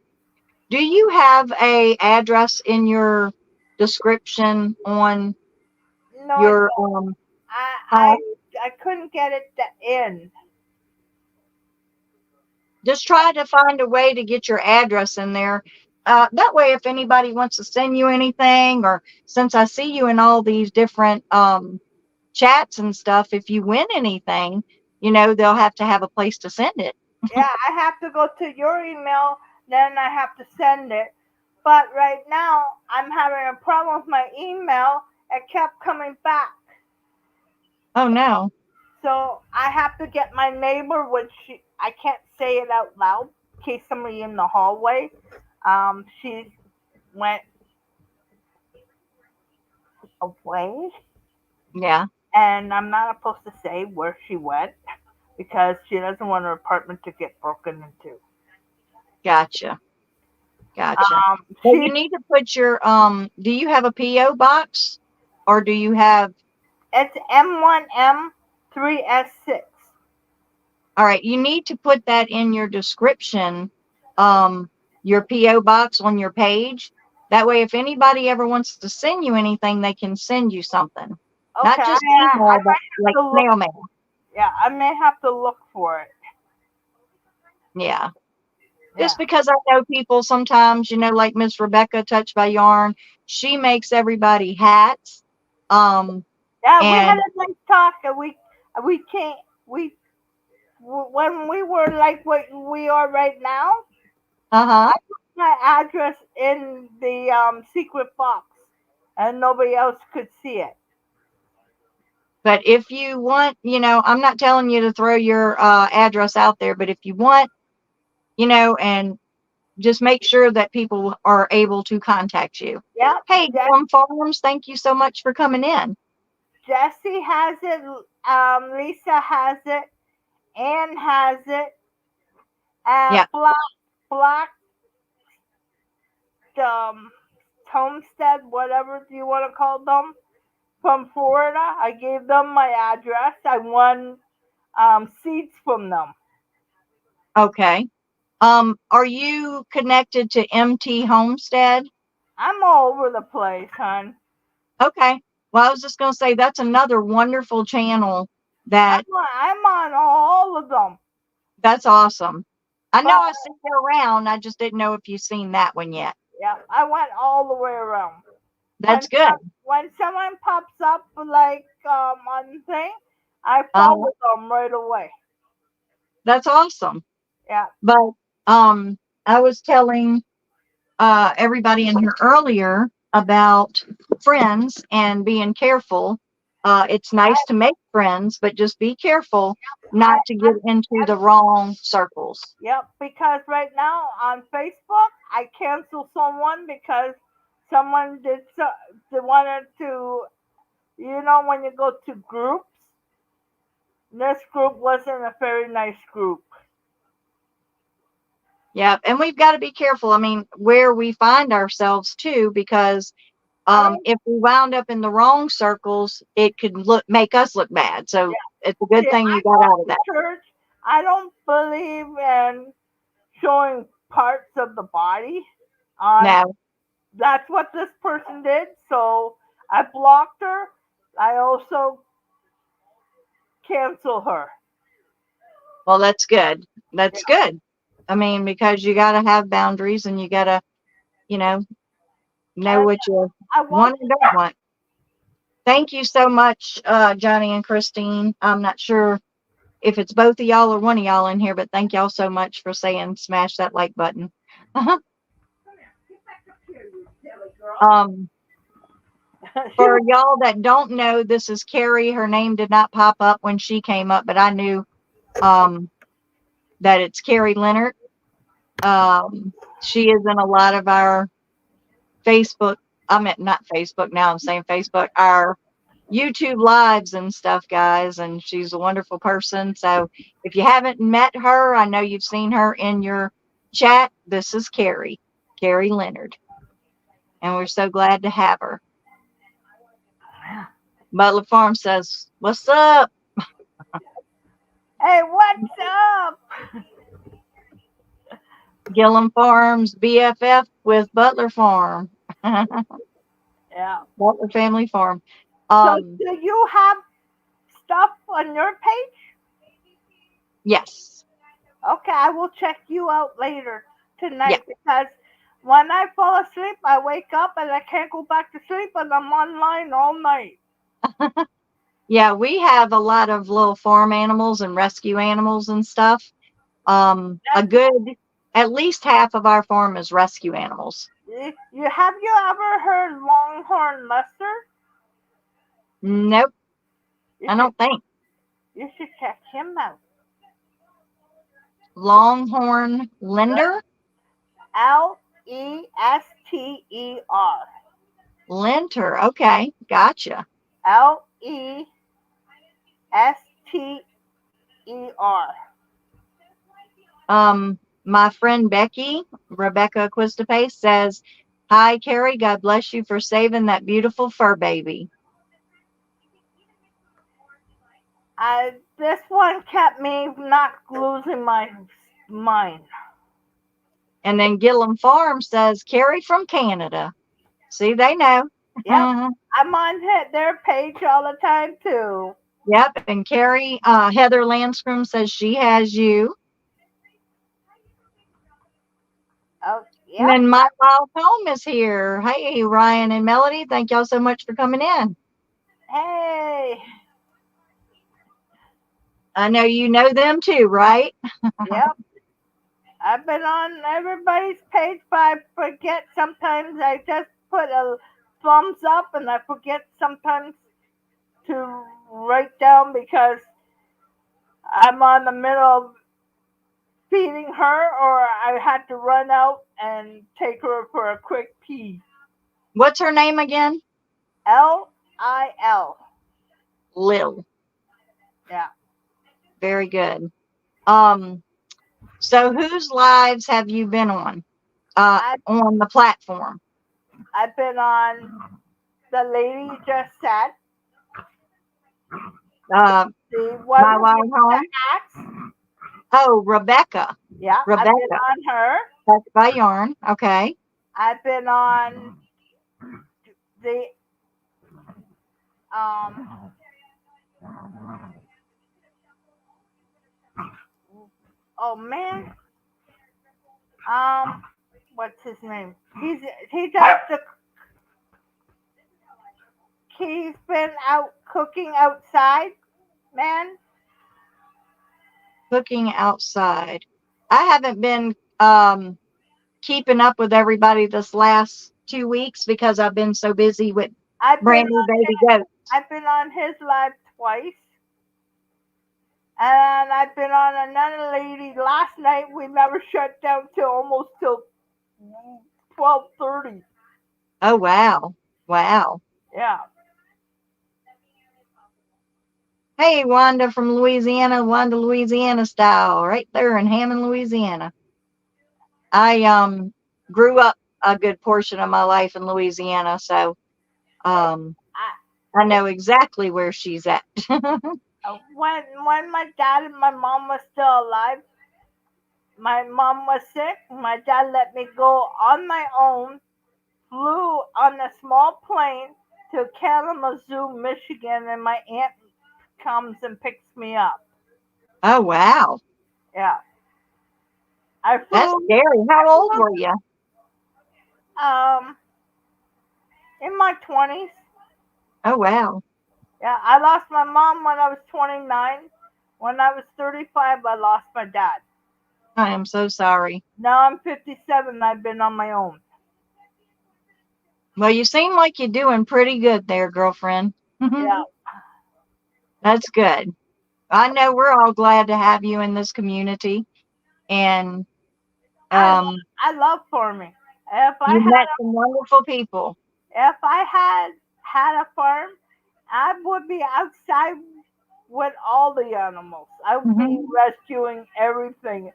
Do you have a address in your description on No, your, I couldn't get it in. just try to find a way to get your address in there. That way, if anybody wants to send you anything, or since I see you in all these different chats and stuff, if you win anything, they'll have to have a place to send it. Yeah, I have to go to your email, then I have to send it. But right now, I'm having a problem with my email. It kept coming back. Oh, no. So I have to get my neighbor, which I can't say it out loud in case somebody in the hallway. She went away, Yeah. and I'm not supposed to say where she went because she doesn't want her apartment to get broken into. Gotcha. So you She, need to put your, do you have a P.O. box, or do you have, it's M1M3S6. all right, you need to put that in your description, your P.O. box on your page. That way, if anybody ever wants to send you anything, they can send you something. Not just email, but like snail mail. Yeah, I may have to look for it. Yeah. Yeah. Just because I know people sometimes, like Miss Rebecca, Touched by Yarn, she makes everybody hats. Yeah, we had and a nice talk, and we can't when we were like what we are right now. My address in the secret box, and nobody else could see it. But if you want, I'm not telling you to throw your address out there, but if you want, and just make sure that people are able to contact you. Yeah. Hey, Gum Farms, thank you so much for coming in. Jessie has it. Lisa has it. Ann has it. Yeah. Black Homestead, whatever you want to call them, from Florida. I gave them my address. I won seeds from them. Okay. Are you connected to MT Homestead? I'm all over the place, hon. Okay. Well, I was just going to say that's another wonderful channel that. I'm on all of them. That's awesome. I know I see you around. I just didn't know if you've seen that one yet. Yeah, I went all the way around. That's good. When someone pops up like on thing, I follow them right away. That's awesome. Yeah. But I was telling everybody in here earlier about friends and being careful. It's nice to make friends, but just be careful not to get into the wrong circles. Yep, because right now on Facebook, I cancel someone because someone they wanted to, when you go to groups, this group wasn't a very nice group. Yeah, and we've got to be careful. I mean, where we find ourselves too, because if we wound up in the wrong circles, it could make us look bad. So it's a good thing you got out of that. Church, I don't believe in showing parts of the body. No. That's what this person did. So I blocked her. I also cancel her. Well, that's good. That's good. I mean, because you got to have boundaries and you got to, know what you want and don't want. Thank you so much, Johnny and Christine. I'm not sure if it's both of y'all or one of y'all in here, but thank y'all so much for saying smash that like button. For y'all that don't know, this is Carrie. Her name did not pop up when she came up, but I knew that it's Carrie Leonard. She is in a lot of our Facebook, not Facebook, now I'm saying Facebook, our YouTube lives and stuff, guys, and she's a wonderful person. So if you haven't met her, I know you've seen her in your chat. This is Carrie Leonard, and we're so glad to have her. Butler Farm says, "What's up?" Hey, what's up? Gillum Farms BFF with Butler Farm. Yeah. Butler Family Farm. So do you have stuff on your page? Yes. Okay, I will check you out later Yeah. tonight because when I fall asleep, I wake up and I can't go back to sleep and I'm online all night. Yeah, we have a lot of little farm animals and rescue animals and stuff. A good, at least half of our farm is rescue animals. Have you ever heard Longhorn Lester? Nope, You I should, don't think. you should check him out. Longhorn Lender? Lester. Linter. Okay, gotcha. Lester. My friend Becky, Rebecca Quistapace, says, "Hi, Carrie. God bless you for saving that beautiful fur baby." This one kept me not losing my mind. And then Gillum Farm says, "Carrie from Canada." See, they know. Yep, I'm on their page all the time too. Yep. And Carrie, Heather Landscombe says she has you. Oh, And yep. then My Wild Home is here. Hey, Ryan and Melody, thank y'all so much for coming in. Hey. I know you know them too, right? Yep. I've been on everybody's page, but I forget sometimes. I just put a thumbs up and I forget sometimes to write down because I'm on the middle of feeding her or I had to run out and take her for a quick pee. What's her name again? Lil. Lil. Yeah. Very good. So whose lives have you been on the platform? I've been on the lady you just said. The one My with Wild the Home. axe. Oh, Rebecca. Yeah, Rebecca. I've been on her. That's by Yarn. Okay. I've been on the oh man, what's his name? He does the he's been out cooking outside, man. Cooking outside. I haven't been keeping up with everybody this last 2 weeks because I've been so busy with brand new baby goats. I've been on his live twice. And I've been on another lady last night. We never shut down till almost till 12:30. Oh wow. Wow. Yeah. Hey, Wanda from Louisiana, Wanda, Louisiana style, right there in Hammond, Louisiana. I grew up a good portion of my life in Louisiana, so I know exactly where she's at. When my dad and my mom was still alive, my mom was sick. My dad let me go on my own, flew on a small plane to Kalamazoo, Michigan, and my aunt comes and picks me up. Oh wow. Yeah. I flew. That's scary. How old were you? In my 20s. Oh wow. Yeah, I lost my mom when I was 29. When I was 35, I lost my dad. I am so sorry. Now I'm 57. I've been on my own. Well, you seem like you're doing pretty good there, girlfriend. Yeah. That's good. I know we're all glad to have you in this community, and I love farming. You met some wonderful people. If I had a farm, I would be outside with all the animals. I would be rescuing everything.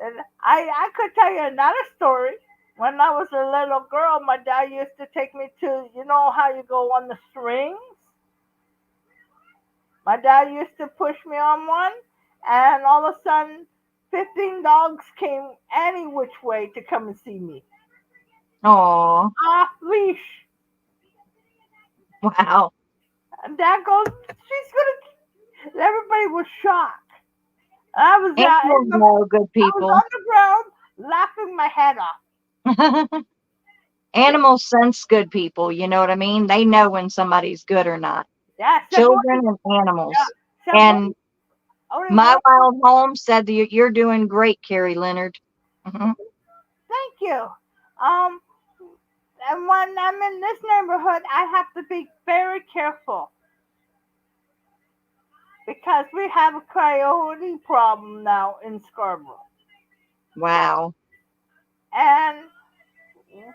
And I could tell you another story. When I was a little girl, my dad used to take me to, you know how you go on the strings? My dad used to push me on one, and all of a sudden, 15 dogs came any which way to come and see me. Oh, Off leash. wow. And Dad goes, she's gonna. Everybody was shocked. I was Animals know good I was people. on the ground laughing my head off. Animals sense good people. You know what I mean? They know when somebody's good or not. Yeah, Children and animals. Said, And only my one. wild home said that you're doing great, Carrie Leonard. Mhm. Thank you. And when I'm in this neighborhood, I have to be very careful because we have a coyote problem now in Scarborough. Wow. And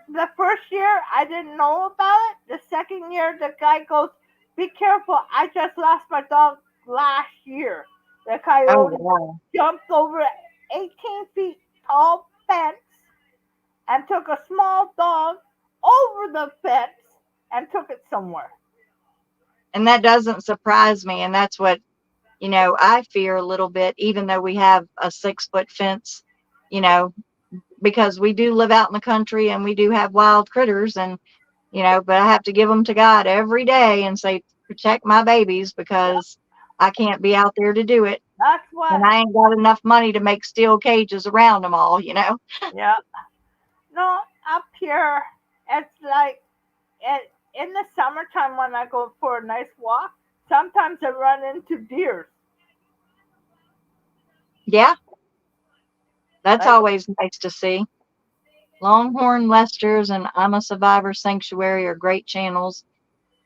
the first year I didn't know about it. The second year, the guy goes, "Be careful! I just lost my dog last year." The Oh, coyote wow. jumped over an 18 feet tall fence and took a small dog over the fence and took it somewhere. And that doesn't surprise me. And that's what, I fear a little bit, even though we have a 6-foot fence, you know, because we do live out in the country and we do have wild critters. And, but I have to give them to God every day and say, protect my babies because I can't be out there to do it. That's what. And I ain't got enough money to make steel cages around them all. Yeah. No, up here, it's like in the summertime when I go for a nice walk, sometimes I run into deer. Yeah, that's Like, always nice to see. Longhorn Lester's and I'm a Survivor Sanctuary are great channels,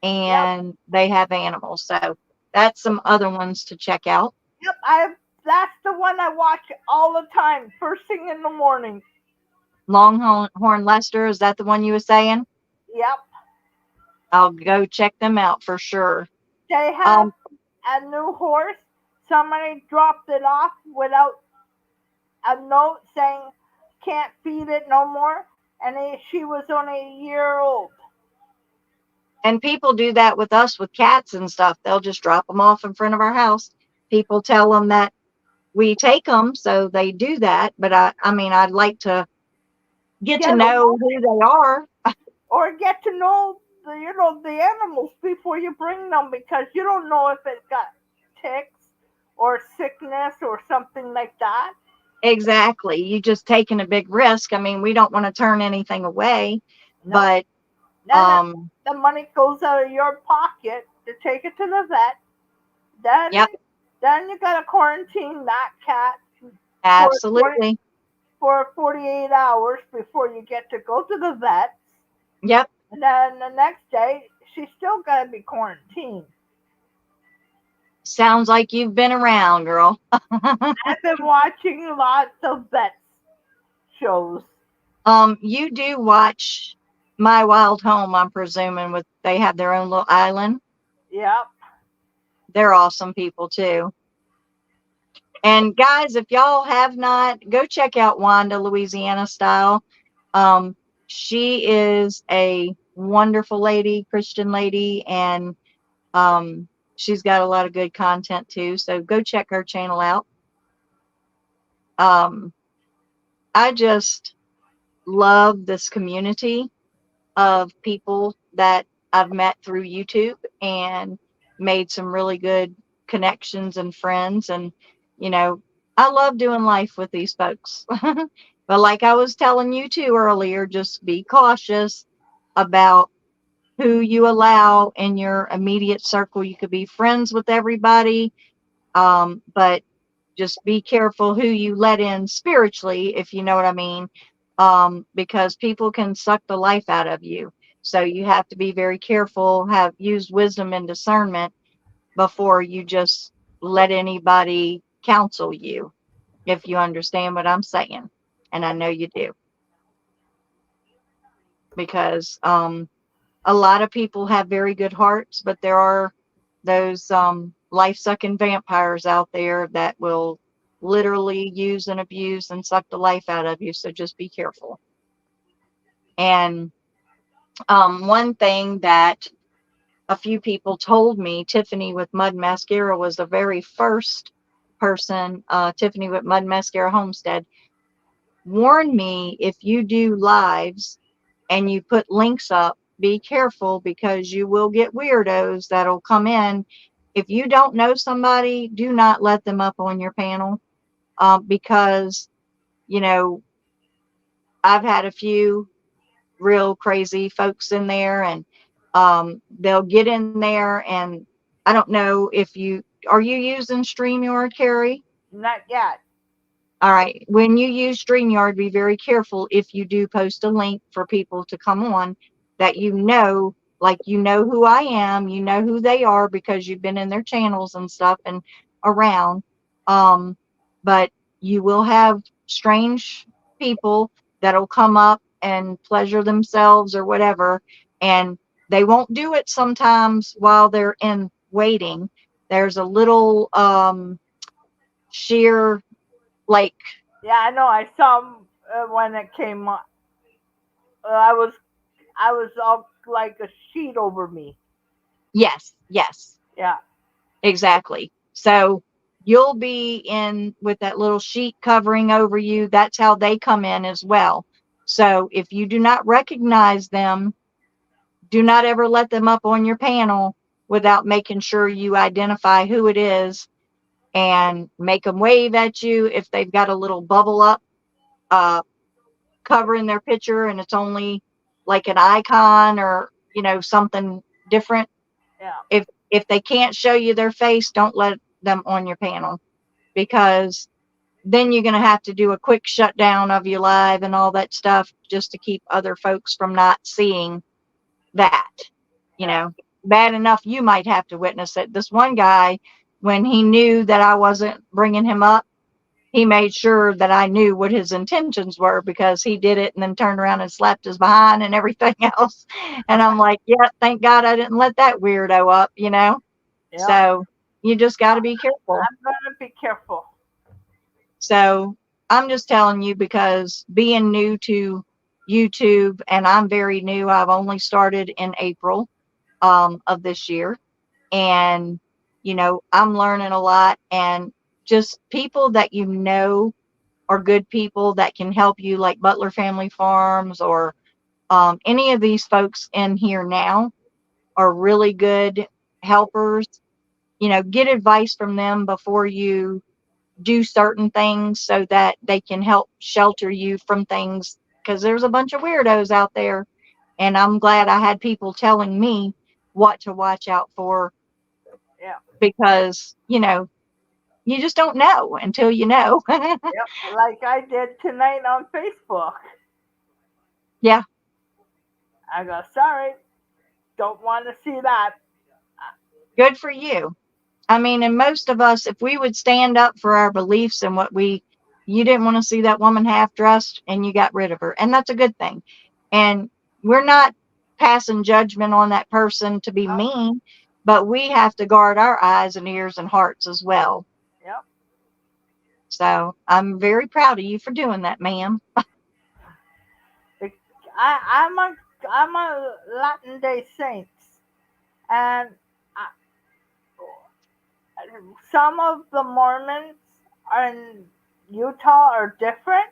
yep, and they have animals. So that's some other ones to check out. yep. That's the one I watch all the time, first thing in the morning. Longhorn Lester, is that the one you were saying? Yep. I'll go check them out for sure. They have a new horse. Somebody dropped it off without a note saying can't feed it no more, and she was only a year old. And people do that with us with cats and stuff. They'll just drop them off in front of our house. People tell them that we take them, so they do that. But I'd like to get to know who they are. Or get to know the animals before you bring them, because you don't know if it's got ticks or sickness or something like that. Exactly. You just taking a big risk. I mean, we don't want to turn anything away, No. but Then the money goes out of your pocket to take it to the vet. Then you gotta quarantine that cat absolutely. for 48 hours before you get to go to the vet. Yep. And then the next day, she's still got to be quarantined. Sounds like you've been around, girl. I've been watching lots of vet shows. You do watch My Wild Home, I'm presuming, they have their own little island. Yep. They're awesome people too. And guys, if y'all have not, go check out Wanda Louisiana Style. She is a wonderful lady, Christian lady, and she's got a lot of good content too. So go check her channel out. I just love this community of people that I've met through YouTube and made some really good connections and friends. And, I love doing life with these folks. But like I was telling you too earlier, just be cautious about who you allow in your immediate circle. You could be friends with everybody, but just be careful who you let in spiritually, if you know what I mean, because people can suck the life out of you. So you have to be very careful, use wisdom and discernment before you just let anybody counsel you, if you understand what I'm saying. And I know you do. Because a lot of people have very good hearts, but there are those life-sucking vampires out there that will literally use and abuse and suck the life out of you. So just be careful. And one thing that a few people told me Tiffany with Mud Mascara was the very first person, Tiffany with Mud Mascara Homestead, warned me if you do lives and you put links up, be careful because you will get weirdos that'll come in. If you don't know somebody, do not let them up on your panel, because, you know, I've had a few real crazy folks in there, and they'll get in there, and I don't know if are you using StreamYard, Carrie? Not yet. All right. When you use StreamYard, be very careful if you do post a link for people to come on that like you know who I am, you know who they are because you've been in their channels and stuff and around. But you will have strange people that'll come up and pleasure themselves or whatever, and they won't do it sometimes while they're in waiting. There's a little sheer like Yeah, I know. I saw 'em, when it came up. I was all like a sheet over me. yes, yes, Yeah. exactly. So you'll be in with that little sheet covering over you. That's how they come in as well. So if you do not recognize them, do not ever let them up on your panel without making sure you identify who it is and make them wave at you if they've got a little bubble up uh, covering their picture and it's only like an icon or, something different. Yeah. If they can't show you their face, don't let them on your panel, because then you're going to have to do a quick shutdown of your live and all that stuff just to keep other folks from not seeing that. Yeah. Bad enough you might have to witness it. This one guy, when he knew that I wasn't bringing him up, he made sure that I knew what his intentions were, because he did it and then turned around and slapped his behind and everything else. And I'm like, yeah, thank God I didn't let that weirdo up. Yeah. So you just got to be careful. I'm gonna be careful. So I'm just telling you, because being new to YouTube, and I'm very new, I've only started in April of this year. And, I'm learning a lot, and just people that are good people that can help you, like Butler Family Farms or any of these folks in here now are really good helpers. Get advice from them before you do certain things so that they can help shelter you from things, because there's a bunch of weirdos out there. And I'm glad I had people telling me what to watch out for, Yeah. because, you just don't know until you know. Yep. Like I did tonight on Facebook. Yeah. I go, sorry, don't want to see that. Good for you. I mean, and most of us, if we would stand up for our beliefs and you didn't want to see that woman half dressed and you got rid of her. And that's a good thing. And we're not passing judgment on that person to be mean, but we have to guard our eyes and ears and hearts as well. Yep. So I'm very proud of you for doing that, ma'am. I'm a Latin Day Saints, and I, some of the Mormons in Utah are different,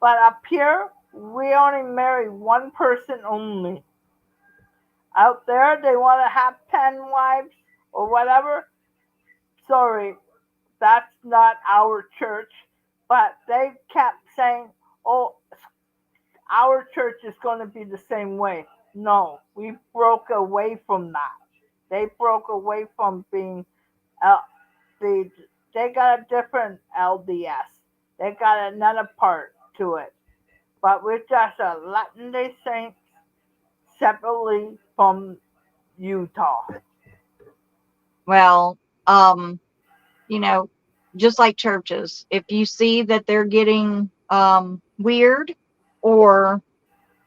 but up here we only marry one person only. Out there they want to have 10 wives or whatever. Sorry, that's not our church. But they kept saying, oh, our church is going to be the same way. No, we broke away from that. They broke away from being they got a different LDS. They got another part to it. But we're just a Latin Day Saints separately from Utah. Well, just like churches, if you see that they're getting weird or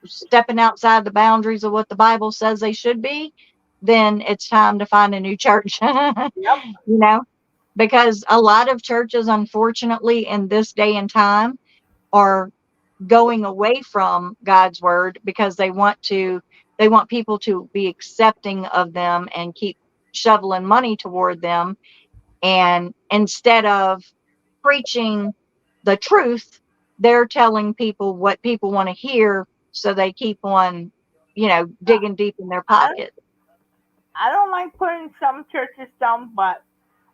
stepping outside the boundaries of what the Bible says they should be, then it's time to find a new church. Yep. Because a lot of churches, unfortunately, in this day and time, are going away from God's word because they want to They want people to be accepting of them and keep shoveling money toward them. And instead of preaching the truth, they're telling people what people want to hear. So they keep on, digging deep in their pocket. I don't like putting some churches down, but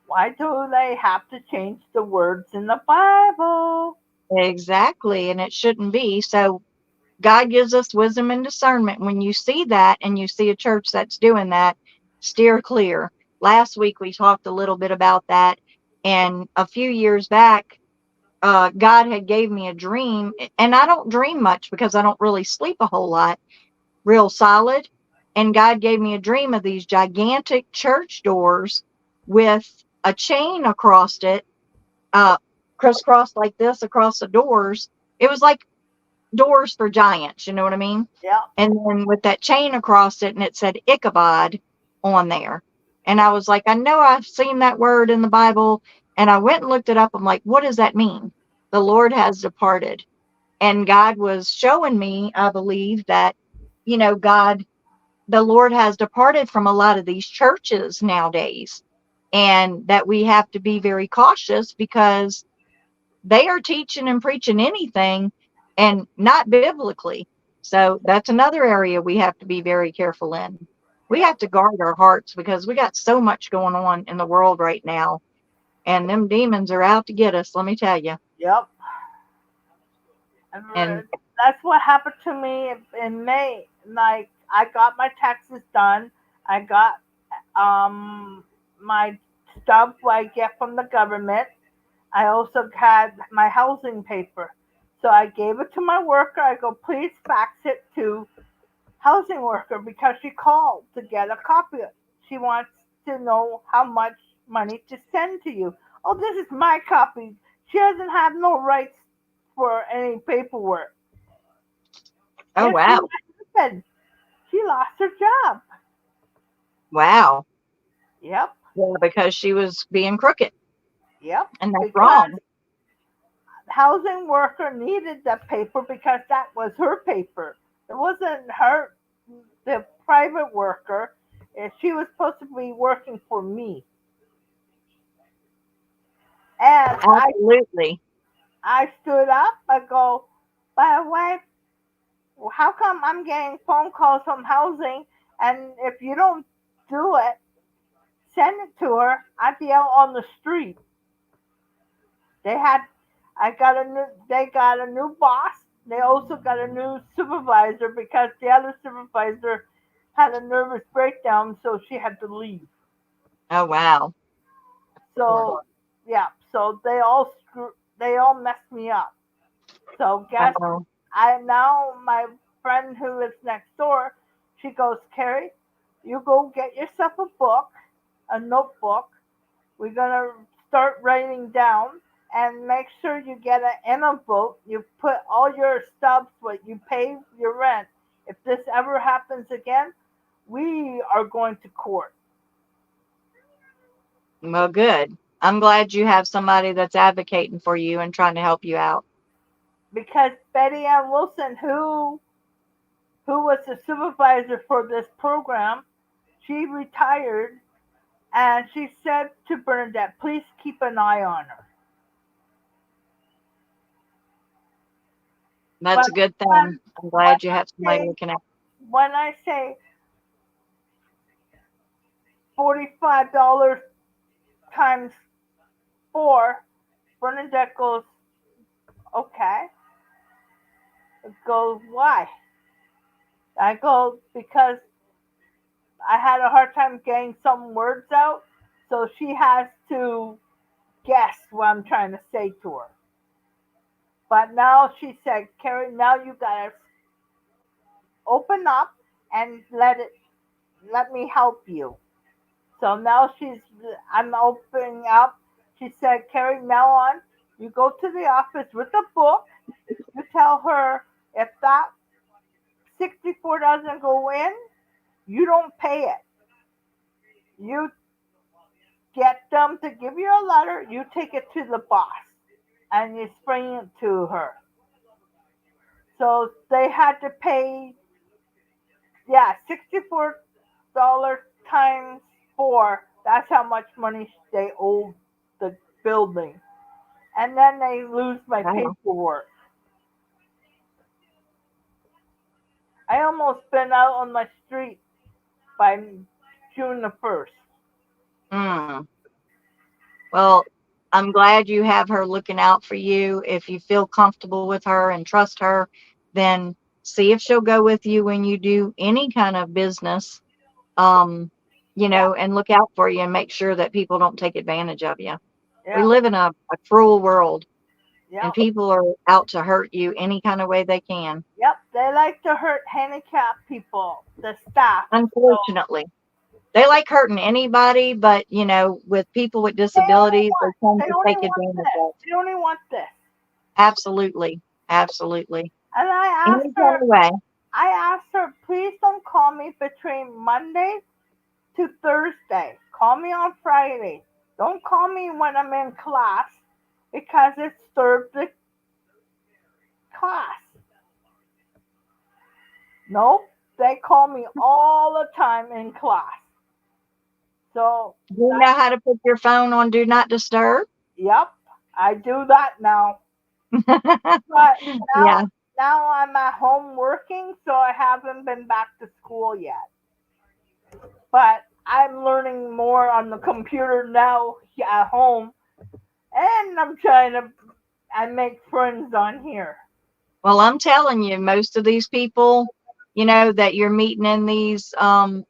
why do they have to change the words in the Bible? Exactly. And it shouldn't be. So God gives us wisdom and discernment. When you see that and you see a church that's doing that, steer clear. Last week we talked a little bit about that. And a few years back, God had gave me a dream. And I don't dream much because I don't really sleep a whole lot, real solid. And God gave me a dream of these gigantic church doors with a chain across it, crisscrossed like this across the doors. It was like doors for giants, you know what I mean? Yeah. And then with that chain across it, and it said Ichabod on there. And I was like, I know I've seen that word in the Bible. And I went and looked it up. I'm like, what does that mean? The Lord has departed. And God was showing me, I believe, that, the Lord has departed from a lot of these churches nowadays. And that we have to be very cautious because they are teaching and preaching anything and not biblically. So that's another area we have to be very careful in. We have to guard our hearts because we got so much going on in the world right now. And them demons are out to get us, let me tell you. Yep. And That's what happened to me in May. Like, I got my taxes done. I got my stuff I get from the government. I also had my housing paper. So I gave it to my worker. I go, please fax it to housing worker because she called to get a copy. She wants to know how much money to send to you. Oh, this is my copy. She doesn't have no rights for any paperwork. oh, Guess wow. what happened? She lost her job. Wow. Yep, Yeah, because she was being crooked. yep. And that's Because wrong. housing worker needed that paper because that was her paper. It wasn't her, the private worker. She was supposed to be working for me. And Absolutely. I stood up. I go, by the way, how come I'm getting phone calls from housing? And if you don't do it, send it to her. I'd be out on the street. They had, they got a new boss. They also got a new supervisor because the other supervisor had a nervous breakdown, so she had to leave. Oh, wow. So yeah, so they all messed me up. So guess Oh, I now my friend who lives next door, she goes, Carrie, you go get yourself a book, a notebook. We're gonna start writing down and make sure you get an envelope. You put all your stubs, what you pay your rent. If this ever happens again, we are going to court. well, good. I'm glad you have somebody that's advocating for you and trying to help you out. Because Betty Ann Wilson, who was the supervisor for this program, she retired and she said to Bernadette, please keep an eye on her. That's But a good thing. when, I'm when glad you I have somebody say looking out. when I say $45 times 4, Bernadette goes, okay. It goes, why? I go, because I had a hard time getting some words out, so she has to guess what I'm trying to say to her. But now she said, Carrie, now you gotta open up and let me help you. So now I'm opening up. She said, Carrie, now on, you go to the office with a book. You tell her if that 64 doesn't go in, you don't pay it. You get them to give you a letter. You take it to the boss and you bring it to her. So they had to pay Yeah, $64 times 4. That's how much money they owe the building. And then they lose my Wow. paperwork. I almost been out on my street by June the 1st. Mm. Well, I'm glad you have her looking out for you. If you feel comfortable with her and trust her, then see if she'll go with you when you do any kind of business. Um, Yeah, and look out for you and make sure that people don't take advantage of you. We yeah, live in a cruel world, yeah. and people are out to hurt you any kind of way they can, Yep, they like to hurt handicapped people, the staff. So unfortunately. They like hurting anybody, but with people with they only disabilities, they want, tend they to only take want advantage this. of. They only want this. Absolutely. Absolutely. And Any kind of way. I asked her, please don't call me between Monday to Thursday. Call me on Friday. Don't call me when I'm in class because it disturbs the class. Nope, they call me all the time in class. So, Do you know how to put your phone on Do Not Disturb? yep, I do that now. But Yeah. now I'm at home working, so I haven't been back to school yet. But I'm learning more on the computer now at home, and I'm trying to I make friends on here. Well, I'm telling you, most of these people, that you're meeting in these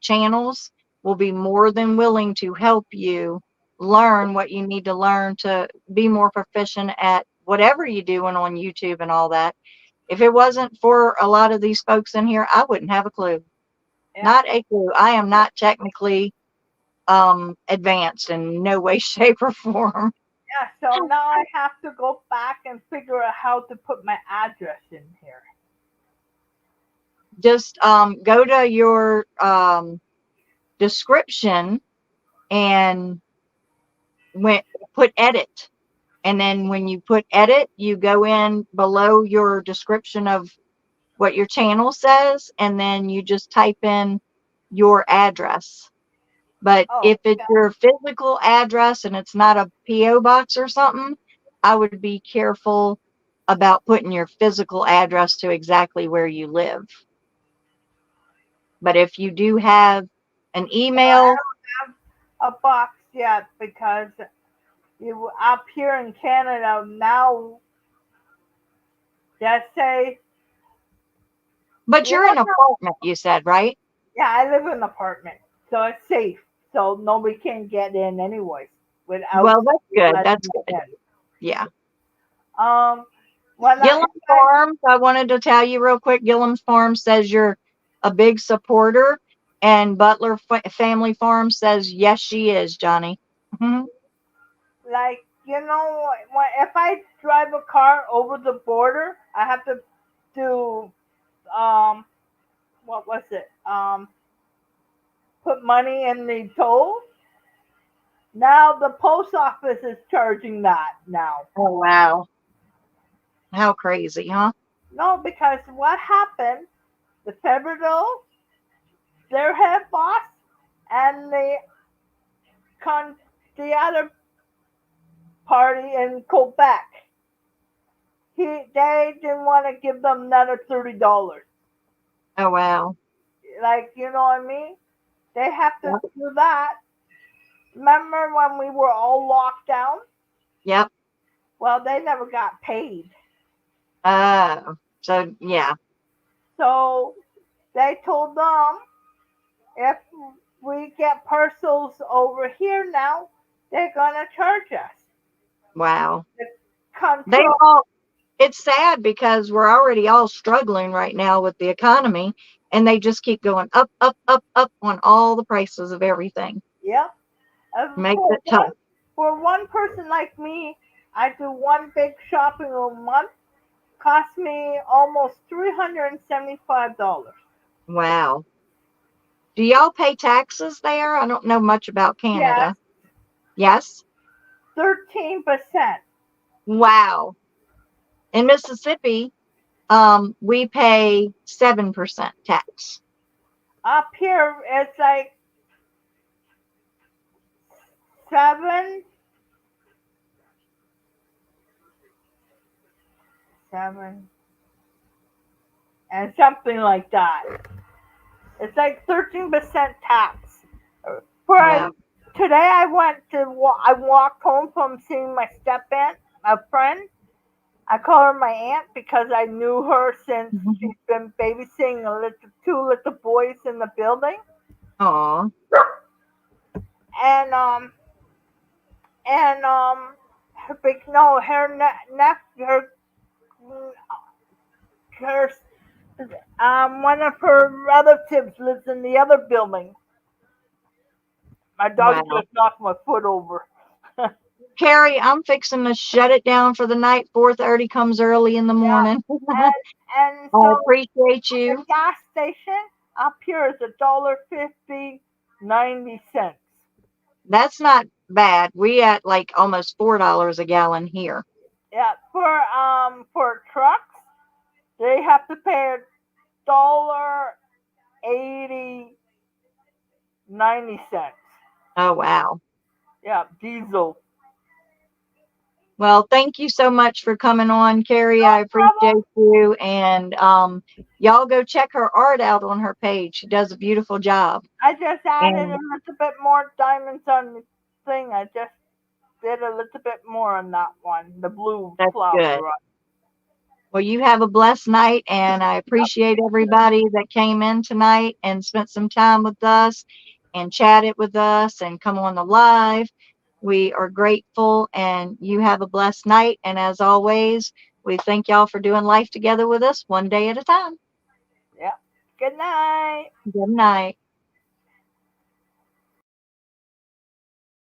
channels will be more than willing to help you learn what you need to learn to be more proficient at whatever you're doing on YouTube and all that. If it wasn't for a lot of these folks in here, I wouldn't have a clue. Yeah, Not a clue. I am not technically advanced in no way, shape, or form. yeah. So now I have to go back and figure out how to put my address in here. Just go to your description and put edit. And then when you put edit, you go in below your description of what your channel says, and then you just type in your address. But Oh, if it's yeah. your physical address and it's not a P.O. box or something, I would be careful about putting your physical address to exactly where you live. But if you do have an email, A box yet because you up here in Canada now. Just say, but you you're know, in an apartment, you said, right? yeah, I live in an apartment, so it's safe. So nobody can get in anyways without Well, that's good. letting That's them good. Yeah. in. When Gillum Farms, I wanted to tell you real quick. Gillum Farms says you're a big supporter, and Butler Family Farm says yes, she is, Johnny. Mhm. like if I drive a car over the border, I have to do what was it put money in the toll. Now the post office is charging that now. Oh wow, how crazy, huh? No, because what happened? The federal, their head boss, and con the other party in Quebec. They didn't want to give them another $30. Oh wow. Like, you know what I mean? They have to Yep. do that. Remember when we were all locked down? Yep. Well, they never got paid. So yeah. So they told them if we get parcels over here now, they're gonna charge us. Wow. They Control. all. It's sad because we're already all struggling right now with the economy, and they just keep going up, up, up, up on all the prices of everything. Yep. Makes it tough. For one person like me, I do one big shopping a month. Cost me almost $375. Wow. Do y'all pay taxes there? I don't know much about Yes, Canada. Yes? 13%. Wow. In Mississippi, we pay 7% tax. Up here, it's like 7, and something like that. It's like 13% tax. For Wow. today, I walked home from seeing my step aunt, a friend. I call her my aunt because I knew her since she's been babysitting two little boys in the building. Aw. And her big no, her nephew, her one of her relatives lives in the other building. My dog Wow. just knocked my foot over. Carrie, I'm fixing to shut it down for the night. 4:30 comes early in the morning. And I so appreciate the you. gas station up here is $1.50, 90 cents. That's not bad. We at like almost $4 a gallon here. Yeah, for trucks, they have to pay $1.80, 90 cents. Oh wow. Yeah, diesel. Well, thank you so much for coming on, Carrie. I appreciate you. And y'all go check her art out on her page. She does a beautiful job. I just added And a little bit more diamonds on the thing. I just did a little bit more on that one, the blue that's flower. good. Well, you have a blessed night, and I appreciate everybody that came in tonight and spent some time with us and chatted with us and come on the live. We are grateful, and you have a blessed night. And as always, we thank y'all for doing life together with us one day at a time. Yeah. Good night. Good night.